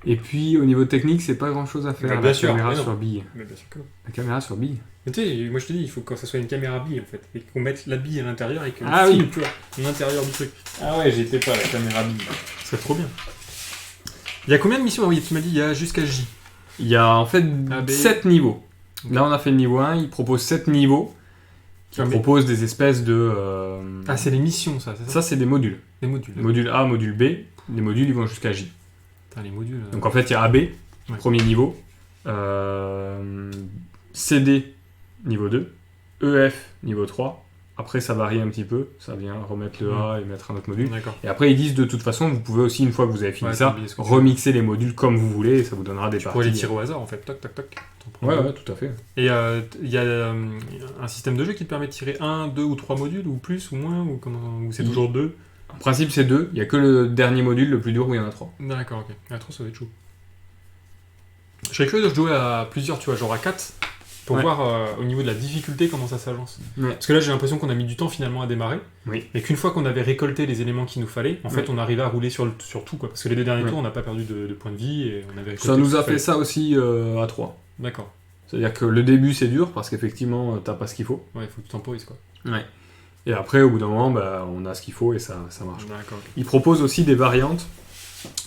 Et puis, au niveau technique, c'est pas grand-chose à faire. Bien la sûr, caméra mais non. sur bille. Mais bien sûr que non. La caméra sur bille. Mais tu sais, moi je te dis, il faut que ça soit une caméra bille en fait. Et qu'on mette la bille à l'intérieur et que Ah filme, oui. tu vois, l'intérieur du truc. Ah ouais, j'étais pas, la caméra bille. Ce serait trop bien. Il y a combien de missions? Ah oui, tu m'as dit, il y a jusqu'à J. Il y a en fait A, B. 7 niveaux. Là, on a fait le niveau 1, il propose 7 niveaux. Qui Ah, mais- proposent des espèces de... Ah, c'est les missions ça, c'est ça? Ça, c'est des modules. Les modules. Module A, module B. Les modules, ils vont jusqu'à J. Putain, les modules. Donc en fait, il y a AB, premier niveau. CD, niveau 2. EF, niveau 3. Après, ça varie un petit peu. Ça vient remettre le A et mettre un autre module. D'accord. Et après, ils disent de toute façon, vous pouvez aussi, une fois que vous avez fini Ouais, ça, t'oublies ce que tu remixer les modules comme vous voulez et ça vous donnera des Tu parties. pourrais les tirer au hasard en fait, toc toc toc. T'en prends Ouais, deux. ouais, tout à fait. Et il y a un système de jeu qui te permet de tirer 1, 2 ou 3 modules, ou plus, ou moins, ou, ou c'est toujours 2? En principe, c'est 2. Il n'y a que le dernier module, le plus dur, où il y en a 3. D'accord, ok. À 3, ça va être chaud. Je serais curieux de jouer à plusieurs, tu vois, genre à 4, pour Ouais. voir au niveau de la difficulté comment ça s'avance. Ouais. Parce que là, j'ai l'impression qu'on a mis du temps finalement à démarrer, Oui. et qu'une fois qu'on avait récolté les éléments qu'il nous fallait, en fait, on arrivait à rouler sur tout, quoi. Parce que les 2 derniers Ouais. tours, on n'a pas perdu de points de vie, et on avait récolté Ça tout nous ce a qu'il fait fallait. ça aussi à 3. D'accord. C'est-à-dire que le début, c'est dur, parce qu'effectivement, t'as pas ce qu'il faut. Ouais, il faut que tu temporises, quoi. Ouais. Et après, au bout d'un moment, bah, on a ce qu'il faut et ça marche. D'accord, ok. Il propose aussi des variantes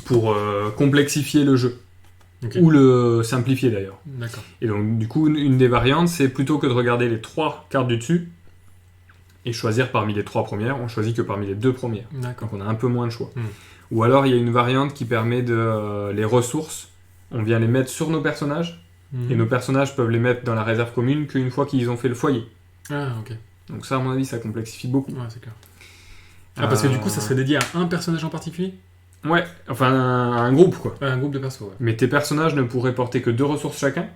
pour complexifier le jeu. Ok. Ou le simplifier d'ailleurs. D'accord. Et donc, du coup, une des variantes, c'est plutôt que de regarder les 3 cartes du dessus et choisir parmi les 3 premières, on choisit que parmi les 2 premières. D'accord. Donc, on a un peu moins de choix. Hmm. Ou alors, il y a une variante qui permet de les ressources, on vient les mettre sur nos personnages et nos personnages peuvent les mettre dans la réserve commune qu'une fois qu'ils ont fait le foyer. Ah, ok. Donc, ça, à mon avis, ça complexifie beaucoup. Ouais, c'est clair. Ah, parce que du coup, ça serait dédié à un personnage en particulier? Ouais, enfin, un groupe quoi. Un groupe de persos, ouais. Mais tes personnages ne pourraient porter que 2 ressources chacun,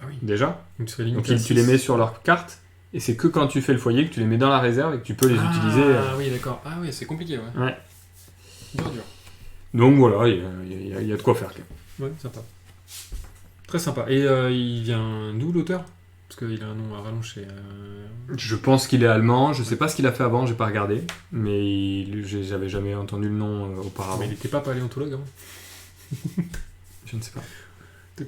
Ah oui. déjà. Donc tu serais Donc limité à tu les 6. mets sur leur carte, et c'est que quand tu fais le foyer que tu les mets dans la réserve et que tu peux les utiliser. Ah oui, d'accord. Ah oui, c'est compliqué, ouais. Ouais. Dur, dur. Donc voilà, il y a de quoi faire. Quand même. Ouais, sympa. Très sympa. Et il vient d'où l'auteur? Parce qu'il a un nom à rallonge, c'est... Je pense qu'il est allemand, je sais pas ce qu'il a fait avant, j'ai pas regardé, mais j'avais jamais entendu le nom auparavant. Mais il était pas paléontologue avant. Je ne sais pas.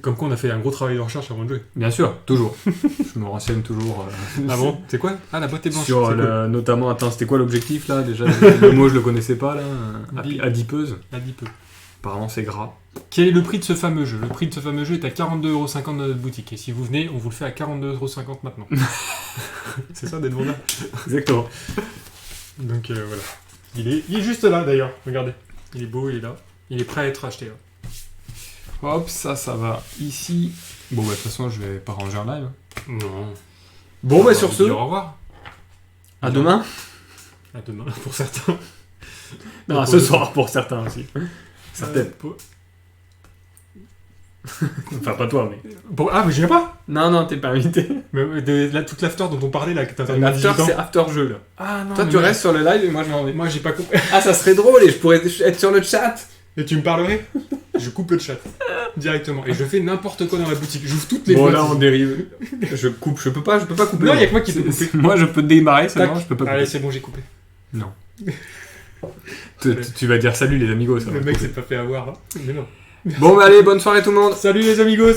Comme quoi on a fait un gros travail de recherche avant de jouer. Bien sûr, toujours. Je me renseigne toujours. Ah bon? C'est quoi? Ah, la boîte est blanche. Sur c'est cool. notamment, attends, c'était quoi l'objectif là déjà? Le mot je le connaissais pas là. Adipeuse. Adipeuse. Apparemment c'est gras. Quel est le prix de ce fameux jeu? Le prix de ce fameux jeu est à 42,50€ dans notre boutique. Et si vous venez, on vous le fait à 42,50€ maintenant. C'est ça d'être vendeur. Exactement. Donc voilà. Il est juste là d'ailleurs. Regardez. Il est beau, il est là. Il est prêt à être acheté là. Hop, ça va ici. Bon, bah, de toute façon, je vais pas ranger en live. Non. Bon, bah, sur ce, Au revoir. à demain. À demain pour certains. Non, ce soir pour certains aussi. Certaines. Enfin, pas toi, mais. Bon, ah, mais je viens pas. Non, t'es pas invité. Mais là, toute l'after dont on parlait là, que t'as L'after, c'est after jeu, là. Ah non. Toi, mais tu moi, restes sur le live et moi, je m'en vais. Moi, j'ai pas compris. Ah, ça serait drôle et je pourrais être sur le chat. Et tu me parlerais? je coupe le chat. Directement. Et je fais n'importe quoi dans la boutique. J'ouvre toutes les Bon, boîtes. là, on dérive. Je coupe, je peux pas couper. Non, il y a que moi qui peux couper. Moi, je peux te démarrer, seulement, Tac. je peux pas couper. Allez, c'est bon, j'ai coupé. Non. Tu vas dire salut les amigos, ça. Le mec s'est pas fait avoir, là. Mais non. Bon, bah allez, bonne soirée tout le monde. Salut les amigos.